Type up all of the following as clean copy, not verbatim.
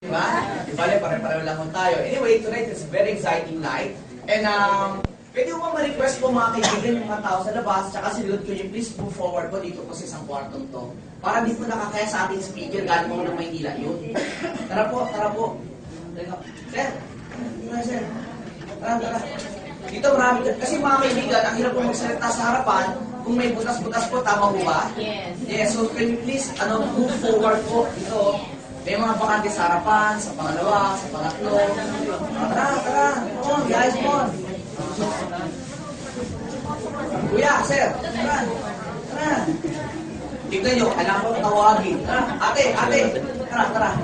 Diba? Bale, pare-pareho lang tayo. Anyway, tonight is a very exciting night. And pwede mo ba ma-request po mga kaibigan yung mga tao sa labas, tsaka si Lord, could you please move forward po dito po sa isang kwartong to. Para di po nakakaya sa ating speaker, galing mo ng Maynila yun. Tara po, tara po. Sir, sir. Tara. Dito marami, kasi mga kaibigan, ang hirap po magsalita sa harapan, kung may butas-butas po, tama po ba? Yes. Yes, so can you please move forward po dito. May mga bakante sa harapan, sa pangalawa, sa pangatlo. Tara. Come on, guys, come on. Kuya, sir, tara. Tignan nyo, alam ko tawagin. Ate, tara.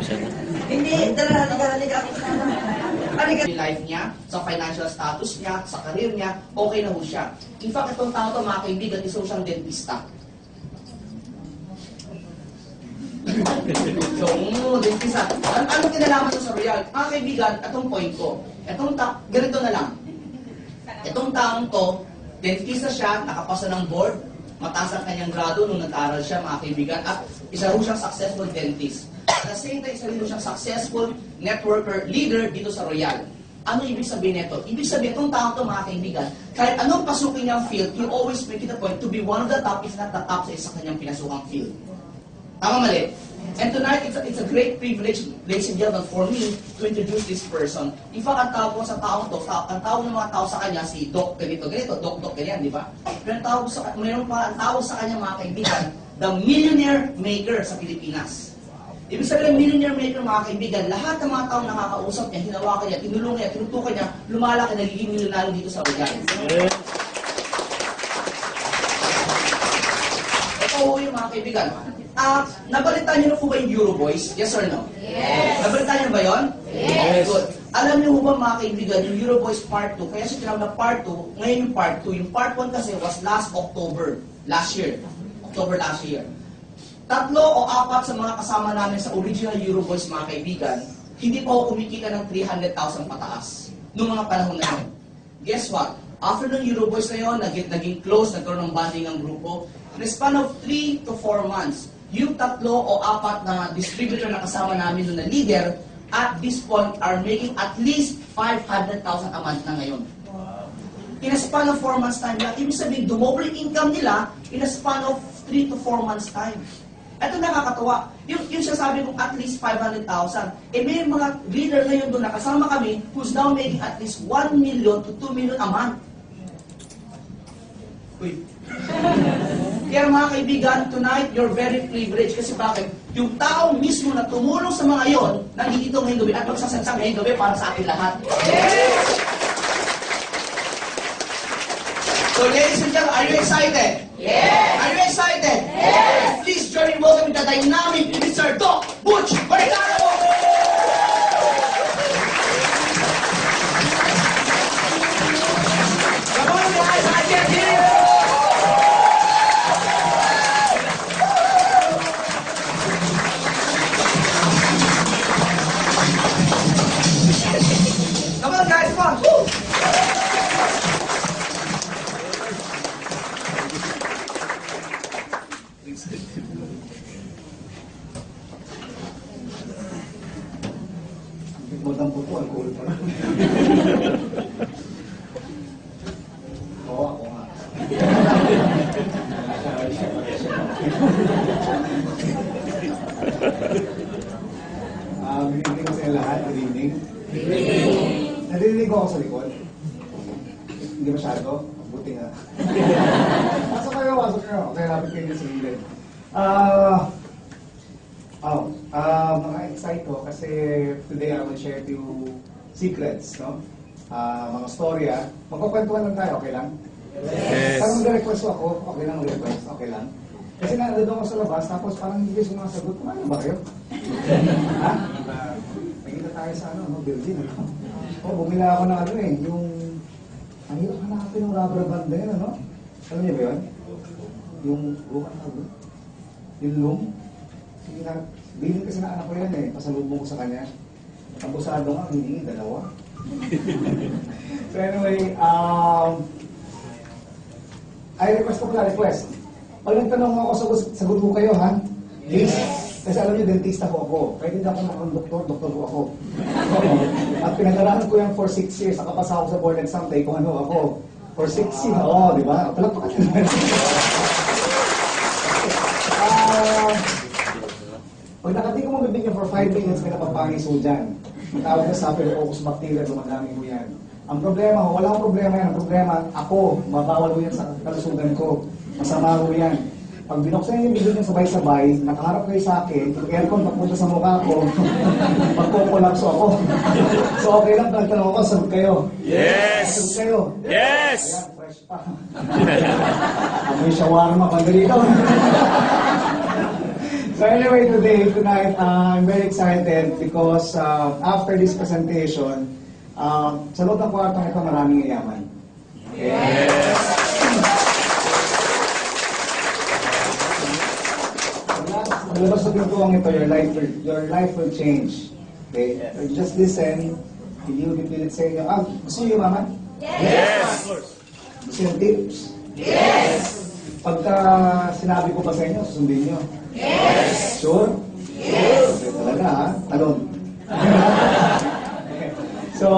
Hindi, halika. Yung life niya, sa financial status niya, sa career niya, okay na ho siya. In fact, itong tao to, mga kaibigan, isa siyang dentista. Yung dentista. Ano kinalaman sa Royal? Mga kaibigan, itong point ko. Ganito na lang. Itong taong to, dentista siya, nakapasa ng board, mataas ang kanyang grado nung nag-aral siya, mga kaibigan, at isa rin siyang successful dentist. At the same time, isa rin siyang successful networker, leader dito sa Royal. Ano ibig sabihin nito? Ibig sabihin, itong taong to, mga kaibigan, kahit anong pasukin niyang field, he always make it a point to be one of the top, if not the top sa isa kanyang pinasukang field. Tama mali? And tonight, it's a great privilege, ladies and gentlemen, for me to introduce this person. In fact, ang tawag po sa taong to, ang tawag ng mga tao sa kanya, si Doc ganito, Doc ganyan, di ba? Pero mayroon pa ang tawag sa kanya, mga kaibigan, the millionaire maker sa Pilipinas. Ibig sabihin, millionaire maker, mga kaibigan, lahat ng mga taong nakakausap niya, hinawakan niya, tinulungan niya, tinutukan niya, lumalaki, nagiging milyonaryo dito sa Royal. Ito po yung mga kaibigan. Nabalitaan niyo na po ba yung Euroboys? Yes or no? Yes. Nabalitaan niyo ba yun? Yes. Good. Alam niyo ba mga kaibigan, yung Euroboys Part 2, kaya siya tinawag na Part 2, ngayon yung Part 2. Yung Part 1 kasi was October last year. Tatlo o apat sa mga kasama namin sa original Euroboys, mga kaibigan, hindi pa ako kumikita ng 300,000 pataas noong mga panahon na yun. Guess what? After ng Euroboys na yun, naging close, nagkaroon ng bonding ng grupo. In a span of 3 to 4 months, yung tatlo o apat na distributor na kasama namin noon na leader, at this point are making at least 500,000 a month na ngayon. In a span of 4 months time lang, ibig sabihin, dumoble income nila in a span of 3 to 4 months time. Ito nakakatawa. Yung sasabi kong at least 500,000, may mga leader na yun doon na kasama kami who's now making at least 1 million to 2 million a month. Uy. Kaya mga kaibigan, tonight, you're very privileged. Kasi bakit? Yung tao mismo na tumulong sa mga yon, nandito ngayong gabi at magsasalita ngayong gabi para sa atin lahat. Yes! So ladies and gentlemen, are you excited? Yes. Are you excited? Yes. Please join me in welcoming the dynamic Mr. Doc Butch Baricano! Come on guys, I can hear you! Come on guys, come on! Woo! Magandang po po, alcohol pa rin. Oo, ako nga. Good evening ko sa inyo lahat. Good evening. Narinig ko ako sa likod. Hindi masyado. Buti nga. Pasok kayo. Okay, lapit kayo sa gilid. Mga excite ko kasi today I will share to you secrets, no? Mga storya. Magkukwentuhan lang tayo, okay lang? Yes. Parang mag-request ako, okay lang request, okay lang? Kasi nandun ako sa labas, tapos parang hindi sumasagot. Kumain ba kayo? Ha? Nakita tayo sa building, ano? Bumila ako ng yung... Ang hirap hanapin ng rubber band na yun, ano? Alam niyo ba yun? Yung... Yung loom? Sige na, bilhin kasi na anak ko yan pasalubong ko sa kanya. Abusado nga, hindi, dalawa. So anyway, I request ko pala, request. Pag nagtanong ako, sagot ko kayo, ha? Please, Kasi alam niyo, dentista ko ako. Kahit hindi ako makang doktor, doktor ko ako. Oo. At pinag-aralan ko yan for 6 years. Nakapasa ako sa board exam, tay kung ano ako. For 6 years. Oo, di ba? Palagpakan naman. Pag nakati ko mong bibigyan for 5 minutes, may napapangis ho dyan. Ang tawag na Staphylococcus bacteria, dumadami ko yan. Ang problema ho, wala akong problema yan. Ang problema, ako, mabawal ko yan sa kalusugan ko. Masama ko yan. Pag binuksan yung video niyo sabay-sabay, nakaharap kayo sa akin, yung aircon papunta sa mukha ko, magkukulapso ako. So okay lang, tanong ako, sagot kayo. Yes! Sagot kayo. Yes! Ayan, fresh pa. May shawarma pa dito. So anyway, tonight, I'm very excited because after this presentation, sa loob ng kwartong ito, maraming yayaman. Yes! Malabas sa pintuang ito, your life will change. Okay? So just listen, hindi yung pipilit sa inyo. Gusto niyo yumaman? Yes! Gusto yung tips? Yes! Pagka sinabi ko pa sa inyo, susundin niyo? Yes! Sure? Yes! Okay, talaga ha? Talon. So,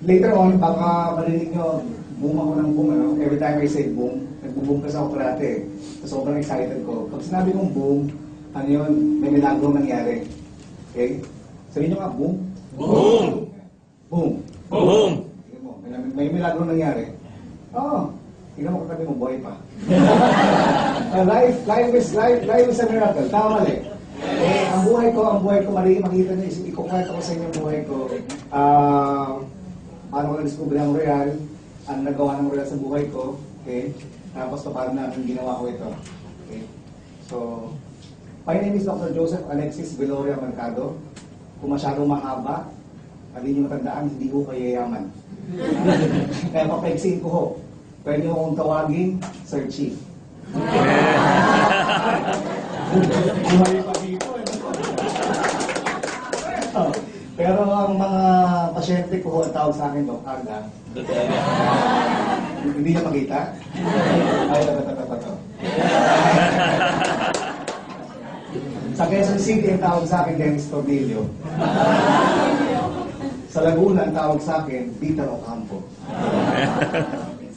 later on, baka marinig nyo, boom ako ng boom. Ano? Every time I say boom, nagbo-boom kasi ako parate. So, sobrang excited ko. Pag sinabi kong boom, ano yun, may milagro nangyari. Okay? Sabihin nyo nga, boom? Boom! Boom! Boom! Tingnan mo, may milagro nangyari. Oo. Tingnan mo katabi mo, boy pa. Life is a miracle. Tama mali. Eh, ang buhay ko, makikita niyo, ikukwento ko sa inyo ang buhay ko. Paano ko na-discover ang Royal, ang nagawa ng Royal sa buhay ko, okay? Tapos paano namin ginawa ko ito. Okay? So, my name is Dr. Joseph Alexis Veloria Mercado. Kung masyadong mahaba, hindi niyo matandaan, hindi ko kayayaman. Kaya papaigsiin ko ho. Pwede mo akong tawagin, Sir Chief. Buhay pa dito eh. Pero ang mga pasyente ko ang tawag sa akin, Doc Arda. Hindi niya makita? Ay, ito. Sa Quezon City, ang tawag sa akin, Dennis Tornillo. Sa Laguna, ang tawag sa akin, Peter Ocampo.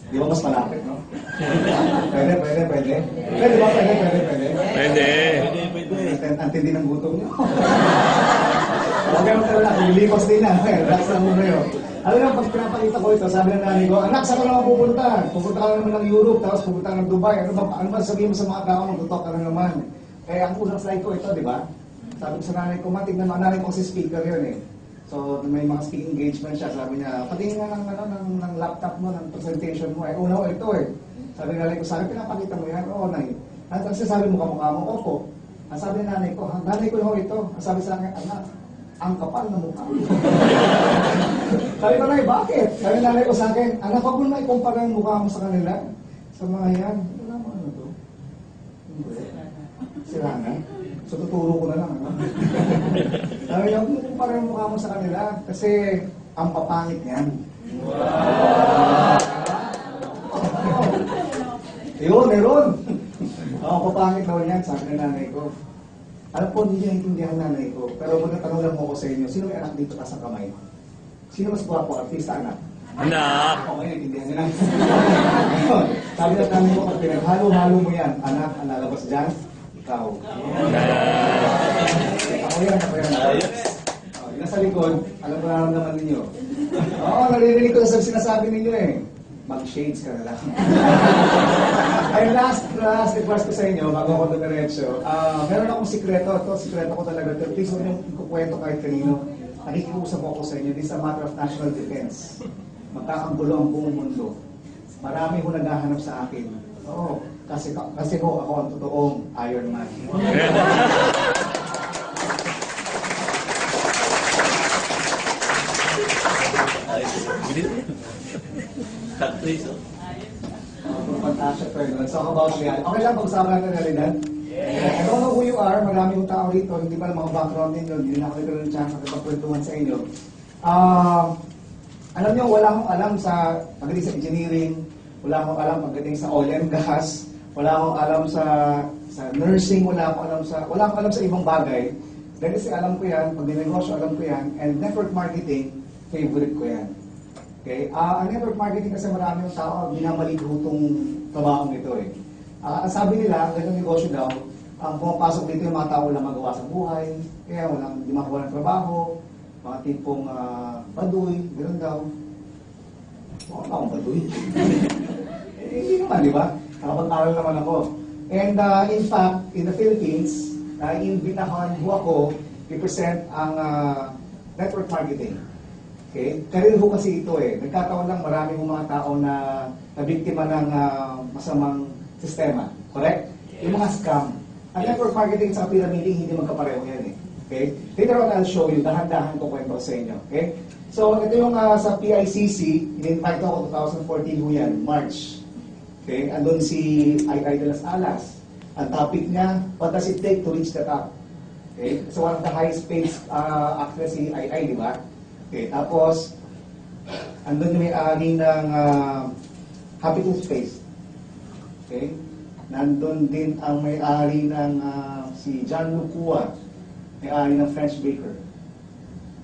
Di ba mas malapit, no? Pwede. Pwede ba? Pwede. Pwede. Ang tindi ng gutom nyo. Okay, wala. Lilipas din na. Relax lang muna yun. Alam mo, pag pinapakita ko ito, sabi ng nanay ko, anak, saan ka naman pupunta? Pupunta ka naman ng Europe, tapos pupunta ka ng Dubai. Ano ba sabihin mo sa mga tao, magtutok ka na naman? Eh, ang unang slide ko ito, di ba? Sabi ko sa nanay ko, matignan mo, nanay ko kasi speaker yun eh. So, may mga speaking engagement siya. Sabi niya, patingin nga ng laptop mo, ng presentation mo. Una ko ito eh. Sabi ng nanay ko, sabi, pinapakita mo yan? Oo, nay. Ang sabi mo kamukha mo, opo. Ang sabi ng nanay ko ito. Ang sabi sa akin, anak, ang kapal na mukha. Sabi ko, nay, bakit? Sabi ng nanay ko sa akin, anak, wag mo na ikumpara yung mukha mo sa kanila. Sa mga yan, wala mo ano to? Hindi. Sila na. So, tuturo ko na lang. Ano? Sabi niya, huwag mo kumpara yung mukha mo sa kanila kasi ang papangit niyan. Wow! Yun, meron. Ang papangit daw niyan, sabi ng nanay ko. Alam po, hindi niya intindihan nanay ko. Pero magtatanong lang mo ko sa inyo, sino may anak dito sa kamay? Sino mas guwapo, artista, anak? Anak! Okay, naintindihan niya na. Sabi ng nanay ko, pag pinaghalo-halo mo yan, anak, ang lalabas dyan, ikaw. Ako yan. Yung nasa likod, alam mo naman ninyo. Oo, naririnig ko sa sinasabi ninyo eh. Mag-shades ka na lang. Ay, last request ko sa inyo, bago ako dumiretso. Meron akong sikreto. Ito, sikreto ko talaga. Please, huwag niyong ikukwento kahit kanino. Nakikiusap ako sa inyo. This is a matter of national defense. Magkakagulo ang buong mundo. Marami ho naghahanap sa akin. Oo, kasi ho, ako ang totoong Iron Man. Fantastic, let's talk about reality. Okay lang pag-usapan natin realidad? I don't know who you are, marami yung tao rito, hindi pa lang mga background ninyo, hindi na ako nagkaroon ng chance na kapagkwentuhan sa inyo. Alam nyo, wala akong alam sa pagdating sa engineering, wala akong alam pagdating sa oil and gas, wala akong alam sa nursing, wala akong alam sa ibang bagay. Dahil kasi alam ko yan, pag negosyo alam ko yan, and network marketing, favorite ko yan. Okay? Ang network marketing kasi marami yung tao, minamaliit itong trabaho nito eh. Ang sabi nila, ang ganitong negosyo daw, ang pumapasok dito yung mga tao walang magawa sa buhay, kaya di makakuha ng trabaho, mga tipong baduy, gano'n daw. Baka akong baduy. Hindi naman, di ba? Nakapag-aral naman ako. And in fact, in the Philippines, iimbitahan ho ako i-present ang network marketing. Okay? Karir ho kasi ito eh. Nagkataon lang marami mga tao na nabiktima ng masamang sistema. Correct? Yung mga scam. Ang network marketing sa pyramiding hindi magkapareho yan eh. Okay? Later on, I'll show you. Dahan-dahan ko kwento sa inyo. Okay? So, ito yung sa PICC. In-invite ako 2014 ho yan, March. Okay? Andun si Ai de las Alas. Ang topic niya, what does it take to reach the top? Okay? So, one of the highest paid actress si Ai, di ba? Okay, tapos, andun yung may-ari ng Happy Toothpaste. Okay? Nandun din ang may-ari ng si John Lucua, may-ari ng French Baker.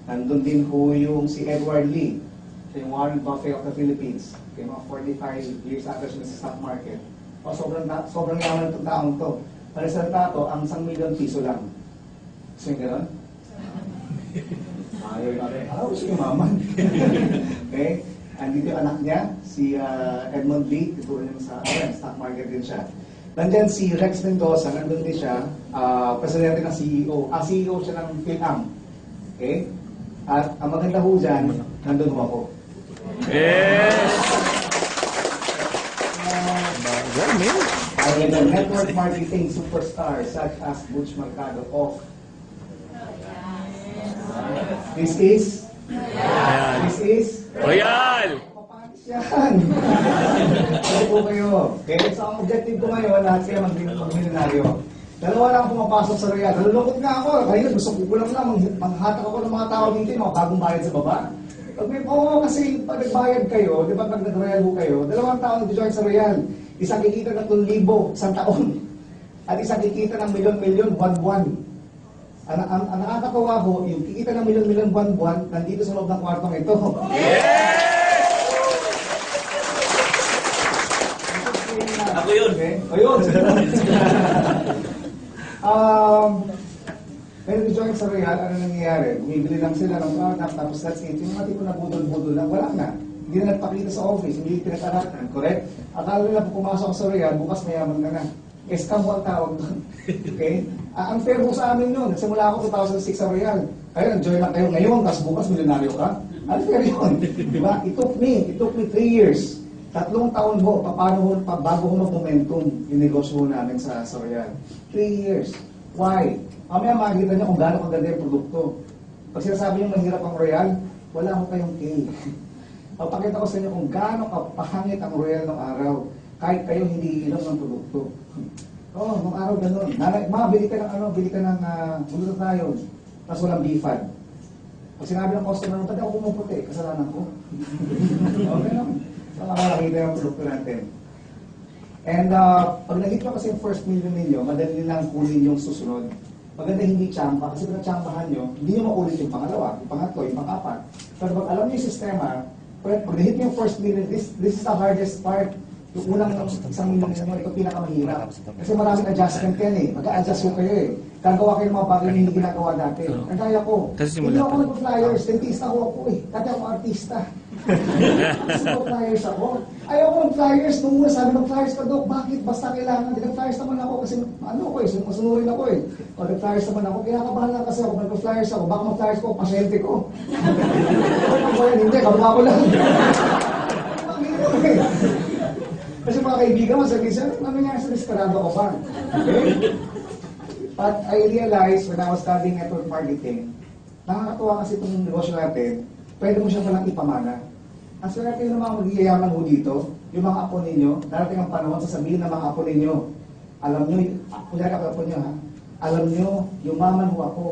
Nandun din ho yung si Edward Lee, siya yung Warren Buffett of the Philippines. Okay, mga 45 years after siya sa stock market. O, sobrang yaman itong taong to. Resulta to, ang 1 million piso lang. Gusto yung gano'n? Ayaw yung natin. Gusto yung maman. Okay? Andito yung anak niya, si Edmond Lee, ito rin sa stock market din siya. Nandyan si Rex Mendoza, nandun din siya, presidente ng CEO. CEO siya ng PhilAm. Okay? At ang maganda ho dyan, nandun ho ako. Yes! I am a network marketing superstar such as Butch Mercado of. This is? Ayan. This is? Royal! Papanis yan. Ano po kayo? Okay, so ang objective ko ngayon, lahat kayo mag-milyonaryo. Dalawa lang pumapasok sa Royal. Nalulungkot nga ako. Kayo, gusto ko lang manghatak ako ng mga tao dito, yung mga bagong bayad sa baba. Pag may kasi pag nagbayad kayo, di ba pag nag-Royal ho kayo, 2 taon nag-join sa Royal. Isang kikita ng 2,000 isang taon. At isang kikita ng milyon-milyon buwan-buwan. Ang nakakatawa ho, yung kikita ng milyon-milyon buwan-buwan, nandito sa loob ng kwartong ito. Ako yun. Okay? O yun. Pero nag-join sa Royal, ano nangyayari? Bumibili lang sila ng product, tapos that's it. Yung mga tipo na budol-budol lang, wala na. Hindi na nagpakita sa office, hindi pinag-aratan, correct? Akala nila kung pumasok sa Royal, bukas mayaman ka na. Scam mo ang tawag doon. Okay? Ang fair mo sa amin yun. Nagsimula ako 2006 sa Royal. Kayo, nag-join lang kayo ngayon, tapos bukas milyonaryo ka. Ano fair yun? Diba? It took me 3 years. 3 taon ho, bago ho mag-momentum yung negosyo namin sa Royal. 3 years. Why? Mamaya makikita niyo kung gaano kaganda yung produkto. Pag sinasabi niyo mahirap ang Royal, wala ho kayong K. Papakita ko sa inyo kung gaano kapahangit ang Royal ng araw. Kahit kayo hindi inom ng produkto. Nung araw ganun. Bili ka ng gulo tayo. Tapos walang bifad. Pag sinabi ng customer, ba't ako pumuputi? Kasalanan ko. Okay naman. So, makakakita yung produkto natin. And pag nag-hit nyo kasi yung first million ninyo, madali lang kunin yung susunod. Maganda hindi tsampa, kasi pag tsampahan nyo, hindi nyo maulit yung pangalawa, yung pangatlo, yung pang-apat. Pero pag alam nyo yung sistema, pag nag-hit nyo yung first million, this is the hardest part. Yung unang 1 million ninyo, ito pinakamahirap. Kasi maraming adjustment yan eh. Mag-a-adjust ko kayo eh. Gagawa kayo ng mga bagay na hindi ginagawa dati. Kagaya ko. Hindi ako nag-flyers, dentista ako eh. Dati ako artista. Flyers ako. Ayaw ko mag-flyers. Nung una sabi mag-flyers ka, Dok. Bakit? Basta kailangan. Nag-flyers naman ako kasi ano ko eh, masunurin ako eh. O nag-flyers naman ako. Kinakabahan lang kasi ako. Nag-flyers ako. Baka mag-flyers ko, pasyente ko. Hindi, kabawa ko lang. Kasi mga kaibigan mo, sabi siya, ano nga sa desperado ko ba? Okay? But I realized when I was studying network marketing, nakakatuwa kasi itong negosyo natin, pwede mo siya palang ipamana. Ang swerte yung mga magiyayaman ho dito, yung mga apo ninyo, darating ang panahon, sasabihin ng mga apo ninyo, alam nyo, kunyari ka apo nyo ha, alam nyo, yumaman ho ako.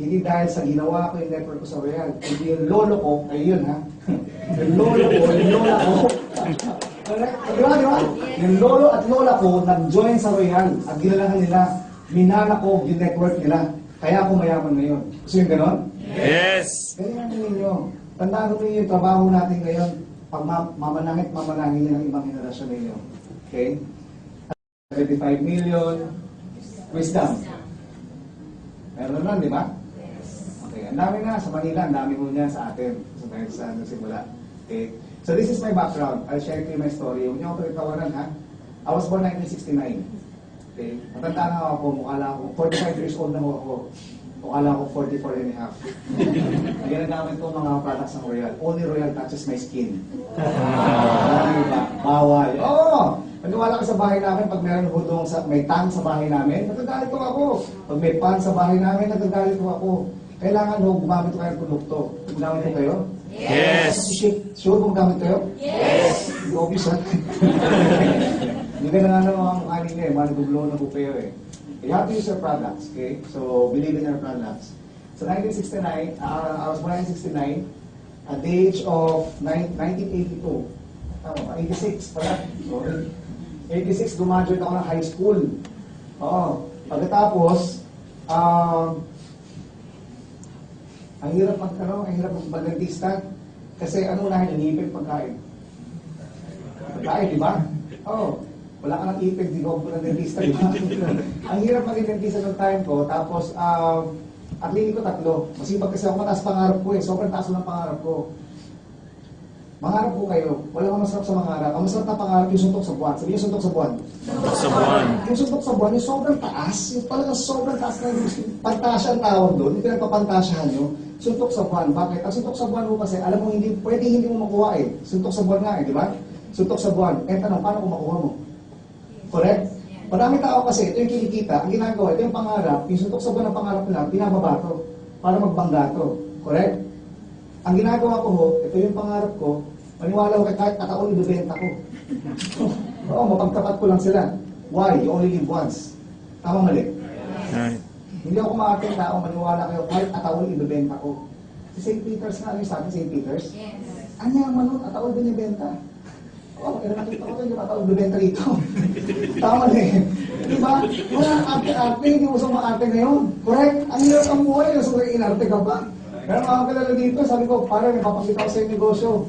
Hindi dahil sa ginawa ko yung network ko sa Royal, hindi yung lolo ko, ayun ha, yung lolo ko, yung lola ko. Correct? Di ba? Yung lolo at lola ko nag-join sa Royal at ginalahan nila, minana ko yung network nila. Kaya ako mayaman ngayon. Gusto yung ganon? Yes! Kaya ninyo, tandaan mo yung trabaho natin ngayon, pag mamanangin niya ng ibang henerasyon ninyo. Okay? 35 million, wisdom. Meron nun, di ba? Okay, ang dami na sa Manila, ang dami mo niya sa atin. So, dahil sa nagsimula. Okay? So, this is my background. I'll share to you my story. Huwag niyo ako pinagtawanan, ha? I was born 1969. Okay? Matanda na ako, mukha lang ako. 45 years old na ako. Mukha lang ako 44 and a half. Ang ginagamit ko mga products ng Royal. Only Royal touches my skin. Diba? Bawal. Oo! Maniwala ka sa bahay namin, pag meron hudong may tan sa bahay namin, nagagalit ko ako. Pag may pan sa bahay namin, nagagalit ko ako. Kailangan ho, gumamit ko kayo ng produkto. Gumamit ko kayo? Yes! Sure kung gamit kayo? Yes! Obvious, ha? Hindi ka na nga naman ang mukha ninyo eh. Managuglo na po kayo eh. You have to use your products, okay? So, believe in your products. So, 1969, I was born in 1969, at the age of 1982. Tama ba? 86 pala. So, 86, gumaduate ako ng high school. Oo. Pagkatapos, ang hirap mag-dentista kasi ano unahin, inipin pagkain. Pagkain, di ba? Oo. Wala ka ng ipin, di ko ng dentista, di ba? Ang hirap maging dentista ng time ko, tapos at least ko 3. Masipag kasi ako, mataas pangarap ko eh. Sobrang taas ng pangarap ko. Mangarap po kayo. Wala kang masarap sa mangarap. Ang masarap na pangarap yung suntok sa buwan. Sabi yung suntok sa buwan. Sa buwan. Yung suntok sa buwan, yung sobrang taas. Yung talagang sobrang taas na yung pantasya ang tawag doon. Yung pinagpapantasyahan nyo. Suntok sa buwan. Bakit? Ang suntok sa buwan mo kasi, alam mo, hindi mo makuha eh. Suntok sa buwan nga eh, di ba? Suntok sa buwan. Eh, tanong, paano kung makuha mo? Correct? Marami tao kasi, ito yung kinikita. Ang ginagawa, ito yung pangarap. Yung suntok sa buwan ng pangarap nila, pinababa to. Para magbangga to. Correct? Ang ginagawa ko ho, ito yung pangarap ko, maniwala ko kahit kataon ibebenta ko. Oo, mapagtapat ko lang sila. Why? You only live once. Tama mali? Right. Hindi ako maating tao, maniwala kayo kahit kataon ibebenta ko. Si St. Peter's nga, ano yung sa akin, St. Peter's? Yes. Anyaman nun, kataon binibenta. Oo, pero nakita ko yung kataon ibebenta rito. Tama mali. Diba? Wala arte-arte, hindi mo sa maarte ngayon. Correct? Ang hirap ang buhay, so inarte ka pa. Pero mga kilala dito, sabi ko, parang may papakita ko sa yung negosyo.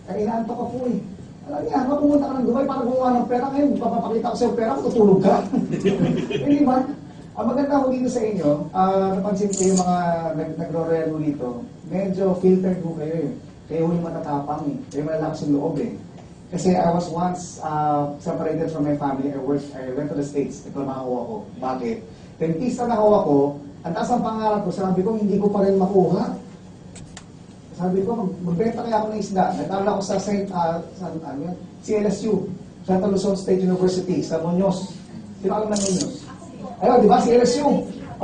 Kaya inaantok ako eh. Alam niya, pumunta ka ng Dubai para gumawa ng pera ngayon, papapakita ko sa yung pera, tutulog ka. Hindi ba? Ang maganda ko dito sa inyo, napansin ko yung mga nagro-relo dito, medyo filtered ko kayo eh. Kayo yung matatapang eh. Kayo malalakas yung loob eh. Kasi I was once separated from my family. I went to the States. Nagtrabaho ako. Bakit? Dentista na ako. Ang taas ang pangarap ko, sabi ko, hindi ko pa rin makuha. Sabi ko, magbenta kaya ako ng isda. Nag-aaral ako sa CLSU, Santa Luzon State University, sa Muñoz. Sino alam na Muñoz? Ayun, di ba, CLSU?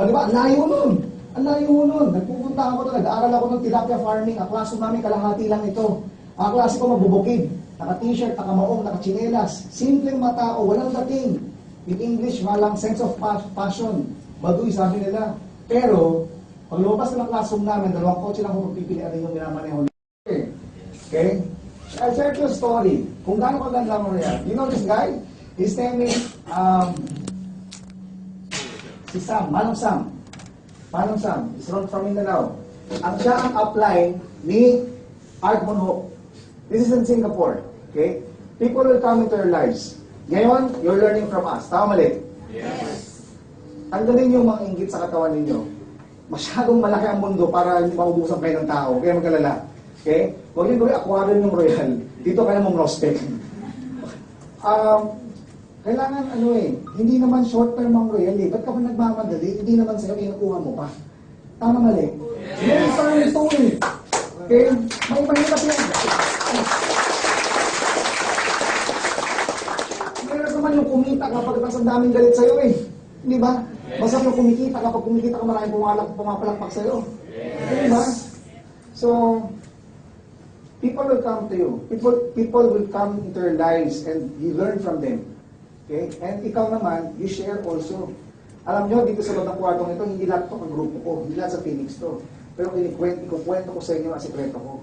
O, di ba, ang layo nun. Ang layo nun. Nagpupunta ako doon, nag-aaral ako ng tilapia farming. Ang klase namin, kalahati lang ito. Ang klase ko mabubukid. Naka-t-shirt, naka-maong, naka-chinelas. Simpleng matao, walang dating. In English, walang sense of passion. Baduy, sabi nila. Pero, pag lumabas na ng classroom namin, 2 kotse lang kung magpipilian yung minamaneho. Okay? I'll share you a story. Kung gaano kaganda mo rin. You know this guy? His name is, si Sam, Manong Sam. Manong Sam, is from Mindanao. Ang siya ang upline ni Art Monho. This is in Singapore. Okay? People will come into your lives. Ngayon, you're learning from us. Tama mali? Yes. Tanggalin yung mga inggit sa katawan ninyo. Masyadong malaki ang mundo para hindi maubusan kayo ng tao. Kaya mag-alala. Okay? Huwag yung gawin aquarium yung Royal. Dito kaya mong prospect. Kailangan hindi naman short term ang Royal eh. Ba't ka pa nagmamadali? Hindi naman sa'yo, nakuha mo pa. Tama mali? Yes! Yung ito eh. Okay? May mahirap yan. Mahirap naman yung kumita kapag ang daming galit sa'yo eh. Hindi ba? Basta yung kumikita, kapag kumikita ka maraming pumapalakpak sa'yo. Yes. Diba? So, people will come to you. People will come into your lives and you learn from them. Okay? And ikaw naman, you share also. Alam nyo, dito sa loob ng kwartong ito, hindi lahat ito ang grupo ko. Hindi lahat sa Phoenix to. Pero ikukwento ko sa inyo ang sikreto ko.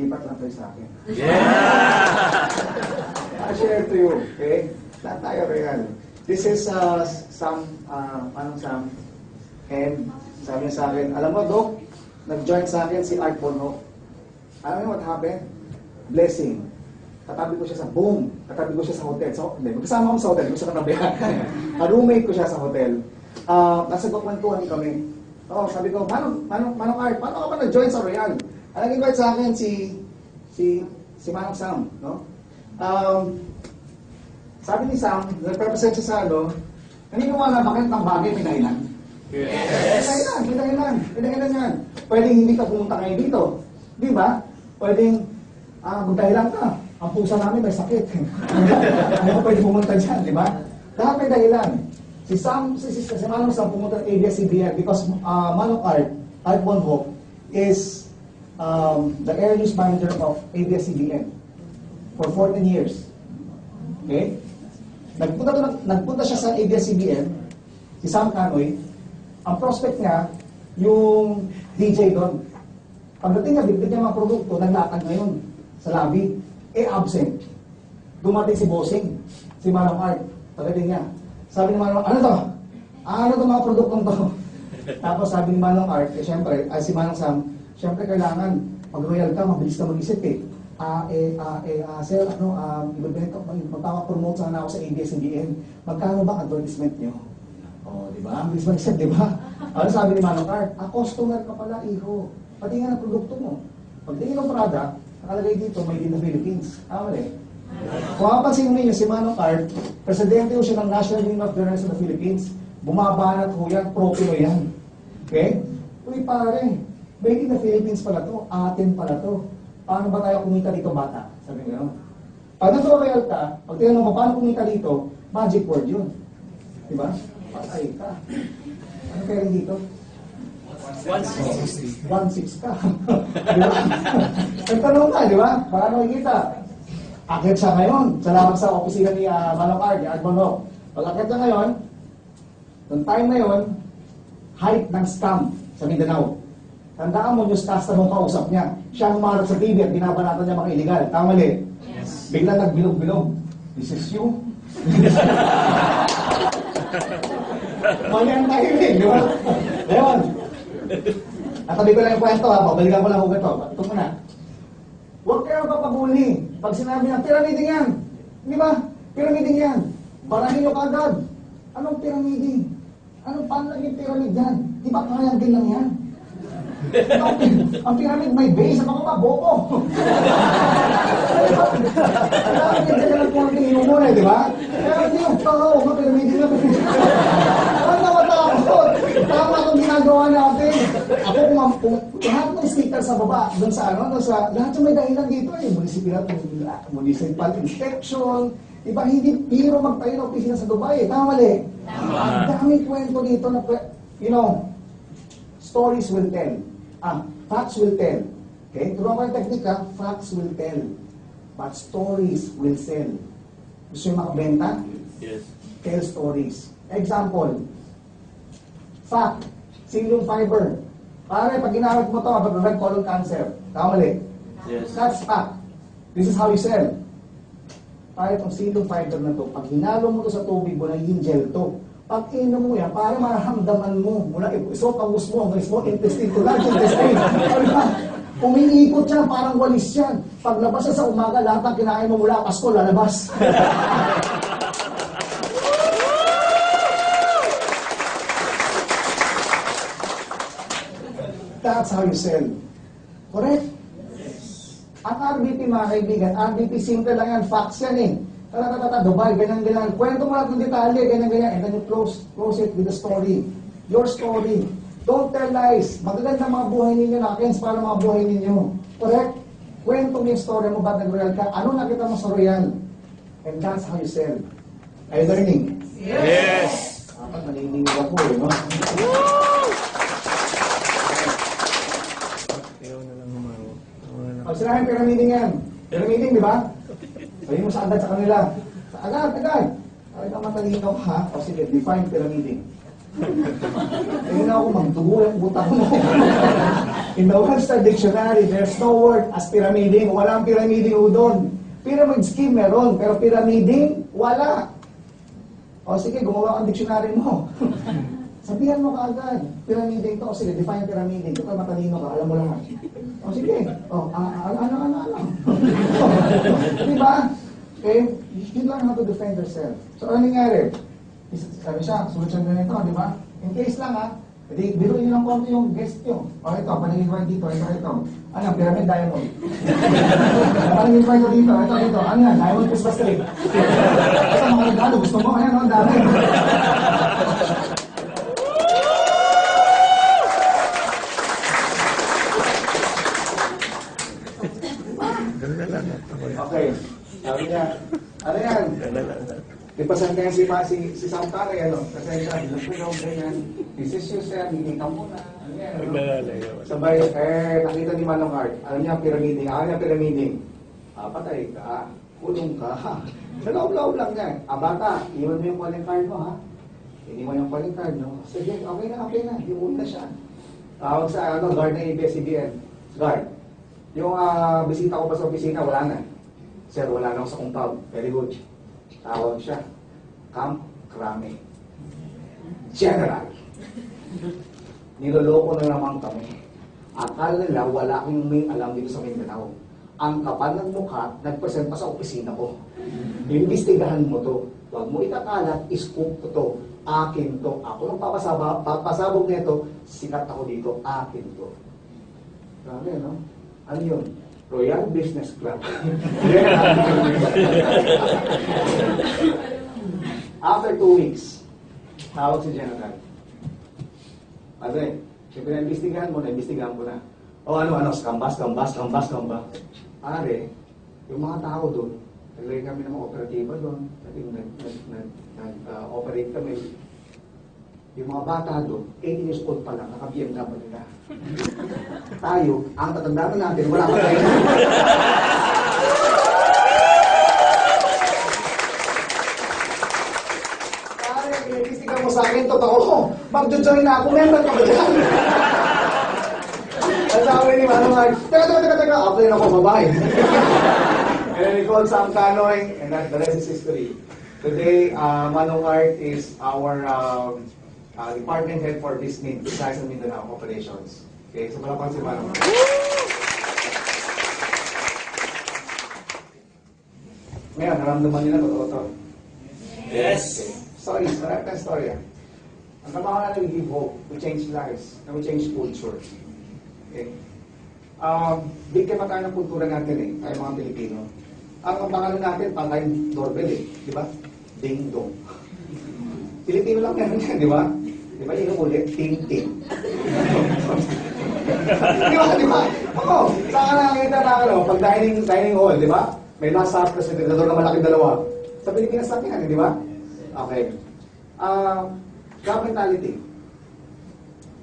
Lipat lang kayo sa akin. Yeah! share to you, okay? Lahat tayo real. This is Sam, anong Sam? And sabi niya sa akin, alam mo, Doc, nag-join sa akin si Art Bonhoff. Alam niyo what happened? Blessing. Katabi ko siya sa boom. Katabi ko siya sa hotel. So, hindi, magkasama ko sa hotel. Hindi ko siya katabihan. Roommate ko siya sa hotel. Nasa kwentuhan kami. Sabi ko, Manong Art, paano ka ba nag-join sa Royal? Nag-invite sa akin si Manong Sam, no? Sabi ni Sam, nag-represent siya sa naniniwala ba kayo ng bagay may dahilan? Yes! May dahilan yan. Pwedeng hindi ka pumunta ngayon dito. Di ba? Pwedeng magdahilan ka. Ang pusa namin may sakit. Ano ka pwede pumunta dyan, di ba? Lahat may dahilan. Si Manong Sam pumunta ng ABS-CBN because Manong Art Bonhoff is the Air News Manager of ABS-CBN for 14 years. Okay? Nagpunta siya sa ABS-CBN, si Sam Canoy. Ang prospect niya, yung DJ doon. Pagdating niya, bigyan niya mga produkto, naglatag ngayon sa lobby. Absent. Dumating si Bossing, si Manong Art. Pagdating niya, sabi ni Manong, ano to? Ano to mga produktong to? Tapos sabi ni Manong Art, syempre, si Manong Sam, syempre kailangan, pag royal ka, mabilis ka mag-isip eh. Sir, magpapapromote sana ako sa ABS-CBN. Magkano ba advertisement nyo? Di ba? Mabilis mag-isip, di ba? Ano sabi ni Manong Art? Customer ka pala, iho. Pati nga ng produkto mo. Pagtingin ng product, nakalagay dito, made in the Philippines. Mali. Kung mapansin mo ninyo, si Manong Art, presidente ho siya ng National Union of Journalists of the Philippines. Bumabanat ho yan, pro-Pinoy yan. Okay? Uy, pare, made in the Philippines pala to, atin pala to. Paano ba tayo kumita dito, bata? Sabi nga, pag nag-royal ka, pag tinanong mo, paano kumita dito, magic word yun. Diba? Patay ka. Ano kaya dito? 1.6 ka. Diba? Nagtanong ka, di ba? Paano ikita? Akit siya ngayon. Salamat sa opisina ni Manong Art, ni Art Bonhoff. Pag akit niya ngayon, noong time na yun, height ng scam sa Mindanao. Tandaan mo, newscaster mong kausap niya. Siya ang umarap sa TV at binabanatan niya mga illegal. Tama mali? Yes. Bigla nagbilog-bilog. This is you. Mali ang timing, di ba? Ngayon, natabi ko lang yung kwento ha, babalikan ko lang hugat to. Ito muna. Huwag kayo papabuli. Pag sinabi na, pyramiding yan. Di ba? Pyramiding yan. Barahin nyo kagad. Anong pyramiding? Anong paano naging pyramid yan? Di ba kayang din lang yan? Ang pyramid may base, ang mga boko. Kailangan din sila lang kung ang tingin mo muna, di ba? Kaya hindi yung tao, pyramid na. Ano matakot? Tama itong ginagawa natin. Ako kung lahat ng sticker sa baba, doon sa lahat yung may dahilan dito eh. Municipal inspection, diba hindi biro magtayo ng opisina sa Dubai eh. Tama mali? Ang daming kwento dito na, stories will tell. Facts will tell. Okay? Turuan ko yung teknika, facts will tell. But stories will sell. Gusto yung makabenta? Yes. Tell stories. Example, fact, psyllium fiber. Pare, pag ginamit mo ito, red colon cancer. Tama mali? Yes. That's fact. This is how you sell. Pare, itong psyllium fiber na to, pag hinalo mo to sa tubig mo, naging gel to. Pag inom mo yan, para marahamdaman mo, mula esophagus mo, hanggang small intestine to large intestine. Umiikot yan, parang walis yan. Paglabas siya sa umaga, lahat ng kinain mo mula Pasko, lalabas. That's how you sell. Correct? Ang RBP, mga kaibigan, RBP simple lang yan, facts yan eh. Dubai, ganyan-ganyan. Kwento mo lahat ng detalye, ganyan-ganyan. And then you close it with the story. Your story. Don't tell lies. Magaganda mga buhay ninyo, nakaka-inspire mga buhay ninyo. Correct? Kwento mo yung story mo, ba't nag-royal ka? Ano nakita mo sa royal? And that's how you sell. Are you learning? Yes. Dapat nanininig ako eh, no? Ayaw na lang humawa. Pag sinahin pyramiding yan. Pyramiding, di ba? Sabihin mo sa agad sa kanila. Agad. Ay, matalino ka, ha? O sige, define pyramiding. Ayun na ako, magdugo yung butak mo. In the Webster Dictionary, there's no word as pyramiding. Walang pyramiding doon. Pyramid scheme meron, pero pyramiding, wala. O sige, gumawa kang dictionary mo. Sabihan mo kaagad, pyramiding to. O sige, define pyramiding. Ito matalino ka, alam mo lahat. O sige, ano. Diba? Okay, you learn how to defend yourself. So, ano nangyari? Sabi siya, sulit siya ganito, di ba? In case lang ha, biruin nyo ng konti yung guest nyo. O ito, paningin dito, ito. Ano, pyramid diamond. Paningin ko dito, ito. Ano yan, diamond Christmas tree. Ito, mga regalo, gusto mo? Ayan, ang dami. Okay. Sabi niya, ano yan? Ipasan kaya si Santana yan, no? Kasi siya, ganyan. This is you, sir. Hindi ka muna. Ano yan, no? Sabay, nakita ni Manong Art. Alam niya, pyramiding. Alam niya, pyramiding. Patay ka. Kulong ka. Sa loob-loob lang niya. Bata, iwan mo yung calling card mo, ha? Iniwan yung calling card, no? Sige, okay na. Iwan na siya. Tawag sa, guard ng ABS-CBN. Guard. Yung bisita ko pa sa opisina, wala na. Sir, wala na ako sa compound. Very good. Tawag siya. Camp Crame. General. Niloloko na naman kami. Akala nila wala akong may alam dito sa Mindanao. Ang kapal ng mukha, nagpresent pa sa opisina ko. Imbestigahan mo to. Huwag mo itakalat, iscoop ko to. Akin to. Ako nang papasabog nito, sikat ako dito. Akin to. Grabe, no? Ano yun? Royal Business Club. After 2 weeks, tawag si General. Padre, siyempre naimbestigahan ko na. O ano, skambas. Pare, yung mga tao doon, naglagay kami ng mga operatiba doon, nag-operate kami. Yung mga bata doon, 18 years old pa lang, naka-BMW nila. Tayo, ang tatandaan natin, wala pa tayo. Pare, pinag-isigan mo sa akin, totoo. Mag-join na ako, member ka ba dyan? At sabi ni Manong Art, teka, apply na ako, babae. And then he called Sam Canoy, and that, the rest is history. Today, Manong Art is our department head for BISMIN, Besides and Mindanao Operations. Okay, so malapang si Manong Art. Ngayon, naramdaman nila totoo to. Yes. Okay. Stories, marami tayong storya. Ang trabaho natin, we give hope, we change lives, and we change culture. Okay. Bigyan tayo ng kultura natin tayo mga Pilipino. Ang pangalan natin, pangayong doorbell di ba? Ding dong. Pilipino lang meron yan, di ba? Di ba yun ulit? Ting ting. Di ba? Oo, saan ka nakakita na pag dining hall, di ba? May nasa kasi tinador na malaking dalawa. Sa Pilipinas lang yan, di ba? Okay. Job mentality.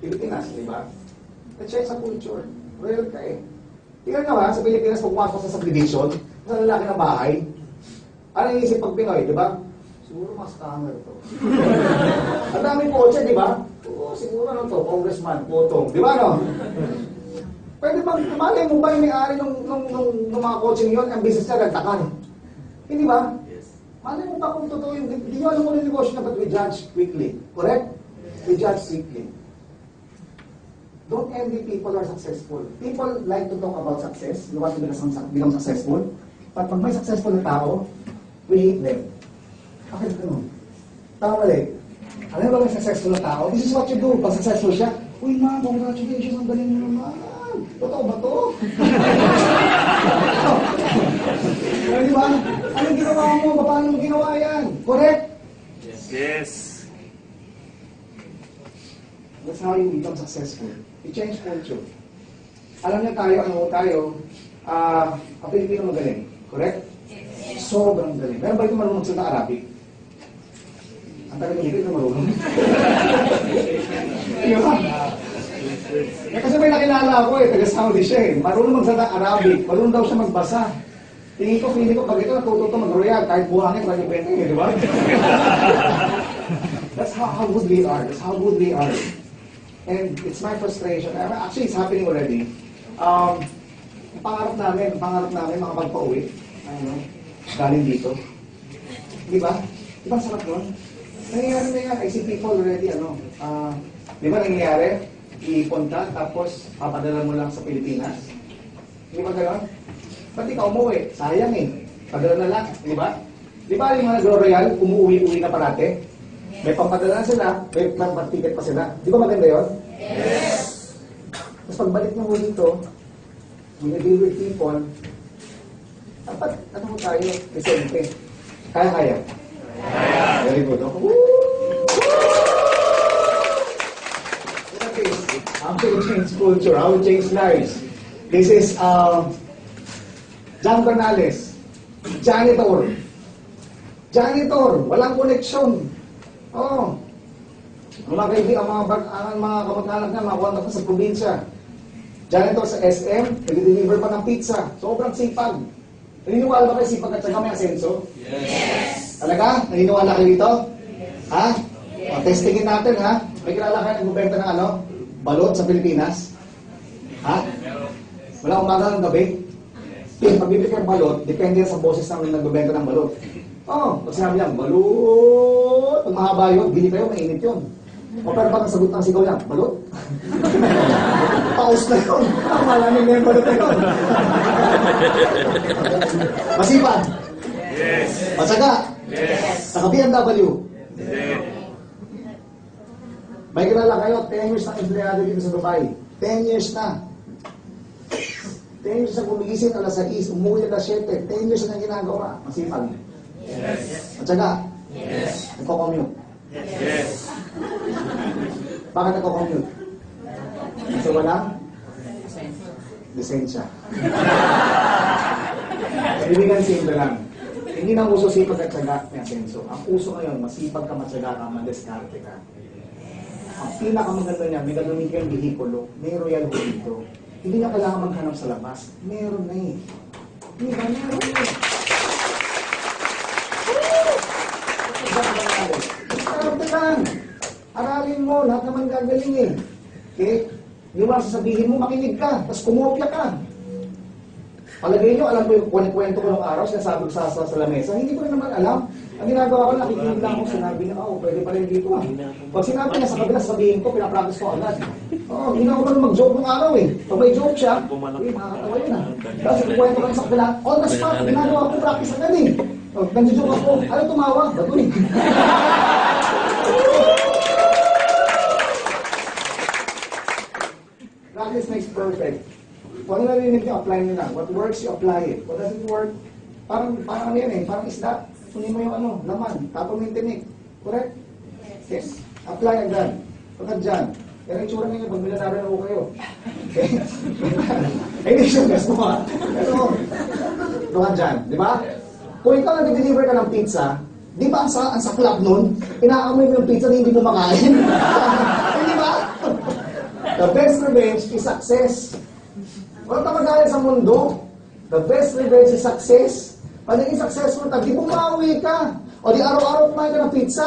Pilipinas, di ba? Check sa culture. Real ka Tingnan nyo sa Pilipinas, pag pumasok sa subdivision, sa lalaki ng bahay, ano yung isip pag Pinoy, di ba? Siguro mas scammer to. Ang daming kotse, di ba? Oo, siguro ano to, congressman, potong. Di ba, no? Pwede bang, malay mo ba yung may-ari ng mga kotse yun, ang business niya, nagtakan? Hindi ba? Malay mo ba kung totoo yung, hindi nyo alam mo yung negosyo na, but we judge quickly. Correct? We judge quickly. Don't envy people who are successful. People like to talk about success. You want to become successful. But pag may successful na tao, we hate them. Bakit ganun? Tama mali. Alam mo ba may successful na tao? This is what you do. Pag successful siya, uy ma, congratulations, ang galing mo naman. Totoo ba to? Di ba? Anong ginawa mo? Paano mo ginawa yan? Correct? Yes. That's how you become successful. You change culture. Alam niyo tayo, ang Pilipino magaling. Correct? Yes. Sobrang galing. Meron ba ito marunong sa Arabic? Ang tagal ng na marunong. Yun. Kasi may nakilala ako taga-Saudi siya Marunong magsalita Arabic. Marunong daw siya magbasa. Feeling ko, pag ito natuto mag-royal, kahit buhangin, kanya kwento di ba? That's how good they are. That's how good they are. And it's my frustration. Actually, it's happening already. Pangarap namin makapagpa-uwi. ano, galing dito. Di ba? Di ba sarap nun? Nangyayari na yan. I see people already, di ba nangyayari? Iipon ka, tapos papadala mo lang sa Pilipinas. Di ba gano'n? Ba't ikaw umuwi? Sayang eh. Padala na lang, di ba? Di ba yung mga nagro-royal, umuwi-uwi na parate? May pampadala na sila, may pamatiket pa sila. Di ba maganda yun? Yes! Tapos pagbalik mo dito, when you deal with people, dapat, ano mo tayo, presente. Kaya-kaya. Very good. Okay. Woo! How to change culture, how to change lives. This is John Bernales, janitor. Janitor, walang koneksyon. Oo. Ang mga kaibigan, ang mga kamag-anak niya, mga kontak sa probinsya. Janitor sa SM, nag-deliver pa ng pizza. Sobrang sipag. Naniniwala ba kayo sipag at saka may asenso? Yes! Talaga? Naniniwala kayo dito? Ha? O, testingin natin, ha? May kilala kayo nagbibenta ng balot sa Pilipinas? Ha? Wala umaga ng gabi? Pag bibili ka ng balot, depende sa boses ng nagbibenta ng balot. Pag sinabi niya, balot! Pag mahaba yun, bili kayo, mainit yun. O pero pag ang sagot ng sigaw niya, balot? Paus na yun. Malamig na yung balot na yun. Masipag? Yes. Matsaga? Yes. Naka-BMW? Yes. May kilala kayo, 10 years na empleyado dito sa Dubai. 10 years na. 10 years na gumigising alas 6, umuwi alas 7. 10 years na ginagawa. Masipag. Yes. Matsaga? Yes. Nagko-commute. Yes. Bakit nagko-commute? Kasi walang lisensya. Kaibigan, simple lang. Hindi na uso sipag at tsaga, may asenso. Ang uso ngayon, masipag ka, matsaga ka, madeskarte ka. Ang pinakamaganda niya, may gagawin kayong vehikulo, may royal dito. Hindi na kailangan maghanap sa labas. Meron na eh. Hindi ba? Meron na eh. Diskarte lang. Aralin mo, lahat naman gagaling eh. Okay? Yung mga sasabihin mo, makinig ka, tapos kumopya ka. Palagay nyo, alam ko yung kwento ko ng araw, sinasabi ko sa lamesa, hindi ko rin naman alam. Ang ginagawa ko, nakikinig lang ako, sinabi niya, pwede pa rin dito ah. Pag sinabi niya sa kabila, sasabihin ko, pinapractice ko agad. Hindi na ako naman mag-joke ng araw eh. Pag may joke siya, makakatawa yun ah. Tapos kwento ko sa kabila, on the spot, ginagawa ko practice agad eh. Nag-joke ako, ano tumawa? Bato eh. Practice makes perfect. Kung ano narinig niyo, apply niyo na. What works, you apply it. What doesn't work, parang ano yan eh, parang isda. Kunin mo yung laman, tapon mo yung tinik. Correct? Yes. Apply agad. Pagkat dyan, yan ang itsura ninyo pag milanari na ako kayo. Okay? Hindi siya gusto mo. Pero, pagkat dyan, di ba? Kung ikaw nag-deliver ka ng pizza, di ba ang saklap nun, inaamoy mo yung pizza na hindi mo makain? Hindi ba? The best revenge is success. Walang tamagalan sa mundo. The best revenge is success. Pag naging successful ka, di bumawi ka. O di araw-araw kumain ka ng pizza.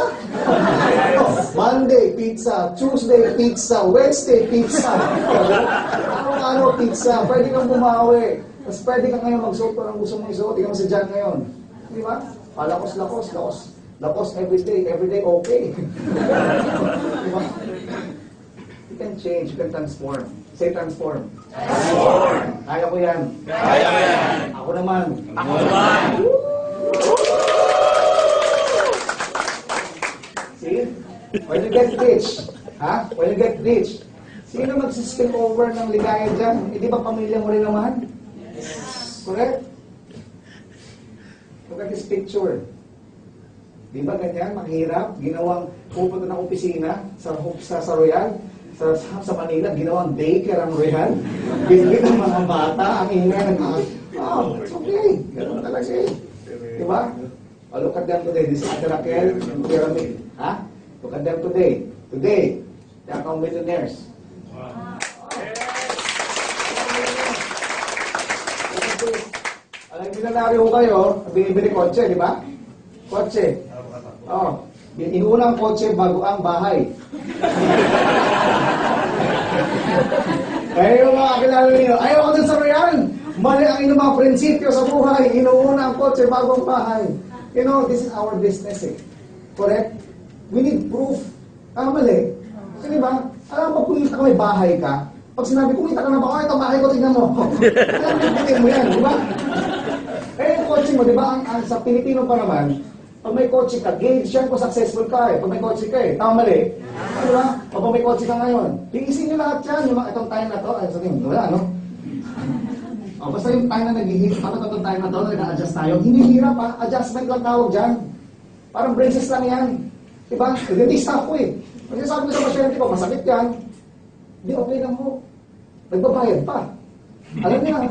Monday, pizza. Tuesday, pizza. Wednesday, pizza. Araw-araw pizza. Pwede kang bumawi. Tapos pwede kang ngayon magsuot kung ang gusto mong isuot. Ikaw si John ngayon. Di ba? Lakos everyday okay. Di ba? You can change, you can transform. Say transform. Transform. Kaya ko yan. Kaya ko yan. Ako naman. Ako naman. See? When you get rich, when you get rich, sino magsispill over ng ligaya dyan? Di ba pamilya mo rin naman? Correct? Look at this picture. Di ba ganyan? Mahirap. Ginawang pupunta ng opisina sa Royal. Sa Manila, ginawang daycare ang Royal. Binigit ang mga bata, ang ingay ng mga, it's okay. Ganun talaga eh. Di ba? Look at them today. This is Raquel and Pyramid. Look at them today. Today, they are called millionaires. Alam, binanaryo ko kayo, binibili kotse, di ba? Kotse. Inuunang kotse bago ang bahay. Kaya yung mga kilala niyo, ayaw ko dun sa Royal. Mali ang inyong mga prinsipyo sa buhay. Inuuna ang kotse bago ang bahay. You know, this is our business eh. Correct? We need proof. Mali. Kasi diba, alam mo, kumita ka may bahay ka, pag sinabi, kumita ka na ba, ito bahay ko, tingnan mo. Alam mo, bitin mo yan, di ba? Eh, yung kotse mo, di ba, sa Pilipino pa naman, pag may kotse ka, gauge yan kung successful ka eh. Pag may kotse ka eh, tama mali. Di ba? Pag may kotse ka ngayon, tiisin nyo lahat yan, yung mga itong time na to, ay sabihin, wala, no? O, basta yung time na nag-hihit, bakit itong time na to, nag-a-adjust tayo, hindi hirap ha, adjustment lang tawag dyan. Parang braces lang yan. Diba? Dentista ako eh. Kasi sabi ko sa pasyente ko, masakit yan. Hindi, okay lang ho. Nagbabayad pa. Alam niya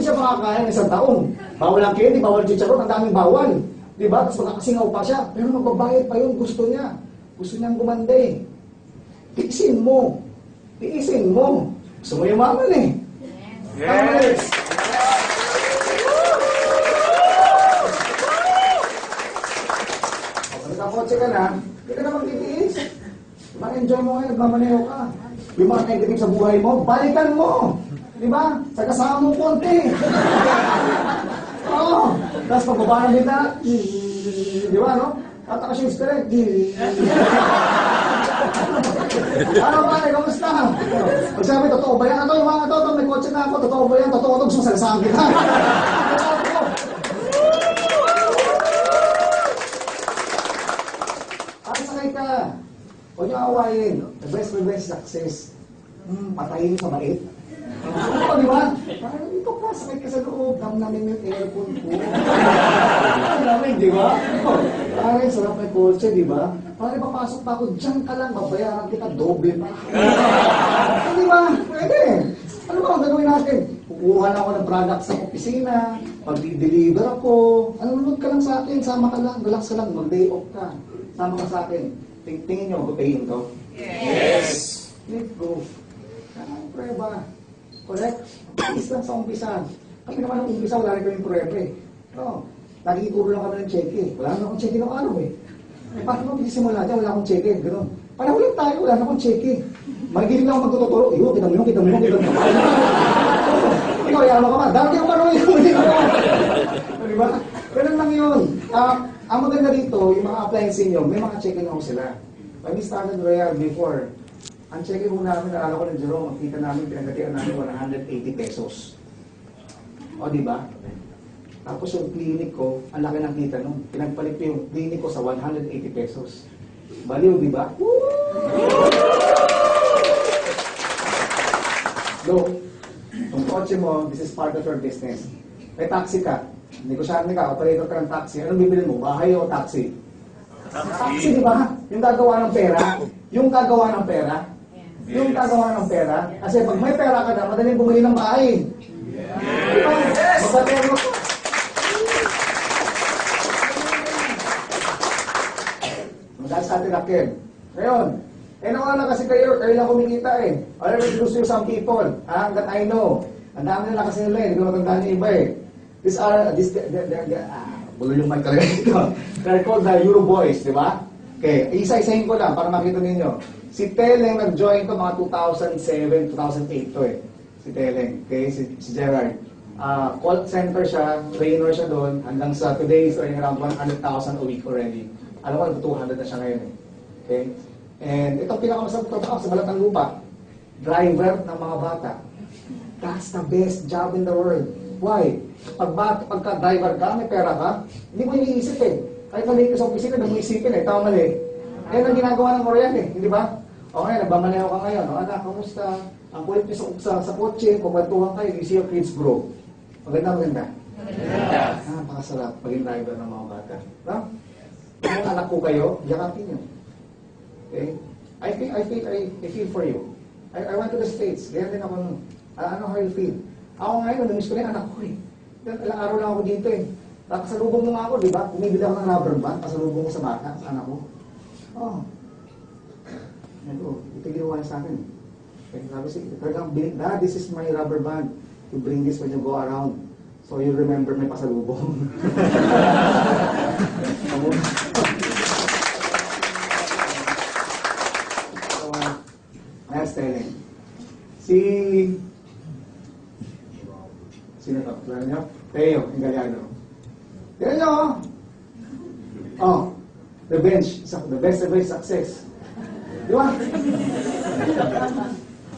siya makakain ng isang taon. Bawal ang candy, bawal chicharon, ang daming bawal. Diba? Tapos makakasingaw pa siya. Pero magbabayad pa yun, gusto niya. Gusto niyang gumanda eh. Tiisin mo. Tiisin mo. Gusto mo yumaman eh. Yes. Pag nakakotse ka na, hindi ka na magtitiis. Ma-enjoy mo ngayon, nagmamaneho ka. Yung mga negative sa buhay mo, balikan mo. Di ba? Sa kasama mo konti. Oo. Tapos pagbaba na kita, di ba, no? Tatakas yung spirit. Ano ba, kamusta? Pag sabi, totoo ba yan? Ito, yung mga ito, may kotse na ako, totoo ba yan? Totoo ito, gusto mong salasaan kita. Sakay ka. Huwag niyo awayin. The best revenge success. Patayin sa bait. Oo, di ba? Parang ito pa, sakay ka sa loob. Namin yung aircon ko. Namin, di ba? Parang sarap may kotse, di ba? Parang papasok pa ako, dyan ka lang, babayaran kita doble pa. Di ba? Pwede. Ano ba ang gagawin natin? Kukuha na ako ng product sa opisina, pag-deliver ako. Nanonood ka lang sa akin, sama ka lang, relax ka lang, mag-day off ka. Sama ka sa akin. Tingin nyo, magpapayin ko? Yes. Let's go. Ang prueba. Correct? Is lang sa umpisa. Kami naman ang umpisa, wala rin kami prueba eh. No. Nagigituro lang kami ng cheque. Wala naman akong cheque ng araw eh. Bakit mo magsisimula dyan? Wala akong cheque. Gano'n. Panahulan tayo, wala na akong cheque. Magigiling lang ako magtuturo. Iyo, kita mo yun, kita mo yun, kita mo yun. Ikaw, yaman ka ba? Dami ang parang yun. Diba? Ganun lang yun. Ang maganda dito, yung mga appliances nyo, may mga check-in ako sila. When we started Royal before, ang check-in mo namin, naalala ko ng Jerome, makita namin, pinagatian namin 180 pesos. O, di ba? Tapos yung clinic ko, ang laki ng kita nun. Pinagpalit ko yung clinic ko sa 180 pesos. Baliw, di ba? Look, yung kotse mo, this is part of your business. May taxi ka. Negosyante ka, operator ka ng taxi. Anong bibili mo? Bahay o taxi? Taxi, di ba? Yung gagawa ng pera. Yung gagawa ng pera. Yung gagawa ng pera. Kasi pag may pera ka na, madaling bumili ng bahay. Di ba? Magkatero ka. Magdahil sa atin, Raquel. Ngayon, nawala kasi kayo lang kumikita eh. Or gusto you some people. That I know. Ang dami nila kasi nila eh. Hindi ko matandaan yung iba eh. These are, bulo yung mic talaga dito. They're called the Euro Boys, di ba? Okay, isa-isahin ko lang para makita ninyo. Si Teleng nag-join ko mga 2007, 2008 to eh. Si Teleng, okay? Si Gerard. Call center siya, trainer siya doon. Hanggang sa today, is earning around 100,000 a week already. Alam mo, 200 na siya ngayon eh. Okay? And itong pinakamasarap trabaho sa Balatang Lupa, driver ng mga bata. That's the best job in the world. Why? Pagka-driver ka, may pera ka, hindi mo iniisip eh. Kahit mali ka sa opisina, hindi mo isipin eh. Tama mali. Yan ang ginagawa ng Korean eh. Hindi ba? O ngayon, nagbamaneho ka ngayon. O anak, kamusta? Ang kulit niyo sa kotse, kukwentuhan kayo, you see your kids grow. Maganda, maganda. Pakasarap maging driver ng mga bata. No? Kung anak ko kayo, yakapin nyo. Okay? I feel for you. I went to the States. Ganyan din ako nun. Ano how you feel? Ako ngayon, namiss ko na yung anak ko eh. Ilang araw lang ako dito eh. Pasalubong mo nga ako, di ba? Bumibili ako ng rubber band, pasalubong ko sa bata, sa anak ko. Oh. Ito ginawa niya sa akin. Okay, sabi siya, talagang, Dad, this is my rubber band. You bring this when you go around. So you remember may pasalubong. That's telling. Sino Tignan nyo, oh. Oh, revenge. The best revenge success. Di ba?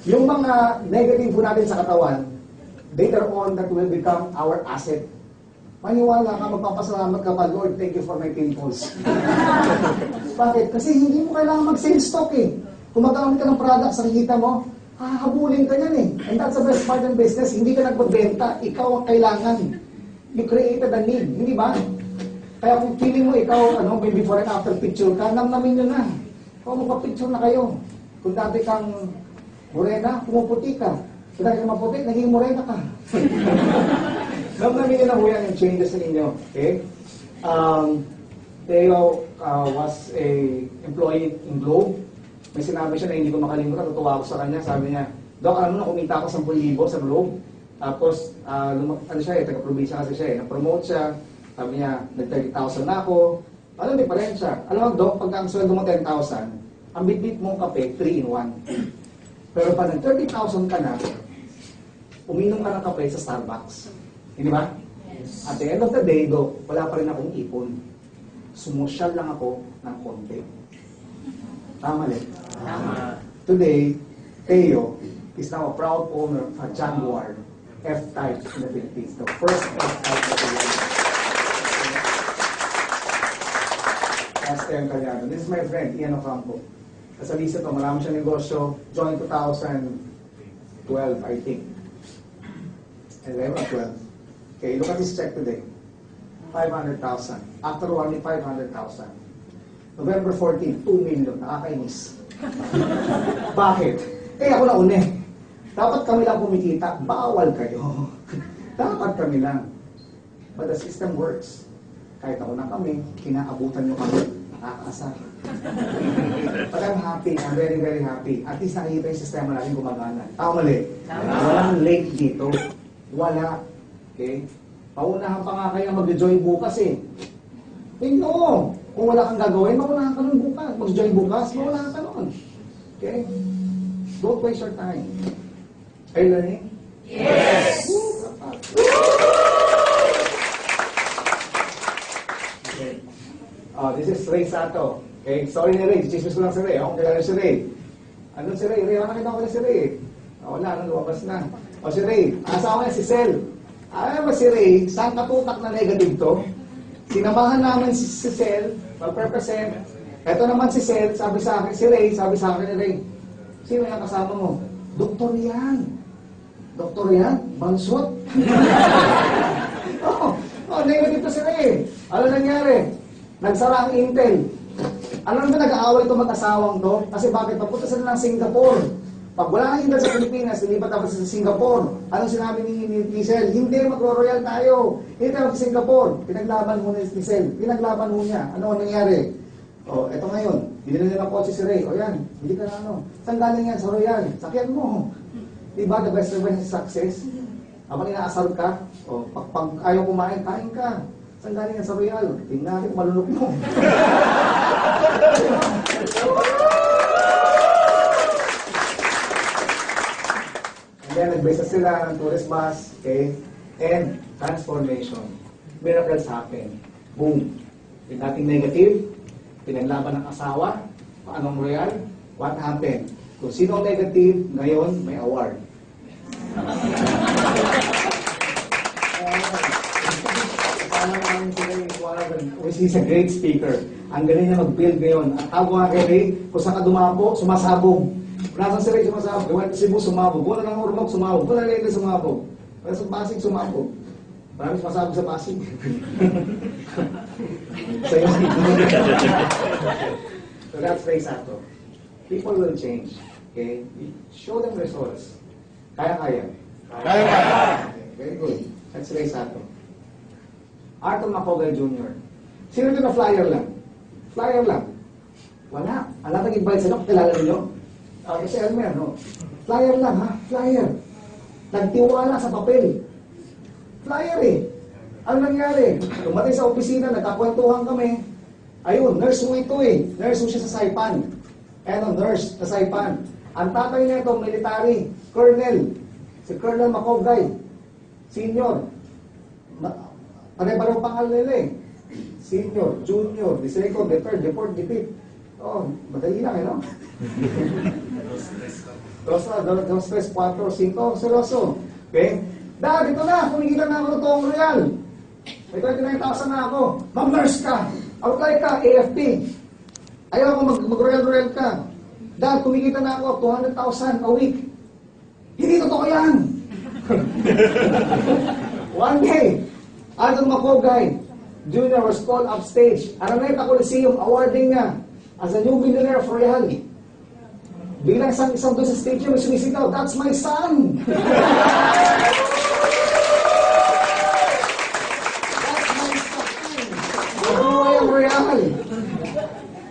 Yung mga negative po natin sa katawan, later on, that will become our asset. Maniwala ka, magpapasalamat ka pa, Lord, thank you for my pimples. Bakit? Kasi hindi mo kailangan mag-sell stock eh. Kung magkakamit ka ng product sa kikita mo, hahabulin ka yan eh. And that's the best part ng business. Hindi ka nagbebenta, ikaw ang kailangan. You created a need, hindi ba? Kaya kung feeling mo ikaw, may before and after picture ka, namnamin nyo na. Kung magpa-picture na kayo. Kung dati kang morena, pumuputi ka. Kung dati kang maputi, naging morena ka. Namnamin nyo na ho yan yung changes sa inyo. Okay? Theo was a employee in Globe. May sinabi siya na hindi ko makalimutan, natutuwa ako sa kanya. Sabi niya, Doc, alam mo na, kumita ako 10,000 sa Globe. Tapos, taga-probinsya kasi siya eh. Na-promote siya. Sabi niya, nag-30,000 na ako. Ano, may pa rin siya. Alam mo, Doc, pagka ang sweldo mo 10,000, ang bitbit mong kape, 3 in 1. Pero pag nag-30,000 ka na, uminom ka ng kape sa Starbucks. Hindi ba? Yes. At the end of the day, Doc, wala pa rin akong ipon. Sumusyal lang ako ng konti. Tama rin. Tama. Today, Theo is now a proud owner of a Jaguar F-Type in the Philippines. The first F-Type in the world. That's Theo Caliano. This is my friend, Ian Ocampo. Sa lisa to, marami siyang negosyo. Joined 2012, I think. 11 or 12. Okay, look at this check today. 500,000. After 1 week, 500,000. November 14, 2 million. Nakakainis. Bakit? Ako na une. Dapat kami lang kumikita. Bawal kayo. Dapat kami lang. But the system works. Kahit ako na kami, kinaabutan nyo kami. Nakakaasar. But I'm happy. I'm very, very happy. At least nakikita yung sistema natin gumagana. Tama mali? Walang late dito. Wala. Okay? Paunahan pa nga kayo mag-join bukas eh. No! Kung wala kang gagawin, maunahan ka nun bukas. Mag-join bukas, maunahan ka nun. Okay? Don't waste your time. Are you learning? Yes! Okay. This is Ray Sato. Okay? Sorry ni Ray. Chismis ko lang si Ray. Ako kilala si Ray. Ano si Ray? Ray, nakita ko na si Ray. Wala, lumabas na. Si Ray, asawa niya si Sel. Alam mo si Ray, saan katutak na negative to? Sinamahan namin si Sel, mag-represent. Ito naman si Sel, sabi sa akin, si Ray, sabi sa akin ni Ray, sino yung kasama mo? Doktor yan. Doktor yan? Bansot? Negative to si Ray. Ano nangyari? Nagsara ang Intel. Alam mo ba nag-aaway ito mag-asawang to? Kasi bakit? Papunta sila ng Singapore. Pag wala kang Intel sa Pilipinas, nilipat dapat sa Singapore. Anong sinabi ni Sel? Hindi, magro-royal tayo. Hindi tayo sa Singapore. Pinaglaban mo ni Sel. Pinaglaban mo niya. Ano ang nangyari? Eto ngayon. Binili nila ng kotse si Ray. Yan. Hindi ka na ano. Saan galing yan? Sa royal. Sakyan mo. Diba? The best revenge is success. Habang inaasar ka, pag ayaw kumain, kain ka. Saan galing yan? Sa royal. Tingnan natin kung malunok mo. Then, nag-base sila ng tourist bus, okay? And transformation. Miracles happen. Boom. Yung dating negative, pinaglaban ng asawa, paanong royal, what happened? Kung sino ang negative, ngayon, may award. He's a great speaker. Ang galing niya mag-build ngayon. At tawag nga kay Ray, kung saan ka dumapo, sumasabog. Nasaan si Ray sumasabog? Gawin si Cebu, sumabog. Kung na lang urmog, sumabog. Kung na lang sumabog. Pero sa Pasig, sumabog. Maraming sumasabog sa Pasig. Sa'yo. So that's Ray Sato. People will change. Okay? Show them results. Kaya-kaya. Kaya-kaya. Okay, very good. That's Ray Sato. Arthur Macogal Jr. Sino ito na flyer lang? Flyer lang. Wala. Alam nag-invite sila, kilala ninyo? Kasi Elmer, no? Flyer lang, ha? Flyer. Nagtiwala sa papel. Flyer eh. Ano nangyari? Tumating sa opisina, nagkakwentuhan kami. Ayun, nurse mo ito eh. Nurse mo siya sa Saipan. Nurse sa Saipan. Ang tatay niya ito, military, colonel. Si Colonel Macogay. Senior. Pare-pareho pangalan nila eh. Senior, junior, the second, the third, the fourth, the fifth. Oh, madali lang eh, no? Dos, tres, cuatro, cinco, seryoso. Okay? Dad, ito na, kumikita na ako ng Tong Royal. May 29,000 na ako. Mag-nurse ka. Apply ka, AFP. Ayaw ako mag-royal ka. Dad, kumikita na ako, 200,000 a week. Hindi totoo yan. One day, Alton Macogay, Jr. was called upstage. Araneta Coliseum, awarding niya as a new millionaire of Royal. Bilang isang doon sa stadium, may sumisigaw, that's my son! That's my son! Royal Royal!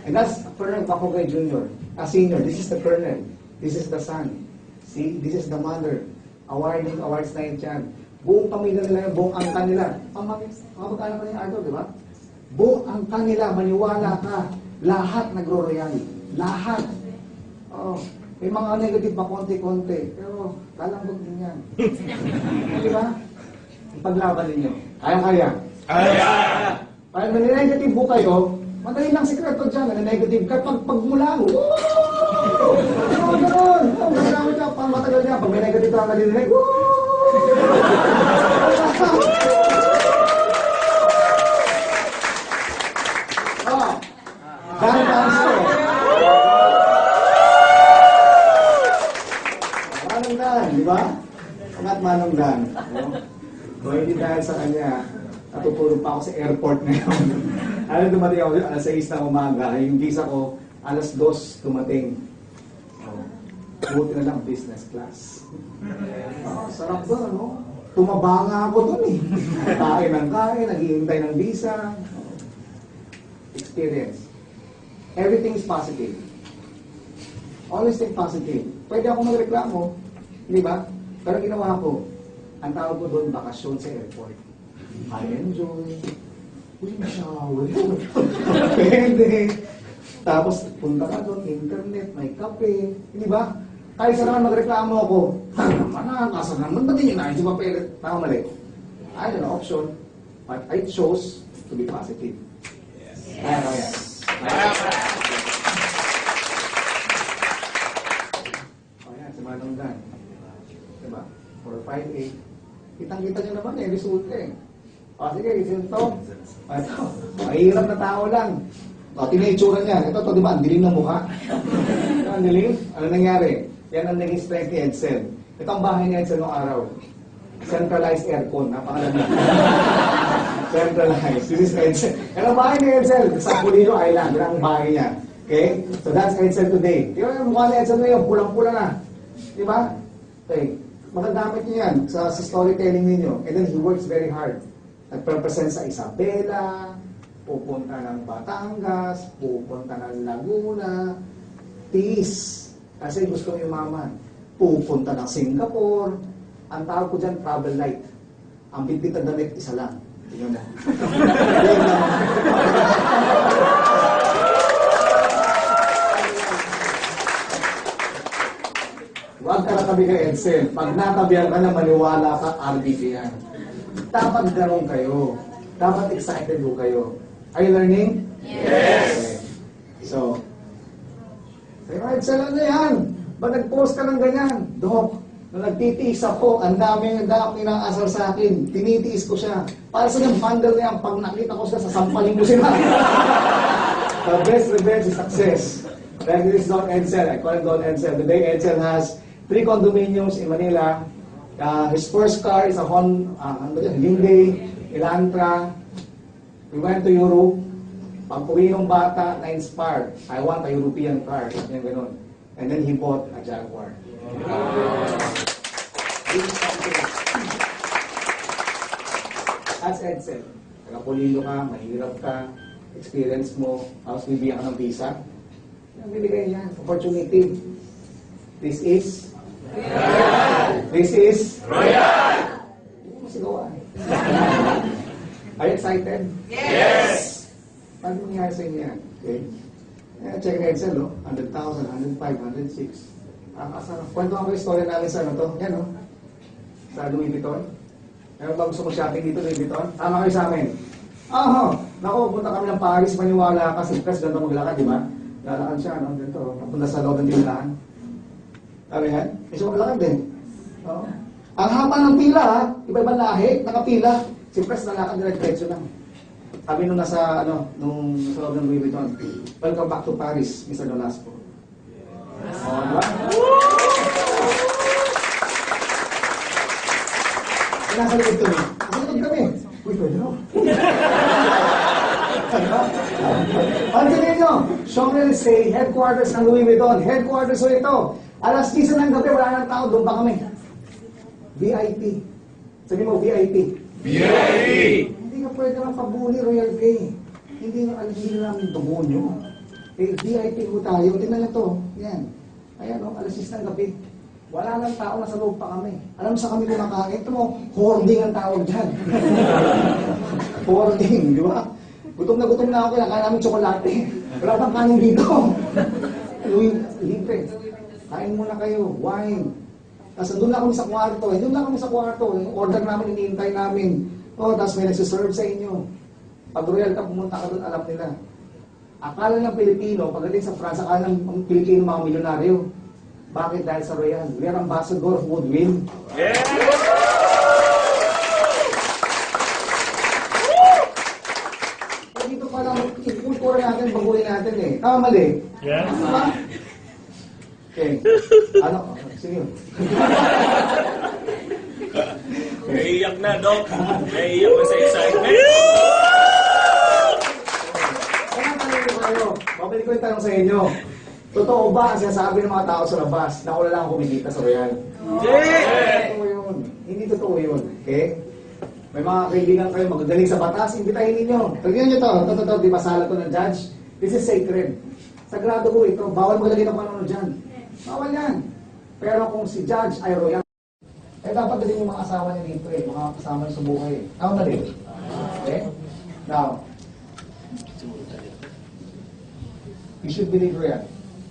And that's Colonel Macogay Jr. A senior, this is the colonel. This is the son. See, this is the mother. Awarding awards na yun dyan. Buong pamilya nila, buong angka nila. Pamagkala pa niya Arthur, di ba? Buong angka nila, maniwala ka. Lahat nagro-royal. Lahat. Oh, may mga negative pa konti-konti. Pero, kalambog din yan. Di ba? Ipaglaban ninyo. Kaya-kaya. Kaya! Pag negative po kayo, madali lang sikreto dyan. Negative ka, pagmula mo. Woo! Gano'n! Oh, gano'n ka, pang matagal niya. Pag may negative ka, nalinig. Woo! Oh, Dan Tanso. Manong Dan, di ba? Angat Manong Dan. So, hindi dahil sa kanya, natutulog pa ako sa airport ngayon. Alam, dumating ako, alas 6 na umaga. Yung visa ko, alas 2 dumating. Buti na lang business class. Sarap doon, ano? Tumaba nga ako doon eh. Kain ng kain, naghihintay ng visa. Experience. Everything is positive. Always think positive. Pwede ako magreklamo, di ba? Pero ginawa ko, ang tawag ko doon, bakasyon sa airport. I enjoy. Uy, shower. Pwede. Tapos, punta ka doon, internet, may kape. Di ba? Kaya sa naman magreklamo ako, naman nakakasal naman, ba't din yun na? Hindi ba pwede? Tama mali. I had an option, but I chose to be positive. Kaya. O yan, si Manong Dan. Diba? 458. Kitang-kita nyo naman eh, resulta eh. O sige, resulta. Ito, mahirap na tao lang. O, tingnan yung itsura niya. Ito, di ba, ang dilim ng mukha. Ito, ang dilim. Ano nangyari? Yan ang naging strength ni Edsel. Ito ang bahay ni Edsel noong araw. Centralized aircon. Napakalamig. Centralized. This is Edsel. Yan ang bahay ni Edsel. Sa Pulino Island. Yan ang bahay niya. Okay? So that's Edsel today. Di ba yung mukha ni Edsel ngayon? Pulang-pula na. Di ba? Okay. Magagamit niyo yan sa storytelling ninyo. And then he works very hard. Nagpe-present sa Isabela, pupunta ng Batangas, pupunta ng Laguna, tiis. Kasi gusto niyo yumaman. Pupunta ng Singapore. Ang tawag ko dyan, travel light. Ang bitbit na damit, isa lang. Tingnan mo. Huwag ka natabi kay Edsel. Pag natabihan ka na, maniwala ka, RBP yan. Dapat gano'n kayo. Dapat excited ho kayo. Are you learning? Yes! Okay. So, sayo, Edsel, ano yan? Ba't nag-post ka ng ganyan? Dok, nung nagtitiis ako, ang daming inaasar sa akin. Tinitiis ko siya. Para sa yung bundle na yan, pag nakita ko siya, sasampalin mo sila. The best revenge is success. Like this is Don Edsel. I call him Don Edsel. Today, Edsel has 3 condominiums in Manila. His first car is a Hyundai Elantra. We went to Europe. Pag-uwi ng bata, na-inspired. I want a European car. Yan ganun. And then he bought a Jaguar. That's Edsel. Nakapolilo ka, mahirap ka, experience mo, tapos bibigyan ka ng visa. Yan, bibigay yan. Opportunity. This is Royal! This is Royal! Hindi mo sigawan. Are you excited? Yes! Paano nangyari sa inyo yan? Okay? Check na Edsel, no? 100,000, 105, 106. Kwento ako yung story namin sa ano to. Yan, no? Sa Louis Vuitton. Meron ba gusto mo shopping dito, Louis Vuitton? Tama kayo sa amin. Naku, punta kami ng Paris, maniwala ka, si Press, ganito maglakad, di ba? Lalakad siya, no? Ganito, napunta sa loob ng tindahan. Sabi yan? Gusto mo maglakad din. Oo. Ang haba ng pila, ha? Iba-ibang lahi, nakapila. Si Press, nalakad direct-diretso lang. Sabi nung nasa, nung sa loob ng Louis Vuitton, welcome back to Paris, Mr. Nolasco. Oo, di ba? Nasa likod kami. Nasa likod kami. Uy, pwede no? Ang sabihin nyo, Shongren Say, headquarters ng Louis Vuitton. Headquarters ko ito. Alas 10 ng gabi, wala nang tao, doon pa kami. VIP. Sabi mo, VIP. VIP! Hindi ka pwede lang pabuli, Royal K. Hindi na alihili namin demonyo. VIP ko tayo. Tingnan na to. Yan. Ayan o, alas 6 ng gabi. Wala nang tao, nasa loob pa kami. Alam mo sa kami kumakain? Ito mo, hoarding ang tawag dyan. Hoarding, di ba? Gutom na ako, kinakain namin tsokolate. Wala pang kanin dito. Libre. Kain muna kayo, wine. Tapos doon lang kami sa kwarto. Doon lang kami sa kwarto. Yung order namin, iniintay namin. Tapos may nagsiserve sa inyo. Pag royal ka, pumunta ka doon, alam nila. Akala ng Pilipino, pagdating sa France, akala ng Pilipino mga milyonaryo. Bakit? Dahil sa royal. We are ambassador of goodwill. Yes! Dito pa lang, ikultura natin, baguhin natin eh. Tama mali? Yes. Diba? Okay. Sige. Naiiyak na, Doc. Naiiyak na sa excitement. Kaya tanong ko kayo, babalik ko yung tanong sa inyo. Totoo ba ang sinasabi ng mga tao sa labas na wala lang kumikita sa royal? Yes! Totoo yun. Hindi totoo yun. Okay? May mga kaibigan kayo magagaling sa batas, imbitahin ninyo. Tignan nyo to, ito, di ba sala to ng judge? This is sacred. Sagrado ko ito, bawal magalagay ng panunod dyan. Bawal yan. Pero kung si judge ay royal, dapat din yung mga asawa niya dito mga kasama niya sa buhay Tama na din. Okay? Now, you should believe royal.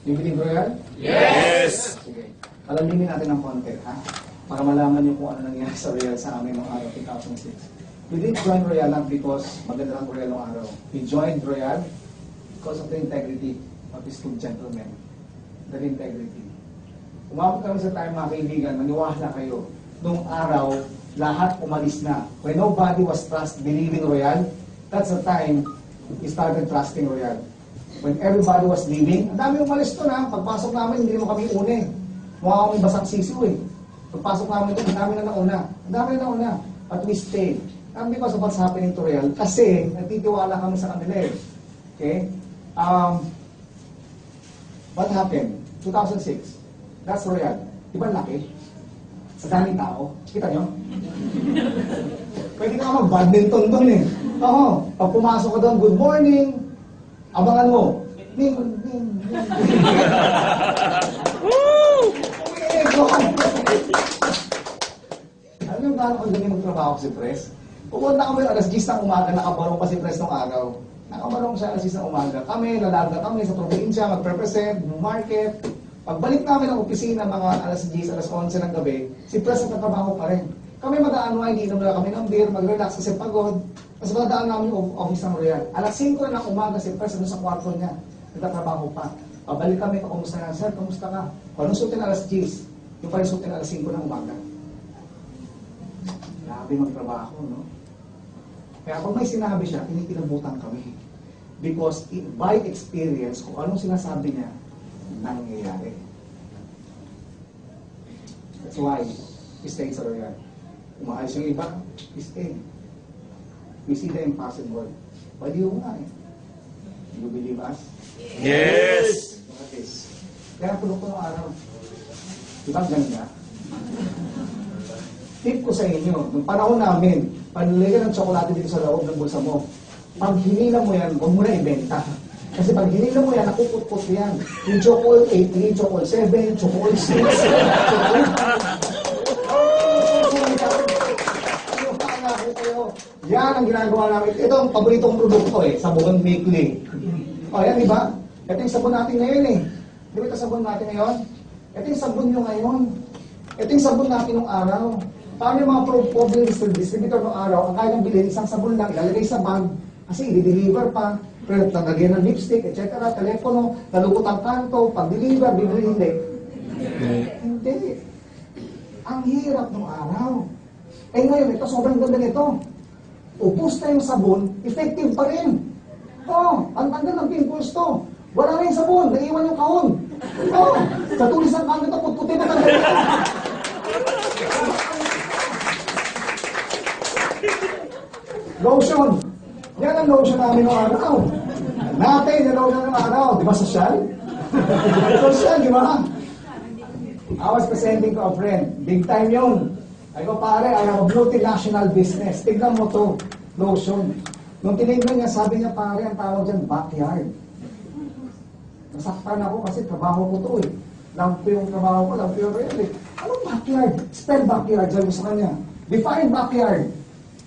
You believe royal? Yes! Sige. Alaminin natin ng konti, ha? Para malaman niyo kung ano nangyari sa Royal sa amin noong araw 2006. We didn't join Royal lang because maganda lang Royal noong araw. We joined Royal because of the integrity of these two gentlemen. The integrity. Umabot kami sa time, mga kaibigan, maniwala kayo. Noong araw, lahat umalis na. When nobody was believing Royal, that's the time we started trusting Royal. When everybody was leaving, ang dami umalis to na. Pagpasok namin, hindi mo kami une. Mukha kami basang sisiw eh. Pagpasok namin doon, ang dami na nauna. Ang dami na nauna. But we stayed. And because of what's happening to Royal, kasi nagtitiwala kami sa kanila eh. Okay? What happened? 2006. That's Royal. Di ba laki? Sa daming tao. Kita nyo? Pwede ka mag-badminton doon eh. Oo. Pag pumasok ka doon, good morning. Abangan mo. Ning. Alam niyo ba kung ganyan magtrabaho ko si Pres? Pupunta kami alas 10 ng umaga, nakabarong pa si Pres ng araw. Nakabarong siya alas 10 ng umaga. Kami, lalaga kami sa probinsya, mag-represent, market. Pagbalik namin ng opisina, mga alas 10, alas 11 ng gabi, si Pres nagtatrabaho pa rin. Kami mag-aanway, hindi naman kami ng beer, mag-relax kasi pagod. Tapos magdaan namin yung office ng Royal. Alas 5 na ng umaga, si Pres sa kwarto niya. Nagtatrabaho pa. Pabalik kami, kumusta na? Sir, kumusta ka? Kung anong sutin alas 10, yung pala sutin alas 5 ng umaga. Grabe magtrabaho, no? Kaya kung may sinabi siya, tinikilabutan kami. Because by experience, kung anong sinasabi niya, nangyayari. That's why we stay sa Royal. Umaalis yung iba, we stay. We see the impossible. Pwede yung nga eh. Do you believe us? Yes! Kaya puno-puno araw. Diba ang ganda? Tip ko sa inyo, nung panahon namin, panlagyan ng tsokolate dito sa loob ng bulsa mo. Pag hinila mo yan, huwag mo na ibenta. Kasi pag hinila mo yan, nakupot-pot yan. Yung Chocol 18, Chocol 7, Chocol 6, Chocol... Yan ang ginagawa namin. Ito ang paboritong produkto eh, sabon weekly. O yan, di ba? Ito yung sabon natin ngayon eh. Di ba ito sabon natin ngayon? Ito yung sabon nyo ngayon. Ito yung sabon natin nung araw. Paano yung mga problem distributor ng araw, ang kaya bilhin, isang sabon lang, ilalagay sa bag, kasi i-deliver pa, pero nalagyan ng lipstick, etc., telepono, nalukot ang kanto, pag-deliver, bibili, hindi. Hindi. Ang hirap ng araw. Eh ngayon, ito, sobrang ganda nito. Ubus na yung sabon, effective pa rin. Ang tanda ng pimples to. Wala na yung sabon, naiwan yung kahon. Sa tulis ng kahon ito, putputi na tanda. Lotion. Yan ang lotion namin ng araw. Natin, yung lotion ng araw. Di ba social? Social, di ba? I was presenting to a friend. Big time yun. Ay ko, pare, I have a multinational business. Tignan mo to, lotion. Nung tinignan niya, sabi niya, pare, ang tawag dyan, backyard. Nasaktan ako kasi trabaho ko to eh. Lampo yung trabaho ko, lampo yung real eh. Anong backyard? Spell backyard, sabi ko sa kanya. Define backyard.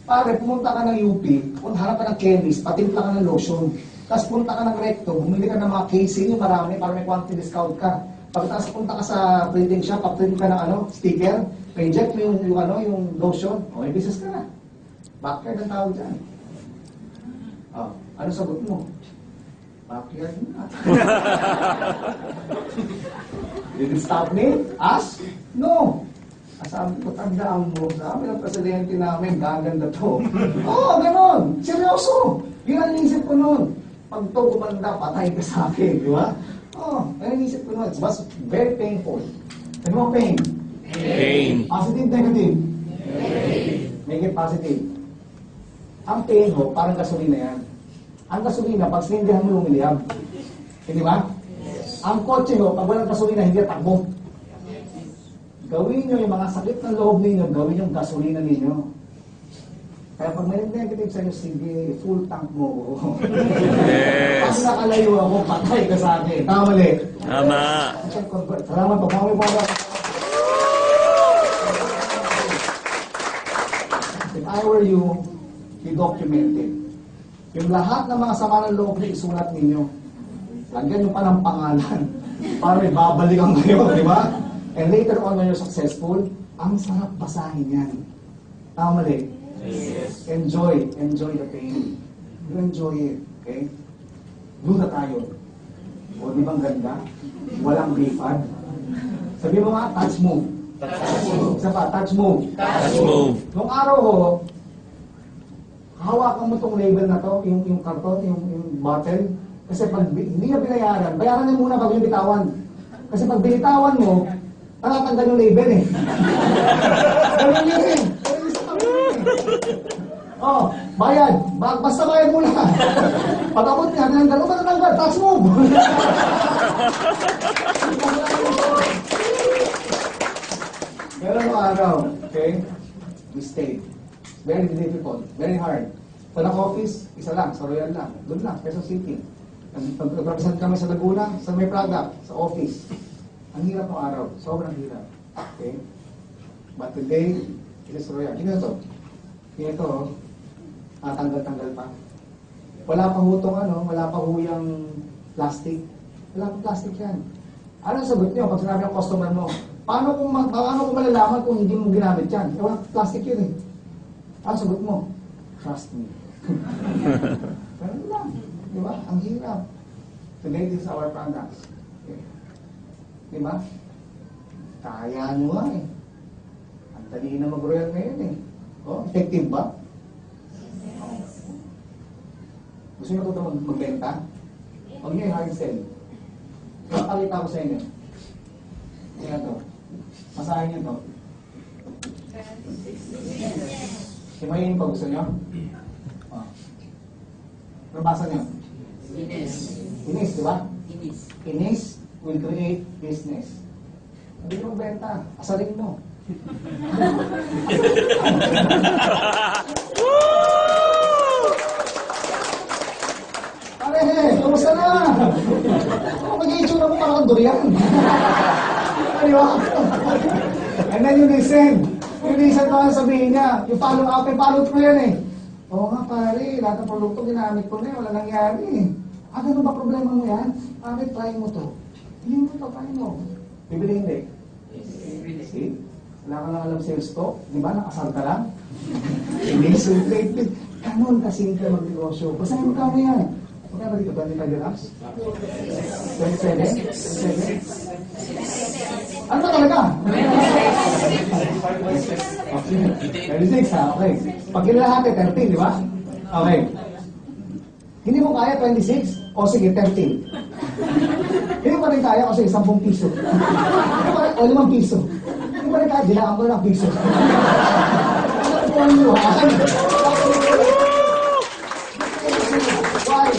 Pare, pumunta ka ng UP, kung harap ka ng chemist, patimpla ka ng lotion. Tapos punta ka ng recto, bumili ka ng mga casing, yung marami, para may quantity discount ka. Pagkatapos punta ka sa printing shop, paprint ka ng sticker, reject mo yung lotion, o may business ka na. Backyard ang tawag dyan. Ano sagot mo? Backyard na. Did it stop me? Ask? No. Sabi ko, tandaan mo, sabi ng presidente namin, gaganda to. Ganon. Seryoso. Yun ang inisip ko noon. Pag to gumanda, patay ka sa akin, di ba? Yun ang inisip ko noon. It was very painful. Ano mo pain? Pain. Positive, negative? Make it positive. Ang pain ho, parang gasolina yan. Ang gasolina, pag sinindihan mo, lumiliyab. Hindi ba? Yes. Ang kotse ho, pag walang gasolina, hindi takbo. Gawin nyo yung mga sakit ng loob ninyo, gawin yung gasolina ninyo. Kaya pag may negative sa'yo, sige, full tank mo. Yes. Pag nakalayo ako, patay ka sa akin. Tama mali. Tama. Salamat po. If I were you, i-document it. Yung lahat ng mga sama ng loob niyo, isulat ninyo. Lagyan nyo pa ng pangalan. Para may babalikan kayo, di ba? And later on, when you're successful, ang sarap basahin yan. Tama mali? Yes. Enjoy the pain. You enjoy it, okay? Duda tayo. O, di bang ganda? Walang bifad. Sabi mo nga, touch move. Isa pa, touch move. Touch move. Nung araw ho, hawakan mo tong label na to, yung karton, yung bottle. Kasi pag hindi na binayaran, bayaran niya muna bago yung bitawan. Kasi pag binitawan mo, nakatanggal yung label eh. Ganun yun eh. Bayad. Basta bayad mo lang. Pag abot niya, tinanggal mo, tinanggal, touch move. Meron mo araw, okay? Mistake. Very difficult. Very hard. Sa office, isa lang, sa Royal lang. Doon lang, Quezon City. Pag-represent kami sa Laguna, sa may product, sa office. Ang hirap ng araw. Sobrang hirap. Okay? But today, it is Royal. Kino to? Kino to, tanggal-tanggal pa. Wala pa hutong wala pa huyang plastic. Wala pa plastic yan. Ano sagot niyo pag sinabi ng customer mo? Paano kung malalaman kung hindi mo ginamit yan? Wala plastic yun eh. Ano sagot mo? Trust me. Ganun lang. Di ba? Ang hirap. Today, this is our products. Okay. Di ba? Kaya nyo nga eh. Ang dali na mag-royal ngayon eh. Effective ba? Gusto nyo ito magbenta? Huwag nyo yung hard sell. Papakita ko sa inyo. Kaya ito. Masahin nyo ito. Himayin pa gusto nyo? Nabasa nyo? Inis, di ba? Inis will create business. Hindi mo benta. Asalin mo. Pare, kumusta na? Mag-i-itsura mo parang durian. Di ba? And then you listen. Yung listen pa sabihin niya. Yung follow up, yung follow through yan eh. Oo nga pare, lahat ng produkto ginamit ko na wala nangyari eh. Ganun ba problema mo yan? Pare, try mo to. Hindi mo to, try mo. Bibili hindi? See? Wala ka lang alam sales talk. Di ba? Nakasal ka lang. Initial treatment. Ganun kasimple mag-negosyo. Basahin mo kamo yan. Magkano dito? 25 grams? 27? 27? Ano ba talaga? Okay. 36 ha? Okay. Pag kinalahati, 13, di ba? Okay. Hindi mo kaya 26? O sige, 13. Hindi mo pa rin kaya o sige, 10 piso. Hindi pa rin, o 5 piso. Hindi pa rin kaya, dilaan ko ng piso. Ano po ang luhaan? Why?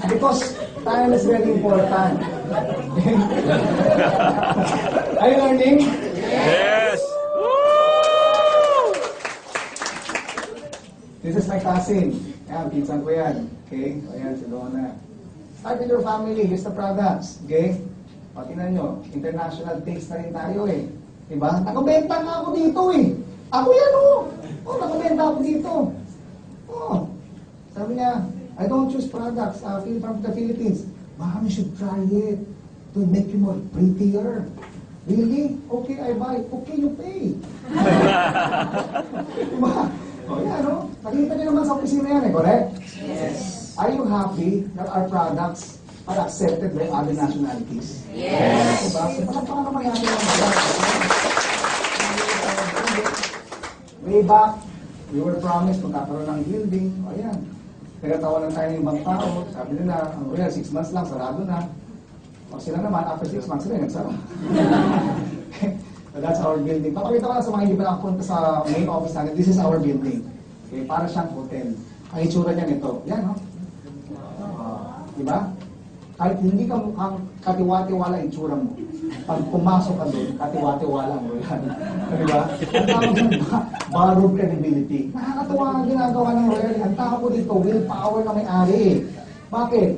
Because time is very important. Are you learning? Yes! This is my cousin. Ayan, pinsan ko yan. Okay? Ayan, si Donna. Start with your family. Use the products. Okay? O, tingnan nyo. International taste na rin tayo eh. Diba? Nakabenta nga ako dito eh. Ako yan oh. Oh, nakabenta ako dito. Oh. Sabi niya, I don't choose products from the Philippines. Ma'am, you should try it. It will make you more prettier. Really? Okay, I buy. Okay, you pay. Diba? O yan, no? Nakita niyo naman sa opisina yan eh, correct? Yes. Are you happy that our products are accepted by other nationalities? Yes. Diba? So, palagpakan naman natin ang products. Way back, we were promised magkakaroon ng building. O yan. Nagatawanan tayo ng ibang tao. Sabi nila, ang Royal, 6 months lang, sarado na. O sila naman, after 6 months sila, nagsara. So that's our building. Papakita ko lang sa mga hindi pa nakapunta sa main office natin. This is our building. Okay, para siyang hotel. Ang itsura niya nito. Yan, no? Diba? Kahit hindi ka mukhang katiwa-tiwala ang itsura mo. Pag pumasok ka doon, katiwa-tiwala mo yan. Diba? Ang tawag doon, borrowed credibility. Nakakatuwa ang ginagawa ng Royal. Ang tawag ko dito, willpower na may-ari. Bakit?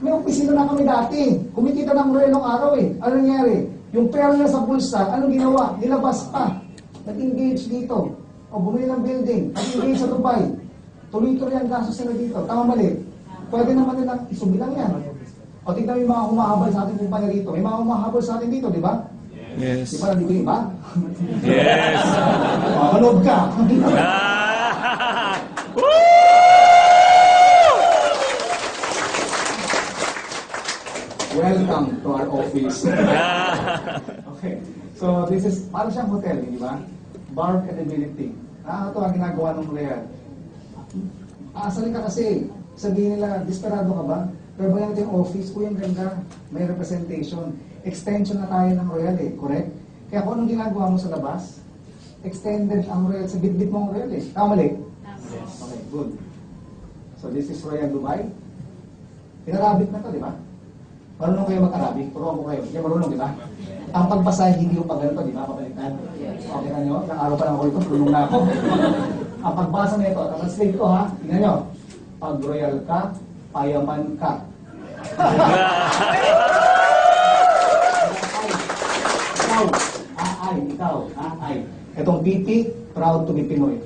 May opisina na kami dati. Kumikita ng Royal ng araw eh. Ano nangyari? Yung pera niya sa bulsa, anong ginawa? Nilabas pa. Nag-engage dito. O bumili ng building. Nag-engage sa Dubai. Tuloy-tuloy ang gastos nila dito. Tama mali. Pwede naman nilang isubilang yan. O tignan mo yung mga humahabol sa ating kumpanya dito. May mga humahabol sa atin dito, di ba? Yes. Di ba nandito yung iba? Yes! O, manood ka. Ah! Woo! Welcome to our office. Ah! Okay. So, this is, parang siyang hotel, di ba? Bar credibility. Nakakatawa ang ginagawa ng Royal. Aasalin ka kasi. Sabihin nila, desperado ka ba? Pero ba natin yung office ko yung ganda? May representation. Extension na tayo ng Royal eh, correct? Kaya kung anong ginagawa mo sa labas, extended ang Royal, sa bit-bit mo ang Royal eh. Tama mali? Yes. Okay, good. So this is Royal Dubai. Pinarabit na to, di ba? Marunong kayo mag-Arabic? Turuan ko kayo. Hindi marunong, di ba? Ang pagbasahin, hindi ko pag ganito, di ba? Papalitan. Okay na nyo? Ilang araw pa lang ako ito, tulong na ako. Ang pagbasa na ito, translate ko ha. Tingnan nyo. Pag royal ka, payaman ka. Ikaw. Itong PP, proud to be Pinoy.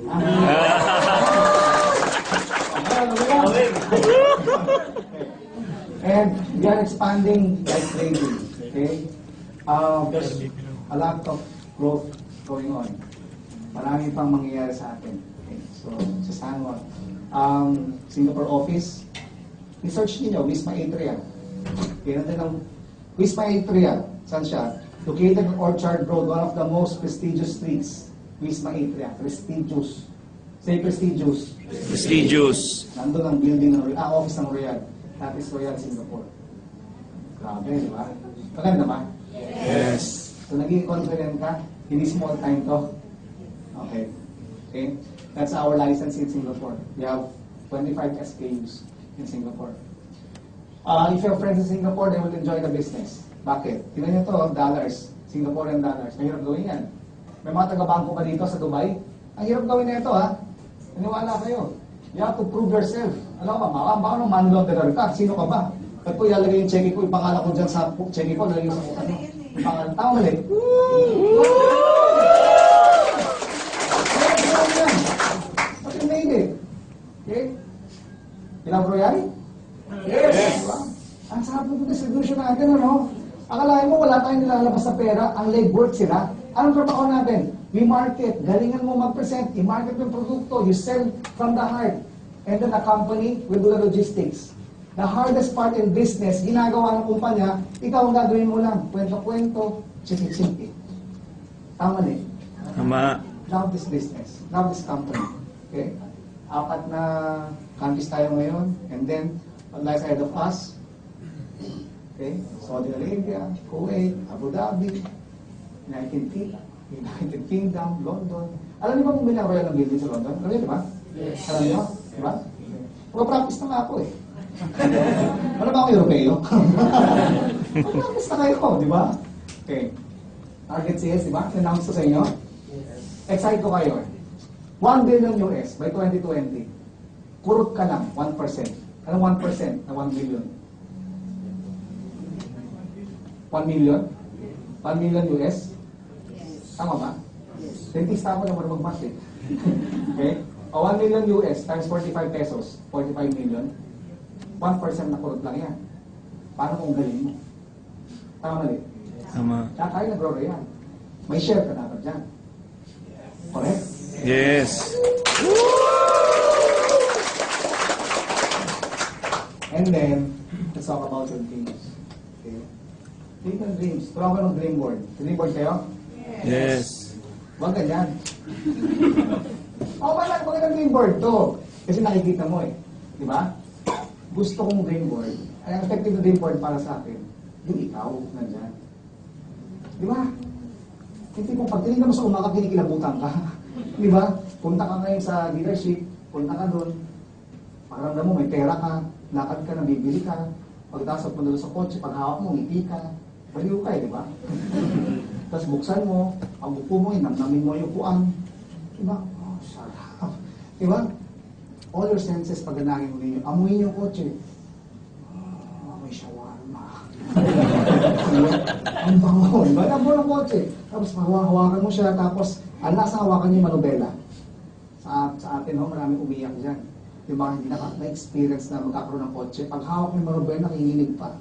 And we are expanding like trading. Okay? There's a lot of growth going on. Marami pang mangyayari sa atin. Okay? So, sa Sanwa, Singapore office, research niyo, Wisma Atria. Okay, natin ang Wisma Atria. Saan siya? Located on Orchard Road, one of the most prestigious streets. Wisma Atria. Prestigious. Say prestigious. Prestigious. Nandun ang building ng office ng Royal. That is Royal Singapore. Grabe, di ba? Maganda ba? Yes. So, naging confident ka? Hindi small time to. Okay. Okay? That's our license in Singapore. We have 25 SKUs in Singapore. If your friends in Singapore, they will enjoy the business. Bakit? Tingnan nyo to, dollars. Singaporean dollars. Mahirap gawin yan. May mga taga-bangko pa dito sa Dubai. Ang hirap gawin na ito, ha? Naniwala kayo. You have to prove yourself. Alam mo, baka nung money launderer ka, sino ka ba? Ba't po ilalagay yung cheque ko, ipangalan ko dyan sa cheque ko, lalagay sa ano? Ipangalan. Tama mali. But you made it. Okay? Ilang Royal? Yes. Diba? Ang sarap ng distribution natin, ano? Akalain mo, wala tayong nilalabas sa pera, ang legwork sila. Anong trabaho natin? You market, galingan mo mag-present, i-market yung produkto, you sell from the heart. And then the company will do the logistics. The hardest part in business, ginagawa ng kumpanya, ikaw ang gagawin mo lang. Kwento-kwento, chiki-chiki. Tama din. Tama. Love this business. Love this company. Okay? 4 na countries tayo ngayon. And then, what lies ahead of us? Okay? Saudi Arabia, Kuwait, Abu Dhabi, United Kingdom, London. Alam niyo ba kung bilang Royal ng building sa London? Alam niyo, di ba? Yes. Alam niyo? Di ba? Mag-practice na nga ako eh. Wala ba ako Europeo? Mag-practice na kayo, di ba? Okay. Target sales, di ba? Announce ko sa inyo. Excited ko kayo. 1 billion US by 2020. Kurot ka lang, 1%. Anong 1% na 1 billion? 1 million? 1 million US? Tama ba? Dentista ako na marunong math eh. Okay? O 1 million US times 45 pesos, 45 million. 1% na kurot lang yan. Paano kung galing mo? Tama mali? Tama. Kaya tayo nagro-real. May share ka dapat dyan. Correct? Yes. And then, let's talk about your dreams. Okay? Think ng dreams. Turuan ka ng dream board. Dream board kayo? Yes. Huwag ganyan. Wala ng dream board to. Kasi nakikita mo eh. Di ba? Gusto kong dream board. Ang effective na dream board para sa akin, yung ikaw, nandyan. Di ba? Hindi kung pag tinignan mo sa umaga, kinikilabutan ka. Di ba? Punta ka ngayon sa dealership, punta ka doon, pakiramdam mo, may pera ka, lakad ka, nabibili ka, pagtasok mo doon sa kotse, pag hawak mo, ngiti ka, baliw ka eh, di ba? Tapos buksan mo, pag upo mo, namnamin mo yung upuan. Di ba? Oh, sarap. Di ba? All your senses, pag ganangin mo ninyo, amuin yung kotse. Oh, may shawarma. Ang bango. Di ba? Nabo ng kotse. Tapos hawakan mo siya, tapos ang nasa hawakan niya yung manubela. Sa atin, no, maraming umiyak dyan. Yung mga hindi na-experience na magkakaroon ng kotse, pag hawak mo yung manubela, nakikinig pa.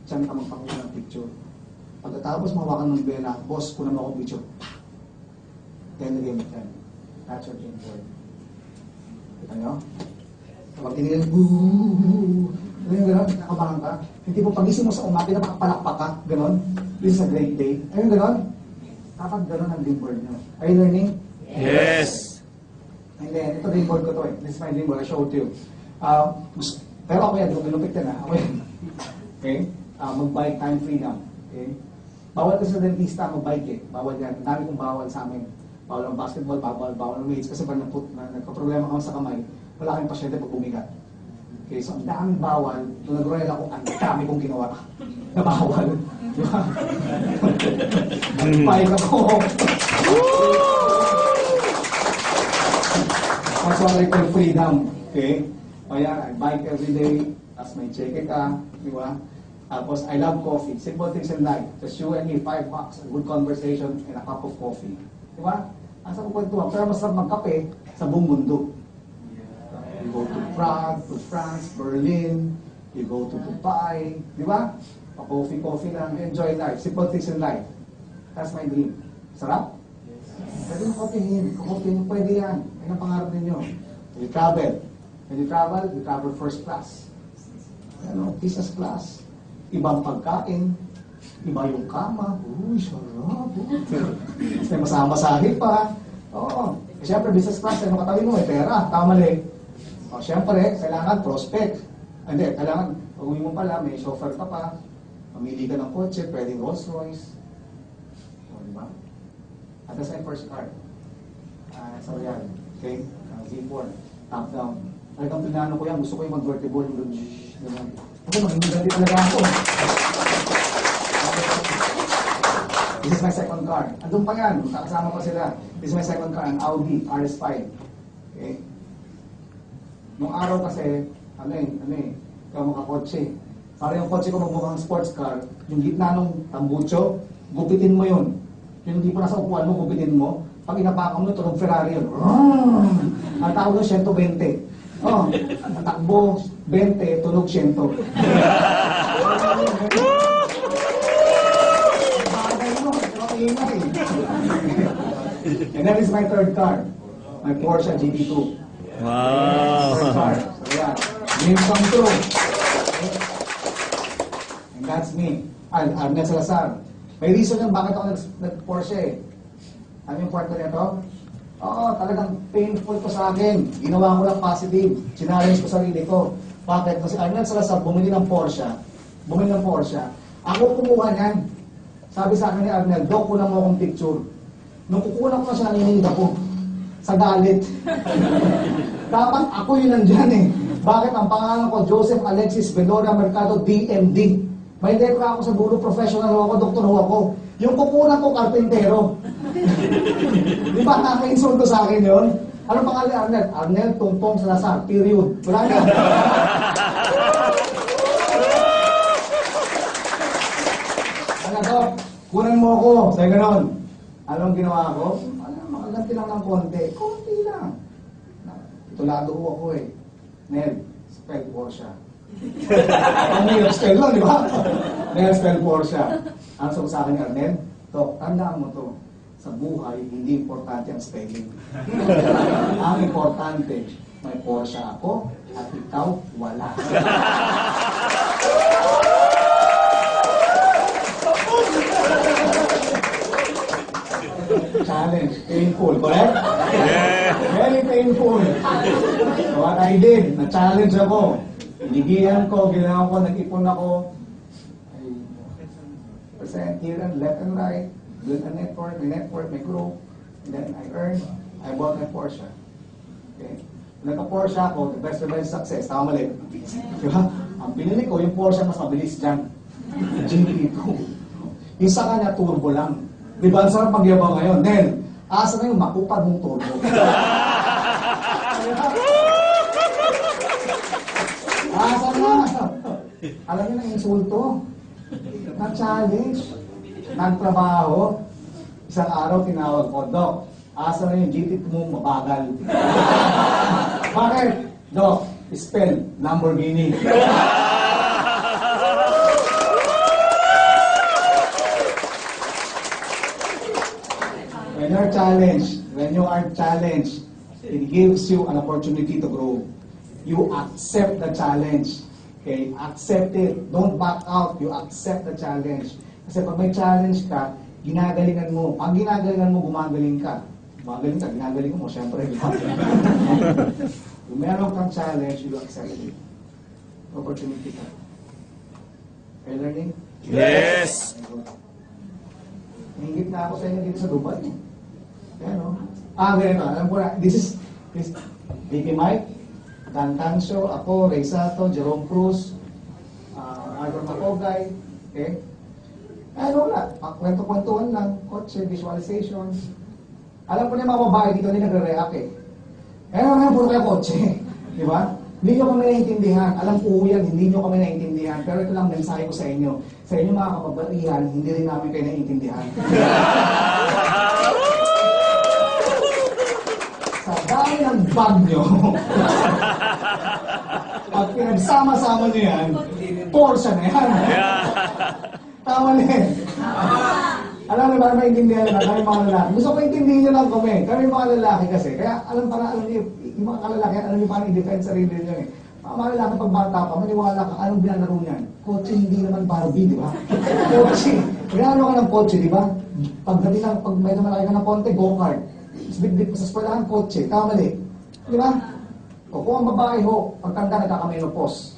Diyan ka magpakuha ng picture. Pagkatapos mahawakan ng bela, boss, kuna mo akong picture. Then again, that's your dream board. Kita nyo? Kapag tinignan, boo! Ganyan, gano'n, nakabahan ka. Hindi mo pagising mo sa umaga, napakapalakpak ka, gano'n. This is a great day. Ayun, gano'n. Dapat gano'n ang dream board nyo. Are you learning? Yes. And then, ito dream board ko to eh. This is my dream board, I showed you. Pero ako yan, lumilupit ka na. Ako yan. Okay? Mag-bike time freedom. Okay? Bawal kasi sa dentista mag-bike eh. Bawal yan. Ang dami kong bawal sa amin. Bawal ang basketball, bawal ang weights. Kasi pag nagka-problema ka sa kamay, wala kang pasyente pag bumigat. Okay, so ang daming bawal. Nung nag-royal ako, ang dami kong ginawa na bawal. Di ba? Nag-bike ako. That's what I call freedom. Okay? O yan, I bike every day. Tapos may cheque ka. Di ba? Tapos, I love coffee. Simple things in life. Just you and me, $5, a good conversation, and a cup of coffee. Di ba? Asa ko kwentuhan. Pero masarap magkape sa buong mundo. You go to Prague, to France, Berlin. You go to Dubai. Di ba? Pa-coffee lang. Enjoy life. Simple things in life. That's my dream. Sarap? Pwede mo kopihin. Kopihin, pwede yan. Yan ang pangarap ninyo. You travel. When you travel first class. Business class. Ibang pagkain, iba yung kama, uy, sarap. May masama-masahe pa. Oo. Siyempre, business class, ano katabi mo, may pera, tama mali. O, siyempre, kailangan prospect. Hindi, kailangan, pag uwi mo pala, may chauffeur ka pa, mamili ka ng kotse, pwedeng Rolls Royce. O, diba? At that's my first car. So, yan. Okay? Z4. Top down. Talagang pinano ko yan, gusto ko yung convertible. Ganun. Ako, magiging talaga ako. This is my second car. Andun pa yan, kasama pa sila. This is my second car, an Audi RS5. Okay? Nung araw kasi, ikaw makakotse. Para yung kotse ko magmukhang sports car, yung gitna nung tambucho, gupitin mo yun. Yung hindi po nasa upuan mo, gupitin mo. Pag inapakan mo, tunog Ferrari yun. Ang tawag doon, 120. Oh, ang takbo, 20, tunog 100. Bagay mo, ingay. And that is my third car. My Porsche GT2. Third car. So yeah, dreams come true. And that's me. Arnel Salazar. May reason yung bakit ako nag-Porsche eh. Ano yung kwarto nito? Oo, talagang painful ko sa akin. Ginawa ko lang positive. Challenge ko sarili ko. Bakit? Kasi Arnel Salazar bumili ng Porsche. Ako kumuha niyan. Sabi sa akin ni Arnel, Dok, kunan mo akong picture. Nung kukunan ko na siya, nanininda ko. Sa galit. Dapat ako yun nandyan eh. Bakit? Ang pangalan ko, Joseph Alexis Beloria Mercado, DMD. May letra ako sa dulo, professional ako, doktor ako. Yung kukunan ko, karpintero. Di ba nakaka-insulto sa akin yun? Ano pangalan ni Arnel? Arnel Tungtong Salazar, period. Wala na. Ano to? Kunan mo ako. Sabi ganon. Anong ginawa ko? Makaganti lang ng konti. Konti lang. Tulado ko ako eh. Nel, spell Porsche. Ang hirap spell lang, di ba? Nel, spell Porsche. Ang sabi sa akin ni Arnel, Dok, tandaan mo to. Sa buhay, hindi importante ang spelling. Ang importante, may Porsche ako at ikaw wala. Challenge, painful, correct? Yeah. Very painful. So what I did, na-challenge ako. Inigihan ko, ginawa ko, nag-ipon ako. Percent here and left and right. Build a network, may group. And then I bought my Porsche. Okay? Nagka-Porsche ako, the best revenge success. Tama mali. Diba? Ang pinili ko, yung Porsche mas mabilis dyan. GP2. Yung sa kanya, turbo lang. Di ba? Ang sarap pagyabang ngayon. Then, asa na yung makupad mong turbo. Asa na? Alam niyo na insulto. Na-challenge. Nagtrabaho. Isang araw tinawag ko, Dok, asa na yung GT mo mabagal. Bakit? Dok, spell Lamborghini. When you are challenged, it gives you an opportunity to grow. You accept the challenge. Okay? Accept it. Don't back out. You accept the challenge. Kasi pag may challenge ka, ginagalingan mo. Pag ginagalingan mo, gumagaling ka. Gumagaling ka, ginagalingan mo, syempre. Kung meron kang challenge, you accept it. Opportunity ka. Are you learning? Yes. Hingit na ako sa inyo dito sa Dubai. Ayan o. Ganito. Alam ko na, this VP Mike, Dan Tancio, ako, Ray Sato, Jerome Cruz, Arthur Macogay, okay? Ano na, kwento-kwentuhan lang, kotse, visualization. Alam ko na yung mga babae dito, hindi nagre-react eh. Ngayon, puro kayo kotse. Di ba? Hindi nyo kami naiintindihan. Alam ko yan, hindi nyo kami naiintindihan. Pero ito lang mensahe ko sa inyo. Sa inyo mga kapabaihan, hindi rin namin kayo naiintindihan. Sa dami ng bag nyo, pag pinagsama-sama nyo yan, Porsche na yan. Tama na eh. Alam mo, para maintindihan na kami mga lalaki. Gusto ko intindihin nyo lang kami. Kami mga lalaki kasi. Kaya alam niyo, yung mga kalalaki, alam niyo paano i-defend sarili nyo eh. Mga lalaki pag bata pa, maniwala ka, anong binalaro niyan? Kotse, hindi naman Barbie, di ba? Kotse. Pinalo ka ng kotse, di ba? Pag may namalaki ka ng konti, go-kart. Big-big pa sa eskwelahan, kotse. Tama mali. Di ba? O kung ang babae ho, pagtanda nagkaka-menopause.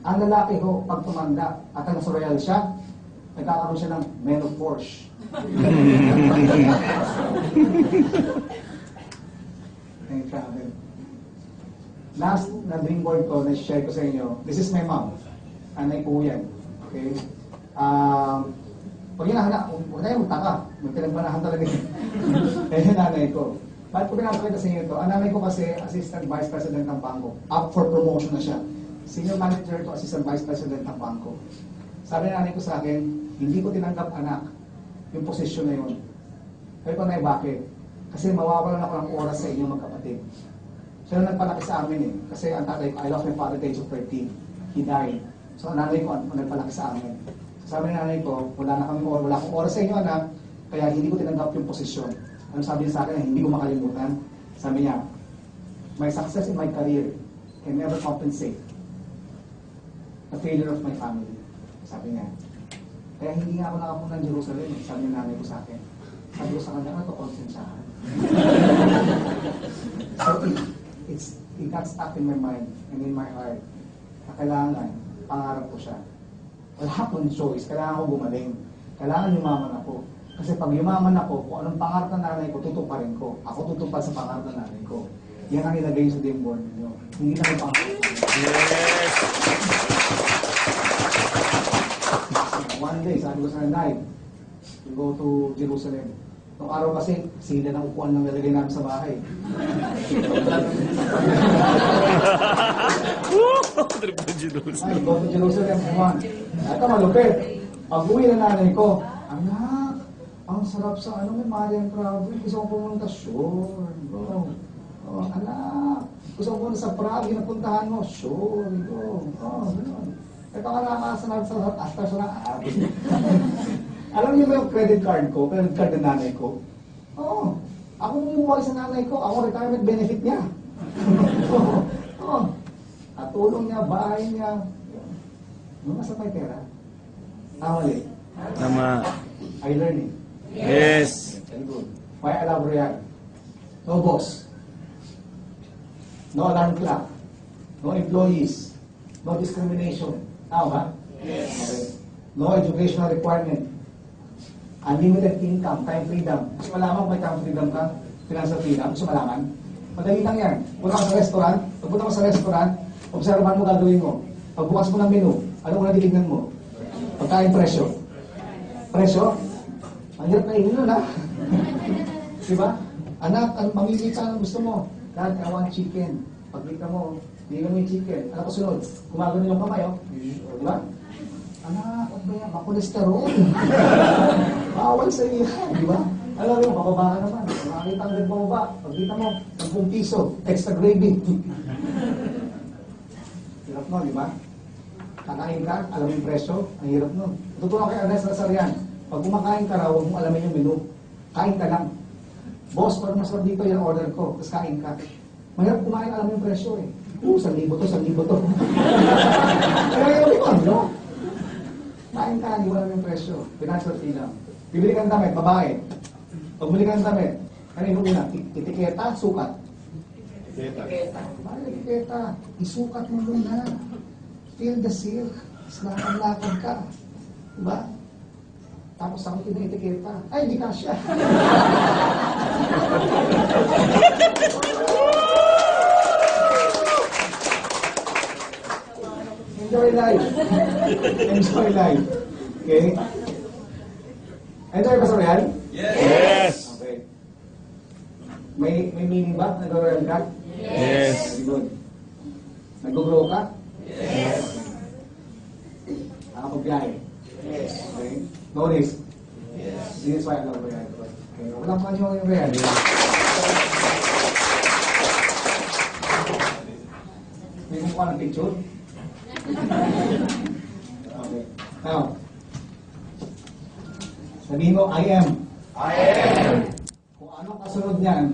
Ang lalaki ho, pag tumanda at ang nasa royal siya, nagkakaroon siya ng menopause. Ay, travel. Last na dream board ko, na-share ko sa inyo, this is my mom. Anay ko yan. Okay? Pag hinahanap, huwag tayo magtaka. Magpinagbanahan talaga yun. Kaya yung nanay ko. Bakit ko pinapakita sa inyo ito? Ang nanay ko kasi, Assistant Vice President ng bangko. Up for promotion na siya. Senior Manager to Assistant Vice President ng bangko. Sabi ng nanay ko sa akin, hindi ko tinanggap anak yung posisyon na yun. Sabi ko, Nay, bakit? Kasi mawawalan ako ng oras sa inyo magkapatid. Siya na nagpalaki sa amin eh. Kasi ang tatay ko, I lost my father at the age of 13. He died. So ang nanay ko, nagpalaki sa amin. Sabi ng nanay ko, wala akong oras sa inyo anak, kaya hindi ko tinanggap yung posisyon. Ano sabi niya sa akin, hindi ko makalimutan. Sabi niya, my success in my career can never compensate the failure of my family. Sabi niya. Kaya hindi nga ako nakapunta ng Jerusalem. Sabi niya nanay ko sa akin. Sabi ko sa kanya, ano ito, konsensyahan? So it got stuck in my mind and in my heart na kailangan, pangarap ko siya. Wala akong choice. Kailangan ko gumaling. Kailangan yumaman ako. Kasi pag yumaman ako, kung anong pangarap ng nanay ko, tutuparin ko. Ako tutupad sa pangarap ng nanay ko. Yan ang ilagay sa dream board ninyo. Hindi na may pangarap. Yes! One day, sabi ko sa nanay, we go to Jerusalem. Noong araw kasi, sila ng upuan ng nalagay namin sa bahay. Trip to Jerusalem. Ay, go to Jerusalem, Juan. Ito malupit. Pag uwi na nanay ko, anak, ang sarap sa ano, may Marian Travel. Gusto ko pumunta, sure, go. Oh, anak, gusto ko pumunta sa Prague, napuntahan mo, sure, go. Oh, gano'n. Ito ka nakakasanag sa after sa Alam niyo ba yung credit card ko, credit card ng nanay ko? Oo. Ako bumubuhay sa nanay ko, ako retirement benefit niya. Oo. At tulong niya, bahay niya. Nung nasa may pera, mali. Tama. I learn it. Yes. Very good. Why allow yan? No boss. No alarm clock. No employees. No discrimination. Tama ba? Yes. Okay. No educational requirement. Unlimited income, time freedom. Gusto malaman kung may time freedom ka? Financial freedom? Gusto malaman? Madali lang yan. Punta ka sa restaurant, pagpunta ka sa restaurant, obserbahan mo gagawin mo. Pagbukas mo ng menu, ano mo na titignan mo? Pagkain presyo. Presyo? Ang hirap na nun, ha? Diba? Anak, mamili ka ng gusto mo. Dad, I want chicken. Pagkita mo, bigyan mo yung chicken. Alam ko sunod, gumagano yung kamay, oh. Diba? Anak, ano ba yan? Makolesterol. Bawal sa iyo, di ba? Alam mo, bababa ka naman. Makakita ang nagbababa. Pagkita mo, 10 piso, extra gravy. Hirap no, di ba? Kakain ka, alam mo yung presyo, ang hirap no. Tutunan kay Ernest Lazarian, pag kumakain ka raw, huwag mo alamin yung menu. Kain ka lang. Boss, pag masarap dito yung order ko, tapos kain ka. Mahirap kumain, alam mo yung presyo eh. 1,000 to, 1,000 to. Kaya yung ikaw, no? Kain ka, hindi mo alam yung presyo. Financial freedom. Bibili ka ng damit, babae. Pag bili ka ng damit, kanino una? Etiketa, sukat. Etiketa. Bakit etiketa? Isukat mo muna. Feel the silk. Lakad-lakad ka. Diba? Tapos ako pina-etiketa. Ay, hindi kasya. Enjoy life. Enjoy life. Okay? Enjoy ba sa Royal? Yes. Okay. May meaning ba? Nag-Royal ka? Yes. Very good. Nag-grow ka? Yes. Nakapagbiyahe? Yes. Okay. No risk? Yes. This is why I love Royal. Okay. Walang panyo yung Royal. May kumuha ng picture? Okay. Now, sabihin mo, I am. I am. Kung anong kasunod niyan,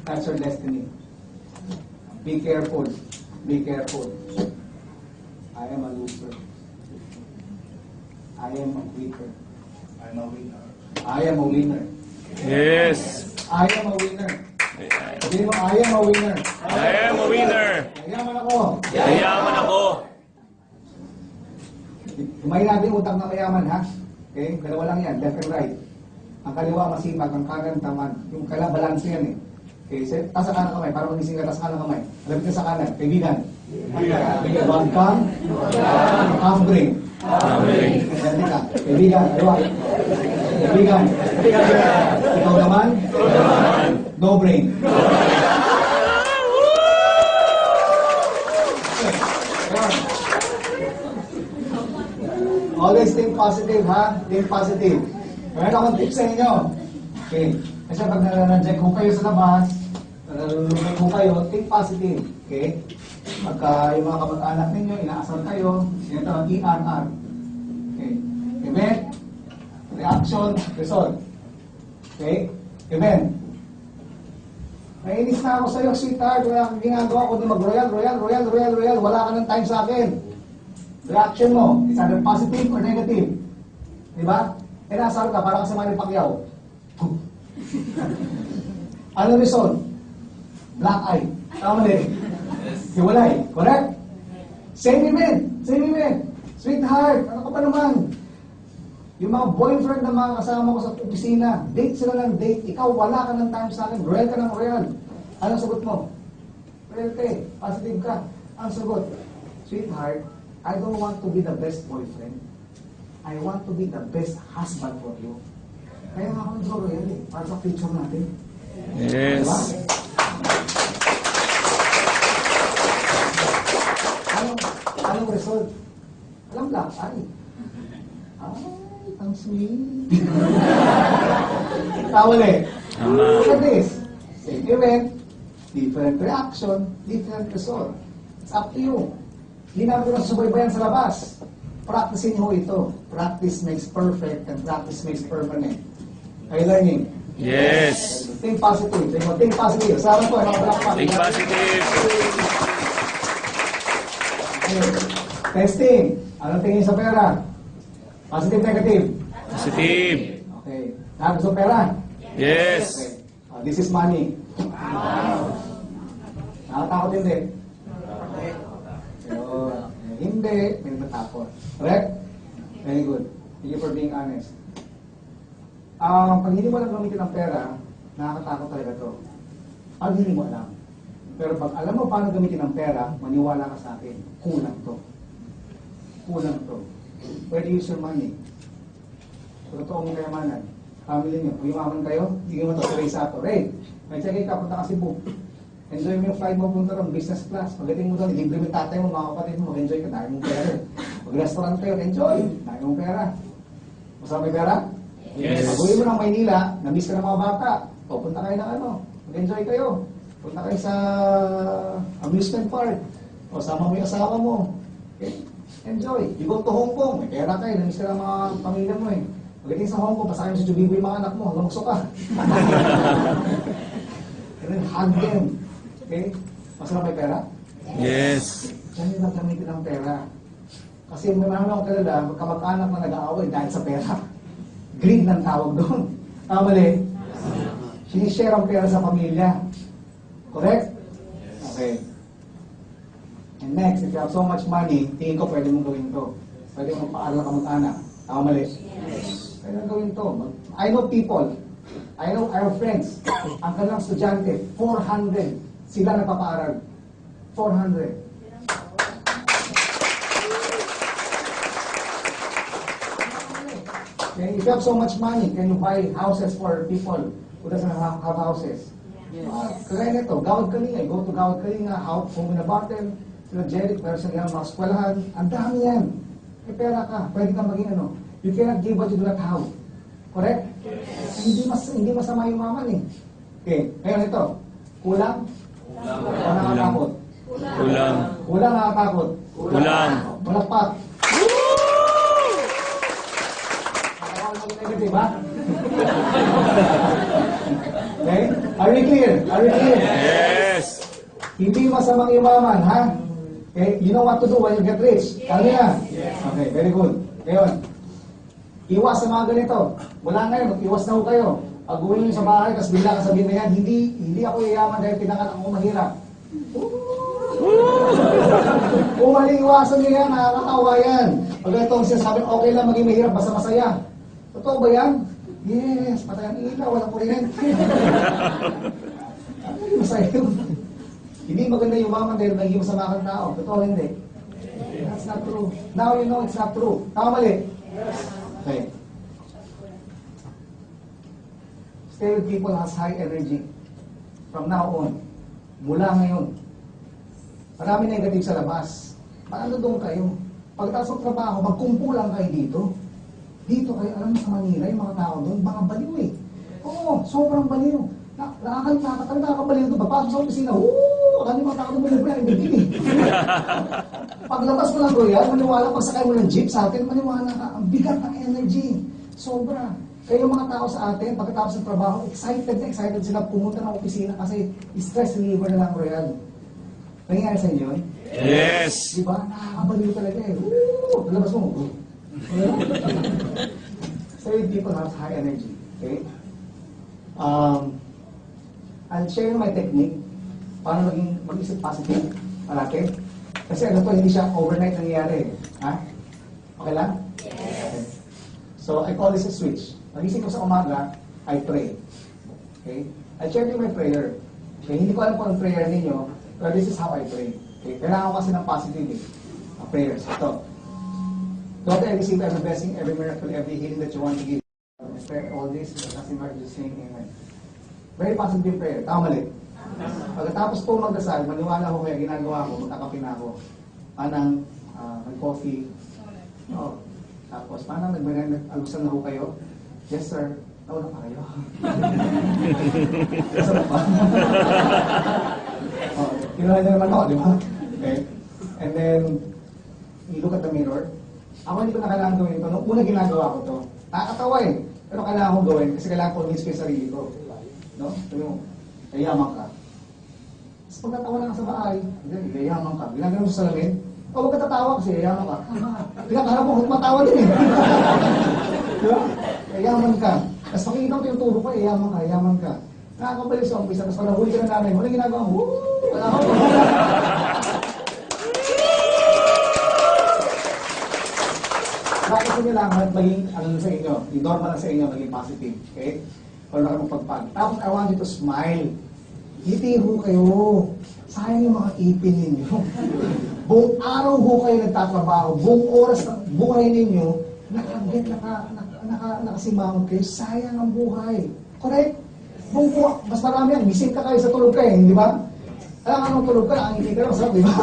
that's your destiny. Be careful. Be careful. I am a loser. I am a quitter. I'm a winner. I am a winner. Yes. I am a winner. Sabihin mo, I am a winner. I am a winner. Yayaman ako. Yayaman ako. Kumain natin utak na mayaman, ha? Okay? Dalawa lang yan, left and right. Ang kaliwa masipag, ang kanan tamad. Yung kailangan balance yan eh. Okay, so, taas sa kanan kamay, para magising ka, taas sa kanan kamay. Alapit ka sa kanan, kaibigan. Kaibigan, wag kang humbling. Ganti ka, kaibigan, kaliwa. Kaibigan. Ikaw naman, no brain. Always think positive, ha? Think positive. Meron akong tips sa inyo. Okay. Kasi pag nandiyan ko kayo sa labas, nalulungay ko kayo, think positive. Okay? Pagka yung mga kamag-anak ninyo, inaasal kayo, sinatawag ERR. Okay? Event, reaction, result. Okay? Amen. Nainis na ako sa'yo, sweetheart. Wala kang ginagawa ko na mag-royal. Wala ka ng time sa akin. Reaction mo, is either positive or negative. Diba? Eh, nasaro ka, parang kasi Manny Pacquiao. Ano result? Black eye. Tama din. Hiwalay. Correct? Same amen. Sweetheart, ano ka pa naman? Yung mga boyfriend na mga kasama ko sa opisina, date sila ng date, ikaw wala ka ng time sa akin, royal ka ng royal. Anong sagot mo? Royal ka eh, positive ka. Ang sagot, sweetheart, I don't want to be the best boyfriend. I want to be the best husband for you. Kaya nga ako nag-royal eh, para sa future natin. Yes. Diba? Anong result? Alam lang, ay, ang sweet. Tawali. Look at this. Same event, different reaction, different result. It's up to you. Hindi namin ko nasubaybayan sa labas. Practicein nyo ito. Practice makes perfect and practice makes permanent. Are you learning? Yes. Think positive. Think positive. Sama po, nakapalakpak. Think positive. Okay. Testing. Anong tingin sa pera? Positive, negative? Positive. Okay. Gusto pera? Yes. Okay. This is money. Nakatakot hindi? Pero, hindi, may natakot. Correct? Very good. Thank you for being honest. Pag hindi mo lang gamitin ang pera, nakakatakot talaga to. Pag hindi mo alam. Pero pag alam mo paano gamitin ang pera, maniwala ka sa akin, kulang to. Kulang to. Where do you use your money? Sa totoong kayamanan. Family niyo, kung yumaman kayo, hindi mo ito sa race ato. Ray, may check ka, punta ka Cebu. Enjoy mo yung flight mo, punta ron, business class. Pagdating mo doon, libre mo yung tatay mo, mga kapatid mo, enjoy ka, dahil mong pera. Pag-restaurant kayo, enjoy, dahil mong pera. Masarap may pera? Yes. Pag-uwi mo ng Maynila, na-miss ka ng mga bata, o punta kayo ng ano, mag-enjoy kayo. Punta kayo sa amusement park, o sama mo yung asawa mo. Okay? Enjoy. You go to Hong Kong, may pera kayo, na-miss ka ng mga pamilya mo eh. Pagdating sa Hong Kong, pasakay mo sa Jubibo yung mga anak mo, lumukso ka. And then hug them. Okay? Masarap may pera? Yes. Diyan yung nagamitin ng pera. Kasi may mga akong kalala, magkamag-anak na nag-aaway dahil sa pera. Greed ng tawag doon. Tama mali? Sinishare ang pera sa pamilya. Correct? Okay. And next, if you have so much money, tingin ko pwede mong gawin to. Pwede mong paaral ka mag-anak. Tama mali? Pwede mong gawin to. I know people. I know our friends. Ang kanilang estudyante, 400 sila nagpapaaral. 400. Okay, if you have so much money, can you buy houses for people who doesn't have houses? Kagaya nito, Gawad Kalinga, go to Gawad Kalinga, home in a bottle, sila Jeric, pero sa mga eskwelahan, ang dami yan. May pera ka, pwede kang maging ano. You cannot give what you do not have. Correct? Hindi masama yung maman eh. Okay, ngayon ito, kulang? O nakakatakot? Kulang. Kulang nakakatakot? Kulang. Malakpak. Negative, ha? Okay? Are we clear? Are we clear? Yes. Hindi masamang yumaman, ha? Okay? You know what to do when you get rich. Ano na? Okay, very good. Ngayon, iwas sa mga ganito. Mula ngayon, iwas na ho kayo. Pag uwi nyo sa bahay, tapos bigla ka sabihin na yan, hindi ako yayaman dahil pinanganak ako mahirap. Kung maliiwasan nyo yan, nakakatawa yan. Pag ito ang sinasabi, okay lang maging mahirap, basta masaya. Totoo ba yan? Yes, patay ang ilaw, walang kuryente. Masaya yun. Hindi maganda yung maman dahil naging masama kang tao. Totoo hindi. That's not true. Now you know it's not true. Tama mali? Okay. Stay with people has high energy. From now on. Mula ngayon. Marami negative sa labas. Paano doon kayo? Pagkatapos ng trabaho, magkumpulan kayo dito. Dito kayo, alam mo sa Manila, yung mga tao doon, mga baliw eh. Oo, sobrang baliw. Nakakabaliw doon. Pagpasok sa opisina, ano yung mga tao doon, baliw na, hindi. Paglabas mo lang, Royal, maniwala, pagsakay mo ng jeep sa atin, maniwala ka, ang bigat ng energy. Sobra. Kaya yung mga tao sa atin, pagkatapos ng trabaho, excited na excited sila pumunta ng opisina kasi stress reliever na lang Royal. Nangyayari sa inyo yun? Yes! Di ba? Nakakabaliw talaga eh. Woo! Talabas mo. So yung people have high energy. Okay? I'll share my technique paano mag-isip positive palagi. Kasi ano to, hindi siya overnight nangyayari. Ha? Okay lang? Yes. So I call this a switch. Nagising ko sa umaga, I pray. Okay? I share you my prayer. Okay? Hindi ko alam kung ang prayer ninyo, but this is how I pray. Okay? Kailangan ko kasi ng positive prayers. Ito. God, I receive every blessing, every miracle, every healing that you want to give. I pray all this, kasi Mark just saying amen. Very positive prayer. Tama mali. Pagkatapos po magdasal, maniwala ko kaya ginagawa ko, magkakape na ako. Anang, mag-coffee. Oo. Tapos, paano nag-alusan na ho kayo? Yes, sir. Nauna pa kayo. Kasarap pa. Kinuha niya naman ako, di ba? Okay. And then, you look at the mirror. Ako hindi ko na kailangan gawin ito. Nung una ginagawa ko to. Nakakatawa eh. Pero kailangan kong gawin kasi kailangan ko convince ko yung sarili ko. No? Sabi mo, yayaman ka. Tapos pag natawa na ka sa bahay, yayaman ka. Ginagawa mo sa salamin, huwag ka tatawa kasi yayaman ka. Pinakaharap mo, huwag matawa din eh. Diba? Yayaman ka. Tapos makikita ko yung tubo ko, yayaman ka. Nakakabalik sa umpisa, tapos pag nahuli ka na namin, walang ginagawa mo, wala ako. Bakit nyo lang maging, ano sa inyo, yung normal lang sa inyo, maging positive, okay? Or na magpagpag. Tapos, I want you to smile. Ngiti ho kayo. Sayang yung mga ipin ninyo. Buong araw ho kayo nagtatrabaho. Buong oras ng buhay ninyo, nakasimangon kayo. Sayang ang buhay. Correct? Buong buwan, mas marami yan. Gising ka kayo sa tulog kayo, di ba? Alam anong tulog ka, ang ngiti ka, masarap, di ba?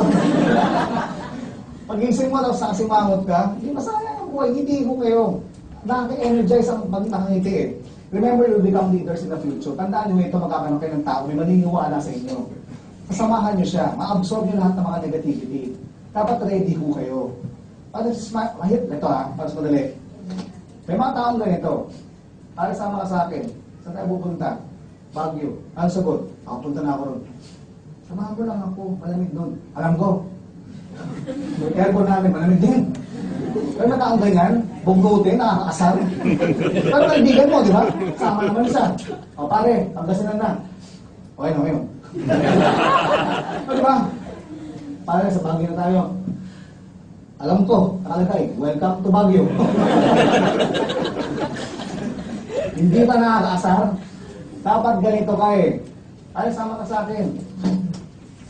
Pag-gising mo, tapos nakasimangot ka, hindi masayang ang buhay. Ngiti ho kayo. Nakaka-energize ang pag-nakangiti eh. Remember, you become leaders in the future. Tandaan nyo ito, magkakaroon kayo ng tao, may maniniwala sa inyo. Kasamahan nyo siya, ma-absorb nyo lahat ng mga negativity. Dapat ready ho kayo. Para sa mahit, ito ha, para sa madali. May mga taong ganito. Para sama ka sa akin. Saan tayo pupunta? Baguio. Ano sagot? Punta na ako ron. Samahan mo lang ako, malamig doon. Alam ko. Yung aircon namin, malamig din. Pero na taong ganyan, bugnutin, nakakasal. Pero kaibigan mo, di ba? Sama naman isa. O pare, pagdasinan na. Okay na ngayon. O di ba? Pare, sa Baguio na tayo. Alam ko, nakalagay, welcome to Baguio. Hindi pa nakakaasar. Dapat ganito ka eh. Pare, sama ka sa akin.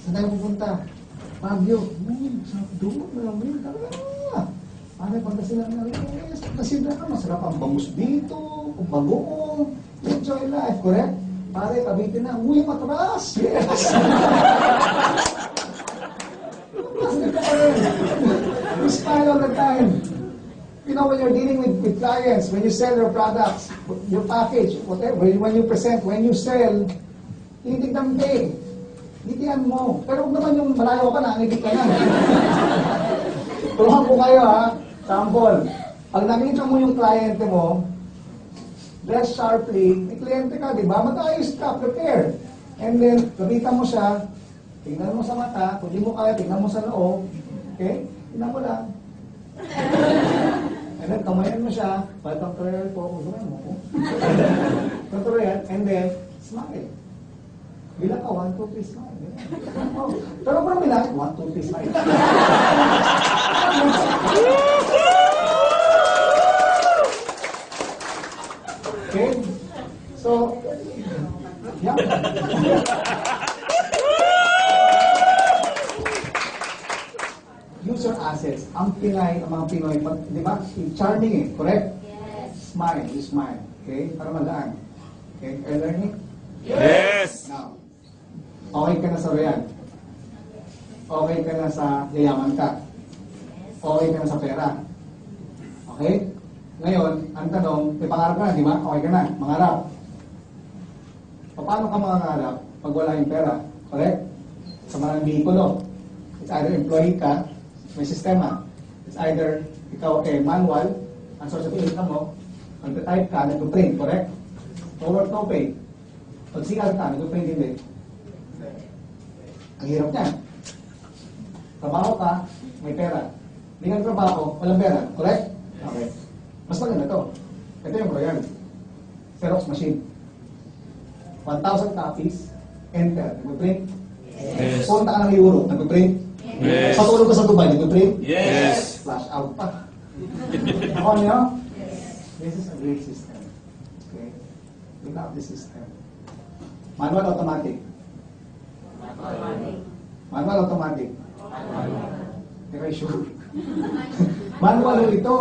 Saan tayo pupunta? Baguio. Sarap doon, malamig. Pare, pagdasinan na rin. Yes, pagdasinan ka. Masarap ang bangus dito, ang bagoong. Enjoy life, correct? Pare, kabitin na. Uy, matras! Yes! You smile all the time. You know, when you're dealing with clients, when you sell your products, your package, whatever, when you present, when you sell, tinitignan mo eh. Ngitian mo. Pero huwag naman yung malayo ka na, ngiti ka na. Turuhan ko kayo ha. Sample. Pag nakita mo yung kliyente mo, dress sharply, may kliyente ka, di ba? Mag-ayos ka, prepare. And then, kapitan mo siya, tingnan mo sa mata, kung di mo kaya, tingnan mo sa loob. Okay? Tingnan mo lang. And then, kamayan mo siya, welcome to your po, kusunan mo. Control yan, and then, smile. Bilang ka, 1, 2, 3, smile. Pero parang bilang, 1, 2, 3, smile. Okay? So, yeah. Use your assets. Ang Pinay, ang mga Pinoy, di ba? Charming eh, correct? Yes. Smile, you smile. Okay? Para magaan. Okay? Are you learning? Yes! Now, okay ka na sa Royal. Okay ka na sa yayaman ka. Okay ka na sa pera. Okay? Ngayon, ang tanong, may pangarap ka na, di ba? Okay ka na, mangarap. Paano ka mangarap pag wala yung pera? Correct? Sa mga bihikulo. It's either employee ka, may sistema. It's either ikaw manual, ang source of income mo, Magta-type ka, nag-print, correct? Forward no pay. Pag sigal ka, nag-print hindi. Ang hirap niyan. Trabaho ka, may pera. Hindi ka trabaho, walang pera, correct? Okay. Mas maganda to. Ito yung royal. Xerox machine. 1,000 copies, enter, nag-print. Yes. Punta ka ng Euro, nag-print. Yes. Patulog ka sa Dubai, nag-print. Yes. Flash out pa. Ako niyo? This is a great system. Okay? We love this system. Manual automatic. Manual automatic. Hindi kayo sure. Manual ito.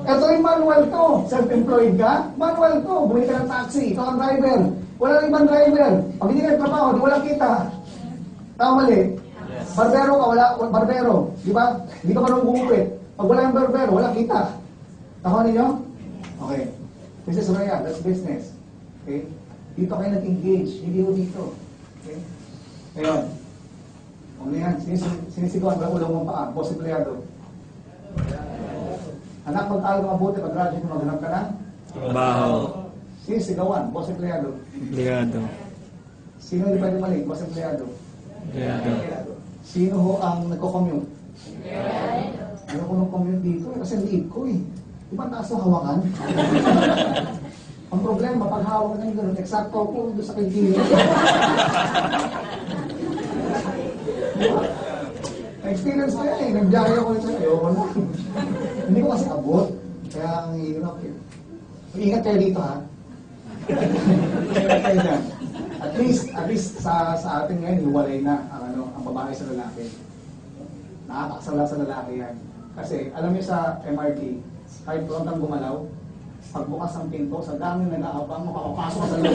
Ito yung manual to. Self-employed ka? Manual to. Bumili ka ng taxi. Ikaw ang driver. Wala nang ibang driver. Pag hindi ka nagtrabaho, di wala kita. Tama mali. Barbero ka, wala. Barbero. Di ba? Hindi ka marunong gumupit. Pag wala yung barbero, wala kita. Tama ninyo? Okay. This is real. That's business. Okay? Dito kayo nag-engage. Hindi ho dito. Okay? Ngayon. Ano yan? Sinisigawan ba ulang mong paa? Boss empleyado. Anak, mag-aral ka mabuti. Pag-graduate mo, maghanap ka na. Trabaho. Sinisigawan. Boss empleyado. Ligado. Sino hindi pwede mali? Boss empleyado. Ligado. Sino ho ang nagko-commute? Ayoko nung commute dito kasi liit ko eh. Di ba taas ng hawakan? Ang problema, pag hawak na yung gano'n, eksakto po doon sa kaibigan. Experience ko yan eh. Nag-jaya ko ito. Ayoko na. Hindi ko kasi abot. Kaya ang hirap eh. Ingat kayo dito ha. Ingat kayo dyan. At least sa atin ngayon, hiwalay na ang babae sa lalaki. Nakakaksala sa lalaki yan. Kasi alam niyo sa MRT, kahit prontang gumalaw, pagbukas ng pinto, sa daming nag-aabang, makakapasok ka sa loob.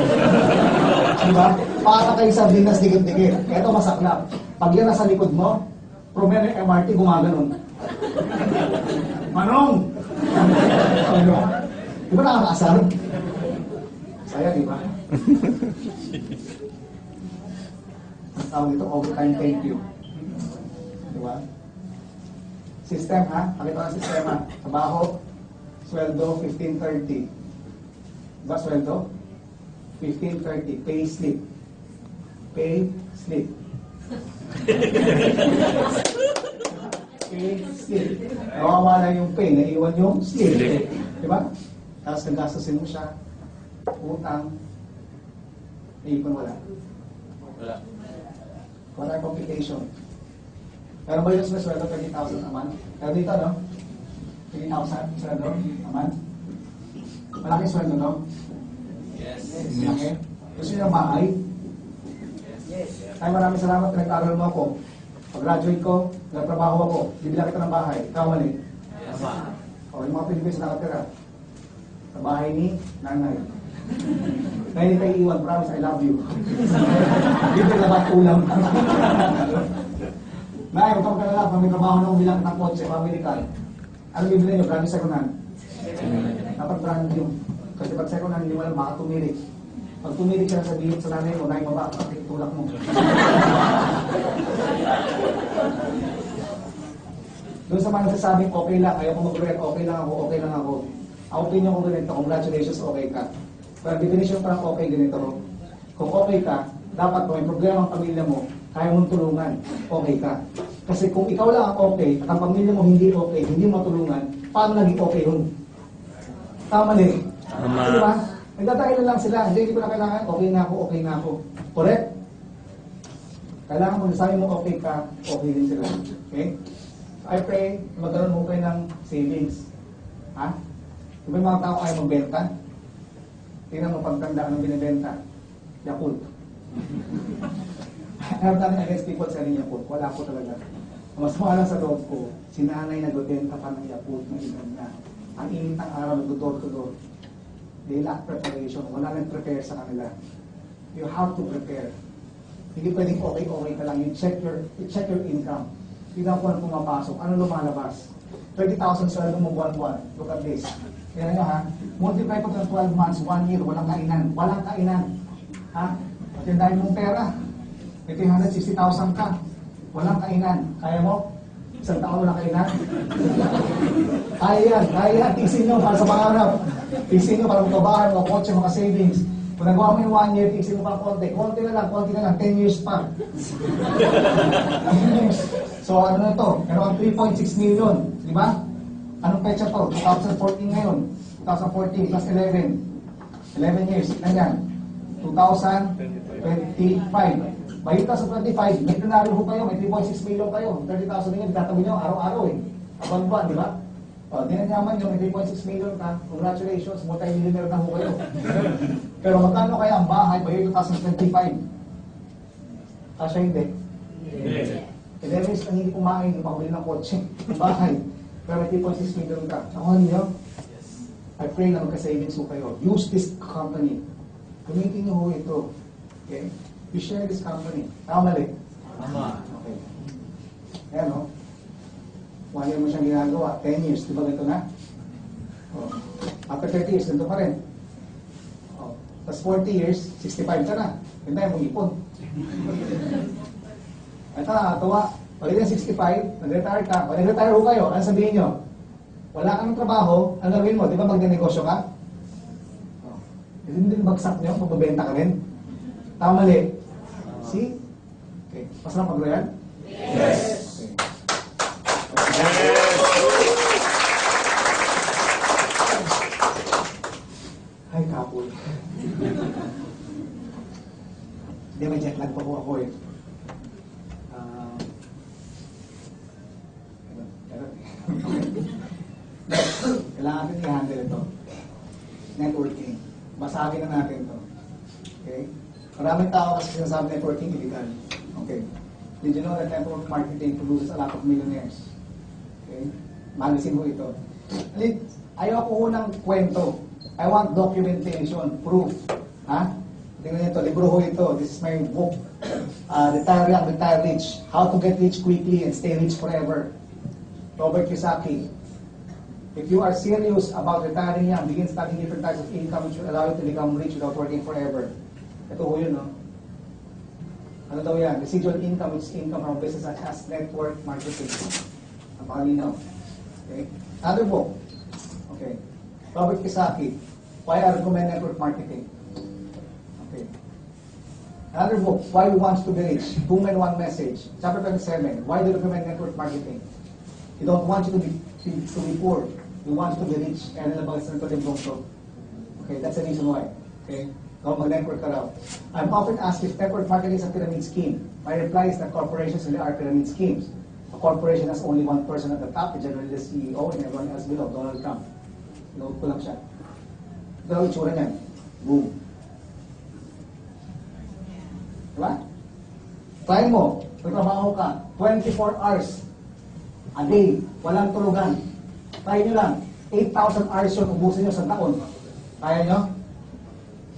Diba? Para kayo sa binas dikit-dikit. Ito masaklap. Pag yan nasa likod mo, promeno yung MRT, gumaganon. Manong! Ano? Di ba nakakaasar? Saya, di ba? Ang tawag dito, overtime thank you. Di ba? System ha? Pakita ang sistema. Trabaho, sweldo, 15.30. Diba sweldo? 15.30. Pay slip. Pay slip. Pay slip. Nawawala yung pay, naiwan yung slip. Diba? Tapos nagastusin mo siya, utang, naipon wala. Wala. Wala complication. Pero ba yung sweldo 30,000 a month? Pero dito, no? 30,000 sweldo a month? Malaki sweldo, no? Yes. Malaki. Gusto niyo ng bahay? Yes. Ay, maraming salamat. Pinag-aral mo ako. Pag-graduate ko, nagtrabaho ako. Bibila kita ng bahay. Ikaw mali. Yes. O, yung mga Pilipins na nakatira. Sa bahay ni nanay. Ngayon hindi tayo iwan. Promise, I love you. Bibili na ba't ulam? Nay, huwag kang kalala. Pag may trabaho na bilang ng kotse, family car. Ano bibili nyo? Brand second hand. Dapat brand new. Kasi pag second hand, hindi mo alam, baka tumirik. Pag tumirik ka na sa nanay mo, nay baba, pakitulak mo. Doon sa mga nagsasabing okay lang, ayaw ko mag-correct, okay lang ako, okay lang ako. Ang opinion ko ganito, congratulations, okay ka. Pero definition pa ng okay ganito. Kung okay ka, dapat kung may problema ang pamilya mo, kaya mong tulungan, okay ka. Kasi kung ikaw lang ang okay, at ang pamilya mo hindi okay, hindi mo matulungan, paano naging okay yun? Tama din. Tama. Diba? Nagdadahilan lang sila, hindi ko na kailangan, okay na ako. Correct? Kailangan mo, nasabi mo okay ka, okay din sila. Okay? I pray, magkaroon mo kayo ng savings. Ha? Diba yung mga tao ayaw magbenta? Tingnan mo pagtanda anong binibenta. Yakult. I have nothing against people selling Yakult. Wala ko talaga. Mas maalang sa loob ko, si nanay nagbebenta pa ng Yakult ng edad na. Ang init ng araw, nag-door to door. They lack preparation. Wala nang prepare sa kanila. You have to prepare. Hindi pwedeng okay ka lang. You check your income. Tignan ko ano pumapasok. Ano lumalabas? 30,000 sweldo mo buwan-buwan. Look at this. Kaya nyo ha, multiply ko ng 12 months, 1 year, walang kainan. Walang kainan. Ha? At yung dahil mong pera, may 360,000 ka. Walang kainan. Kaya mo? Isang taon walang kainan? Kaya yan. Tiisin nyo para sa pangarap. Fixin nyo para magkabahay, mga kotse, mga savings. Kung nagawa mo yung 1 year, fixin mo pa konti. Konti na lang, 10 years pa. 10 years. So ano na to? Meron kang 3.6 million. Di ba? Anong petsa to? 2014 ngayon. 2014 plus 11. 11 years. Ganyan. 2025. By 2025, may tenaryo ho kayo, may 3.6 million kayo. 30,000 ninyo, itatabi nyo araw-araw eh. Abang ba, di ba? O, dinanyaman nyo, may 3.6 million ka. Congratulations, multi-millionaire na ho kayo. Pero magkano kaya ang bahay by 2025? Kasya hindi. 11 years kang hindi kumain, hindi makabili ng kotse. Bahay. Pero may 3.6 million ka. Ako niyo? I pray na magka-savings ho kayo. Use this company. Gamitin niyo ho ito. Okay? You share this company. Tama mali? Tama. Okay. Ayan o. 1 year mo siyang ginagawa. 10 years. Di ba ganito na? Oh. After 30 years, ganito pa rin. Oh. Tapos 40 years, 65 ka na. Ganda yung ipon. Ito nakakatawa. Pag yung 65, nag-retire ka. Pag nag-retire ho kayo, ano sabihin nyo? Wala kang trabaho, ano gawin mo? Di ba magnenegosyo ka? Oh. Hindi din bagsak nyo, magbabenta ka rin. Tama mali. See? Okay. Masarap mag-royal? Yes. Okay. Hi, couple. Hindi, may jet lag pa po ako eh. Kailangan natin i-handle ito. Networking. Basagin na natin ito. Okay? Maraming tao kasi sinasabi networking illegal. Okay? Did you know that network marketing produces a lot of millionaires? Okay? Magazine mo ito. Ayaw ko ng kwento. I want documentation, proof. Ha? Tingnan nyo ito, libro ho ito. This is my book. Retire Young, Retire Rich. How to get rich quickly and stay rich forever. Robert Kiyosaki. If you are serious about retiring young, begin studying different types of income which will allow you to become rich without working forever. Ito ho yun, no? Ano daw yan? Residual income, which is income from business such as network marketing. Napakalinaw. Okay? Another book. Okay. Robert Kiyosaki. Why I recommend network marketing. Okay. Another book. Why we want to be rich. 2 Men, 1 Message. Chapter 27. Why do you recommend network marketing? You don't want you to be poor. You want to be rich. Kaya nalabas na ito din to. Okay, that's the reason why. Okay? Now, mag-network ka raw. I'm often asked if network marketing is a pyramid scheme. My reply is that corporations really are pyramid schemes. A corporation has only one person at the top, generally the CEO, and everyone else below, Donald Trump. Note ko lang siya. Ito ang itsura niyan. Boom. Diba? Try mo. Magtrabaho ka. 24 hours a day. Walang tulugan. Try nyo lang. 8,000 hours yun. Ubusin nyo sa taon. Kaya nyo?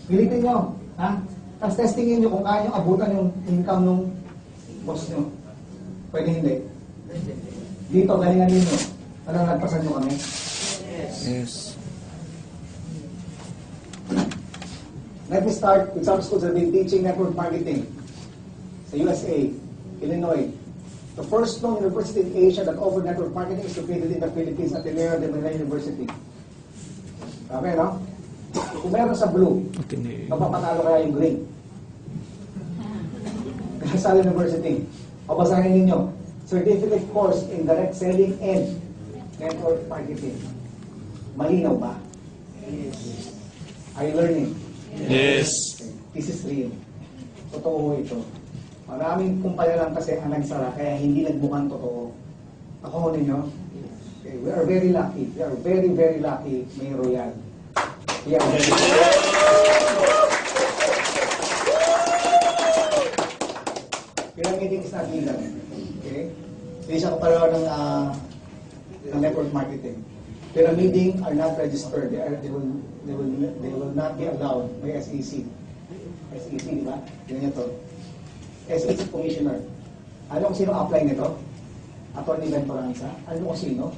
Pilitin nyo. Ha? Tapos testingin nyo kung kaya nyo abutan yung income ng boss nyo. Pwede hindi. Dito, galingan ninyo. Ano, nagpasan nyo kami? Yes. Let me start with some schools that have been teaching network marketing. Sa USA, Illinois. The first known university in Asia that offered network marketing is located in the Philippines at Ateneo de Manila University. Sabi, no? Kung meron sa blue, magpapatalo kaya yung green. Sa University. Pabasahin ninyo. Certificate course in direct selling and network marketing. Malinaw ba? Yes. Are you learning? Yes. Okay. This is real. Totoo ito. Maraming kumpanya lang kasi ang nagsara, kaya hindi nagmukhang totoo. Ako ninyo, okay, we are very lucky. We are very, very lucky may Royal. We are very lucky. Pyramiding is not legal. Okay? Hindi siya kapalawa ng network marketing. Pyramiding are not registered. They will not be allowed by SEC. SEC, di ba? Yun ito. SEC Commissioner. Alam kung sino apply nito? Atty. Venturanza. Alam kung sino?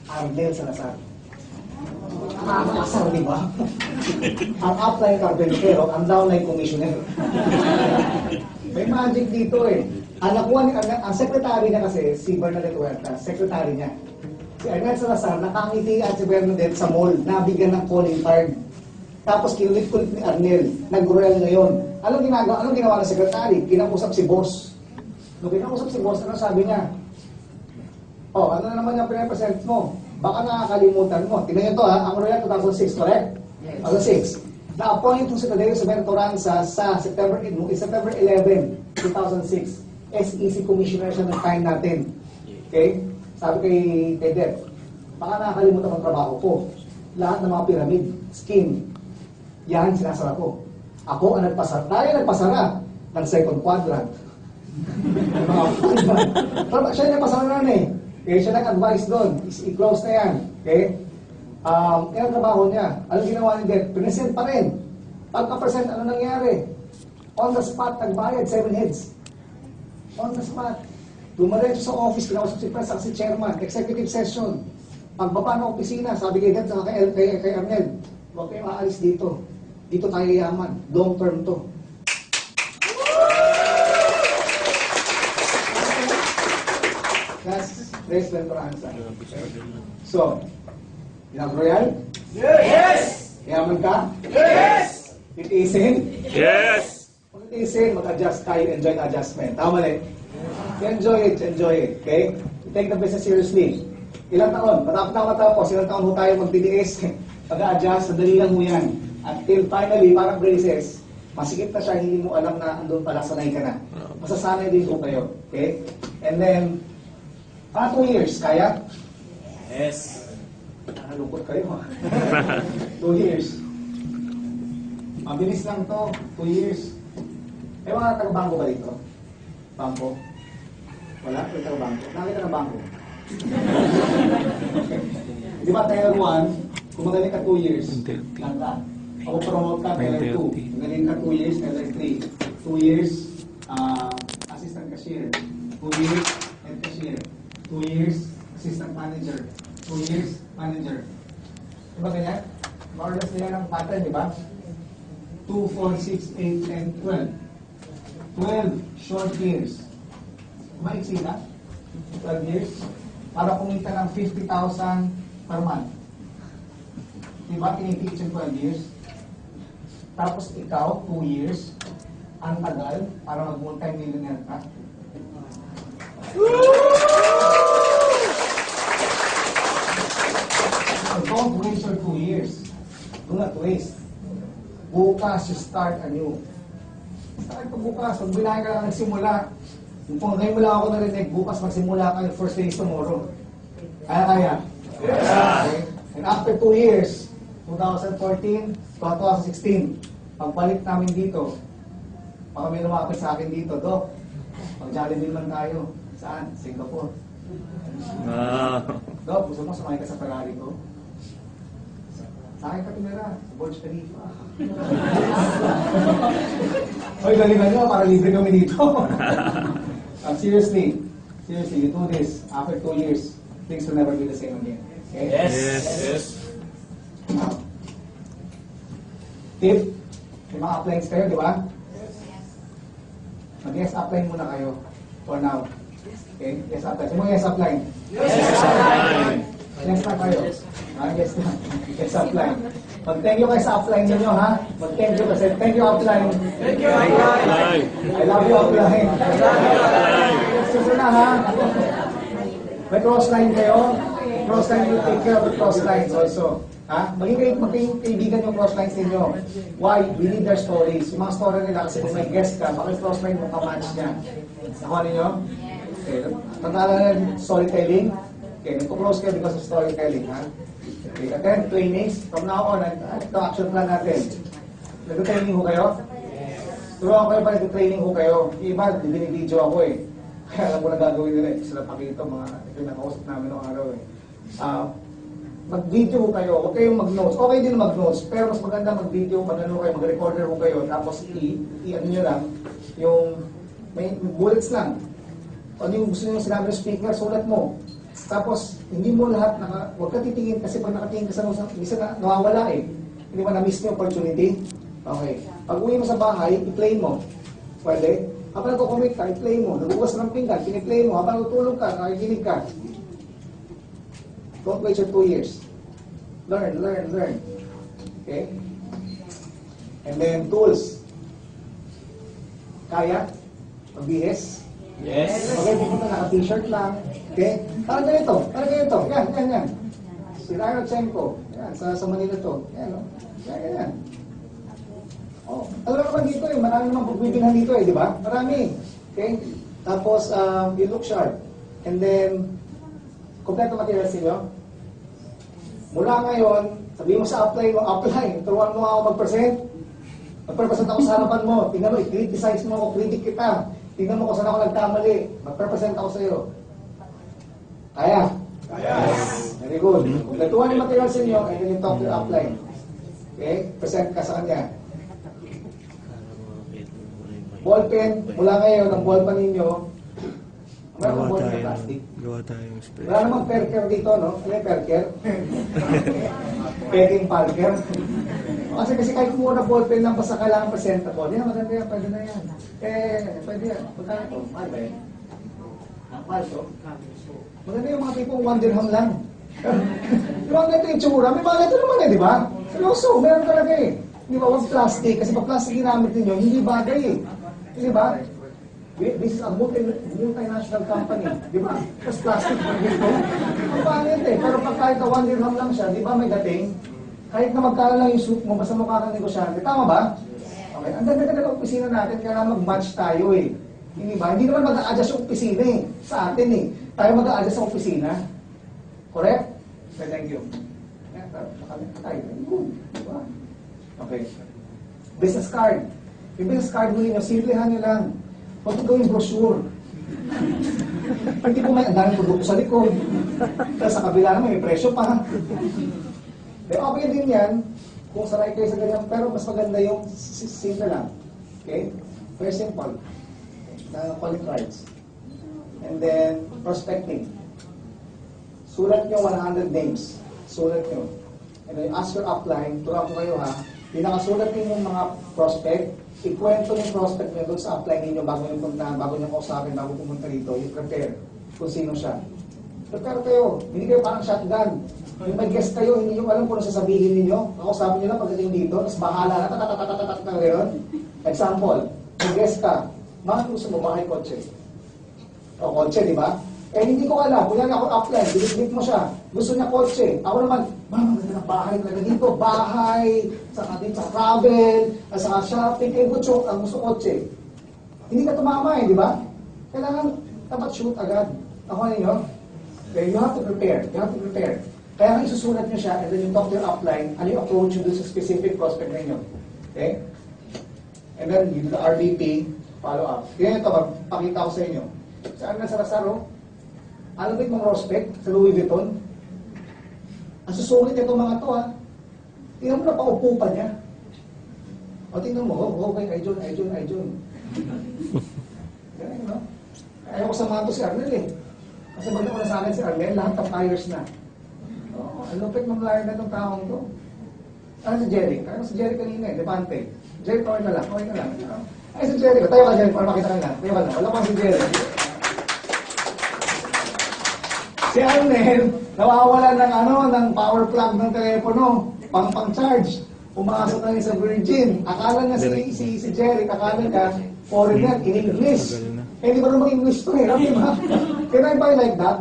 Arnel Salazar. Nakakasar, di ba? Ang apply Carpentero, ang downline commissioner. May magic dito eh. Ang secretary niya kasi, si Bernadette Huerta, secretary niya. Si Arnel Salazar, nakangiti at si Bernadette sa mall, nabigyan ng calling card. Tapos kinulit-kulit ni Arnel, nag-royal ngayon. Anong ginawa ng sekretary? Kinakusap si boss. Nung kinakusap si boss, ano sabi niya? Oh, ano na naman yung pinapresent mo? Baka nakakalimutan mo. Tingnan niyo to ha, ang royal 2006, correct? Yes. 2006. Na-appoint po si Tadeo Bentoranza sa September 11, 2006. SEC Commissioner siya ng time natin. Okay? Sabi kay Deb, baka nakakalimutan ang trabaho ko. Lahat ng mga pyramid, scheme, yan sinasara ko. Ako ang nagpasara. Tayo nagpasara ng second quadrant. Mga quadrant. Siya yung nagpasara na eh. Okay, siya nag-advise doon. I-close na yan. Okay? Yan ang trabaho niya. Anong ginawa ni Deb? Present pa rin. Pagka-present, ano nangyari? On the spot, nagbayad, 7 heads. On the spot. Dumaretso sa office, kinausap si Press, si Chairman, executive session. Pagbaba ng opisina, sabi kay Deb, saka kay Arnel, huwag kayong aalis dito. Dito tayo yaman. Long term to. That's President Toranza. So, Royal? Yes! Yaman ka? Yes! Titiisin? Yes! Kung titiisin, mag-adjust tayo, enjoy the adjustment. Tama mali? Enjoy it, okay? Take the business seriously. Ilang taon? Matapos, ilang taon ho tayo magtitiis, mag-adjust, sandali lang ho yan. Until finally, parang braces, masikip na siya, hindi mo alam na andun pala, sanay ka na. Masasanay din ho kayo, okay? And then, 2 years, kaya? Yes! Nalungkot kayo, ha? 2 years. Mabilis lang to, 2 years. Eh, mga taga-bangko ba dito? Bangko? Wala? May taga-bangko? Nakita ng bangko? Okay. Di ba, Taylor 1, kung magaling ka 2 years, nanda. Ako promote ka, Taylor 2. Magaling ka 2 years, Taylor 3. 2 years, assistant cashier. 2 years, head cashier. 2 years, assistant manager. 2 years, manager. Di ba ganyan? More or less nila ng pattern, di ba? 2, 4, 6, 8, and 12. 12 short years. Maiksi na? 12 years. Para kumita ng 50,000 per month. Diba? Tinitake yung 12 years. Tapos ikaw, 2 years. Ang tagal para mag-multi-millionaire ka. So don't waste your 2 years. Do not waste. Bukas, you start anew. Start pa bukas. Pag bilahin ka lang nagsimula, kung ngayon mo lang ako narinig, bukas magsimula ka, the first day is tomorrow. Kaya? Okay. And after 2 years, 2014, 2016, pagbalik namin dito, baka may lumapit sa akin dito, Dok, mag-Jollibee man tayo. Saan? Singapore. Dok, gusto mo sumakay ka sa Ferrari ko? Sakay ka tumira, sa Burj Khalifa. Hoy, galingan nyo, para libre kami dito. Seriously, you do this after 2 years, things will never be the same again. Okay? Yes! Tip, may mga uplines kayo, di ba? Mag-yes upline muna kayo for now. Okay? Yes upline. Sino yes upline? Yes na kayo. Yes na. Yes upline. Mag-thank you kayo sa upline ninyo, ha? Mag-thank you kasi thank you upline. Thank you, upline! I love you upline. Susunod na, ha? May crossline kayo. Crossline, you take care of the crosslines also. Ha? Maging kaibigan yung crosslines ninyo. Why? We need their stories. Yung mga story nila, kasi kung may guest ka, baka yung crossline mo ka-match niya. Nakuha ninyo? Okay. Tandaan na storytelling. Okay, nagpo-close kayo because of storytelling, ha? Okay, attend trainings. From now on, ito action plan natin. Nag-training ho kayo? Turuan kayo pa nag-training ho kayo. Iba, binibidyo ako eh. Kaya alam ko na gagawin nila eh. Sila pakito, mga nakausap namin noong araw eh. Mag-video ho kayo, huwag kayong mag-notes. Okay din mag-notes, pero mas maganda mag-video, mag-ano kayo, mag-recorder ho kayo, tapos i-ano nyo lang, yung may bullets lang. Ano yung gusto nyo sinabi ng speaker, sulat mo. Tapos, hindi mo lahat, huwag ka titingin kasi pag nakatingin ka sa nose, isa na nawawala eh. Hindi mo na-miss mo yung opportunity. Okay. Pag uwi mo sa bahay, i-play mo. Pwede. Habang nagko-commit ka, i-play mo. Nagugas ng pinggan, piniplay mo. Habang natutulog ka, nakikinig ka. Okay. Pag uwi mo sa bahay, i-play mo. Nagugas ng pinggan, piniplay mo. Habang nagko-commit ka, i-play mo. Nagugas ng pinggan, piniplay mo. Habang natutulog ka, nakikinig ka. Don't waste your 2 years. Learn. Okay? And then tools. Kaya? Magbihis? Yes. Okay, pupunta naka-t-shirt lang. Okay? Parang ganito. Yan. Si Ryrotchenko. Yan, sa Manila to. Yan, no? Yan. Oh, alam naman dito eh. Marami naman bumibinhan dito eh, di ba? Marami. Okay? Tapos, you look sharp. And then, kompleto materials niyo. Mula ngayon, sabihin mo sa apply, turuan mo ako mag-present. Mag-present ako sa harapan mo. Tingnan mo, i-criticize mo ako, critic kita. Tingnan mo kung saan ako nagkamali. Mag-present ako sa iyo. Kaya? Yes. Very good. Kompletuhan yung materials niyo, and then you talk to your upline. Okay? Present ka sa kanya. Ballpen, mula ngayon, ang ballpen ninyo, meron ng ballpen na plastic. Gawa tayong special. Wala namang perker dito, no? Ano yung perker? Peking parker. Kasi kahit kumuha na ballpen lang basta kailangan presentable. Yan, maganda yan, pwede na yan. Pwede yan. Magkano ito? Mahal ba yan? Mahal ito? Maganda yung mga tipong 1 dirham lang. Yung mga ganito yung tsura, may mga ganito naman eh, di ba? Seryoso, meron talaga eh. Di ba, wag plastic, kasi pag plastic ginamit ninyo, hindi bagay eh. Di ba? This is a multinational company. Di ba? Mas plastic na dito. Ang pangit eh. Pero pag kahit na 1 dirham lang siya, di ba may dating? Kahit na magkala lang yung soup mo, basta mukha kang negosyante. Tama ba? Okay. Ang ganda-ganda ng opisina natin, kaya mag-match tayo eh. Hindi ba? Hindi naman mag-a-adjust yung opisina eh. Sa atin eh. Tayo mag-a-adjust sa opisina. Correct? Okay, thank you. Tayo. Good. Diba? Okay. Business card. Yung business card mo ninyo, simplehan nyo lang. Huwag mo gawing brochure. Hindi po may ang daming produkto sa likod. Tapos sa kabila naman, may presyo pa. Then okay din yan, kung sanay kayo sa ganyan, pero mas maganda yung simple lang. Okay? Very simple. Calling cards. And then, prospecting. Sulat nyo 100 names. Sulat nyo. And then, ask your upline, turuan ko kayo ha, pinakasulat nyo yung mga prospect, ikwento yung prospect nyo doon sa upline ninyo bago nyo puntahan, bago nyo kausapin, bago pumunta dito, i-prepare kung sino siya. Prepare kayo. Hindi kayo parang shotgun. Yung may guest kayo, hindi nyo alam kung ano sasabihin ninyo. Kausapin nyo lang pagdating dito, tapos bahala na, tatatatatat na gano'n. Example, may guest ka, bakit gusto mo bahay kotse? O kotse, di ba? Eh hindi ko alam, kung yan ako upline, binibig mo siya, gusto niya kotse. Ako naman, maganda na bahay talaga dito, bahay, saka dito sa travel, saka shopping, eh gusto, ang gusto kotse. Hindi ka tumama eh, di ba? Kailangan dapat shoot agad. Ako ninyo, okay, you have to prepare, Kaya nga isusulat nyo siya, and then you talk to your upline, ano yung approach nyo doon sa specific prospect ninyo. Okay? And then, you do the RBP, follow up. Kaya ito, magpakita ko sa inyo. Saan na sa Lazaro? Alam mo yung mga prospect sa Louis Vuitton? Ang susulit itong mga to, ha? Tingnan mo na paupo pa niya. O tingnan mo, okay, I John. Ganun, no? Ayaw ko sa mga to si Arnel, eh. Kasi bagay ko na sa akin si Arnel, lahat ng flyers na. Oh, ang lupit ng flyer na itong taong to. Ano si Jerry? Kaya si Jerry kanina, eh, Devante. Jerry, okay na lang. Ay, si Jerry, tayo ka Jerry, para makita ka na. Tayo ka na, wala pa si Jerry. Si Arnel, nawawalan ng power plug ng telepono, pang-charge. Pumasok na rin sa Virgin. Akala niya si Jerry, akala niya, foreigner in English. Eh, di ba naman English to eh, di ba? Can I buy like that?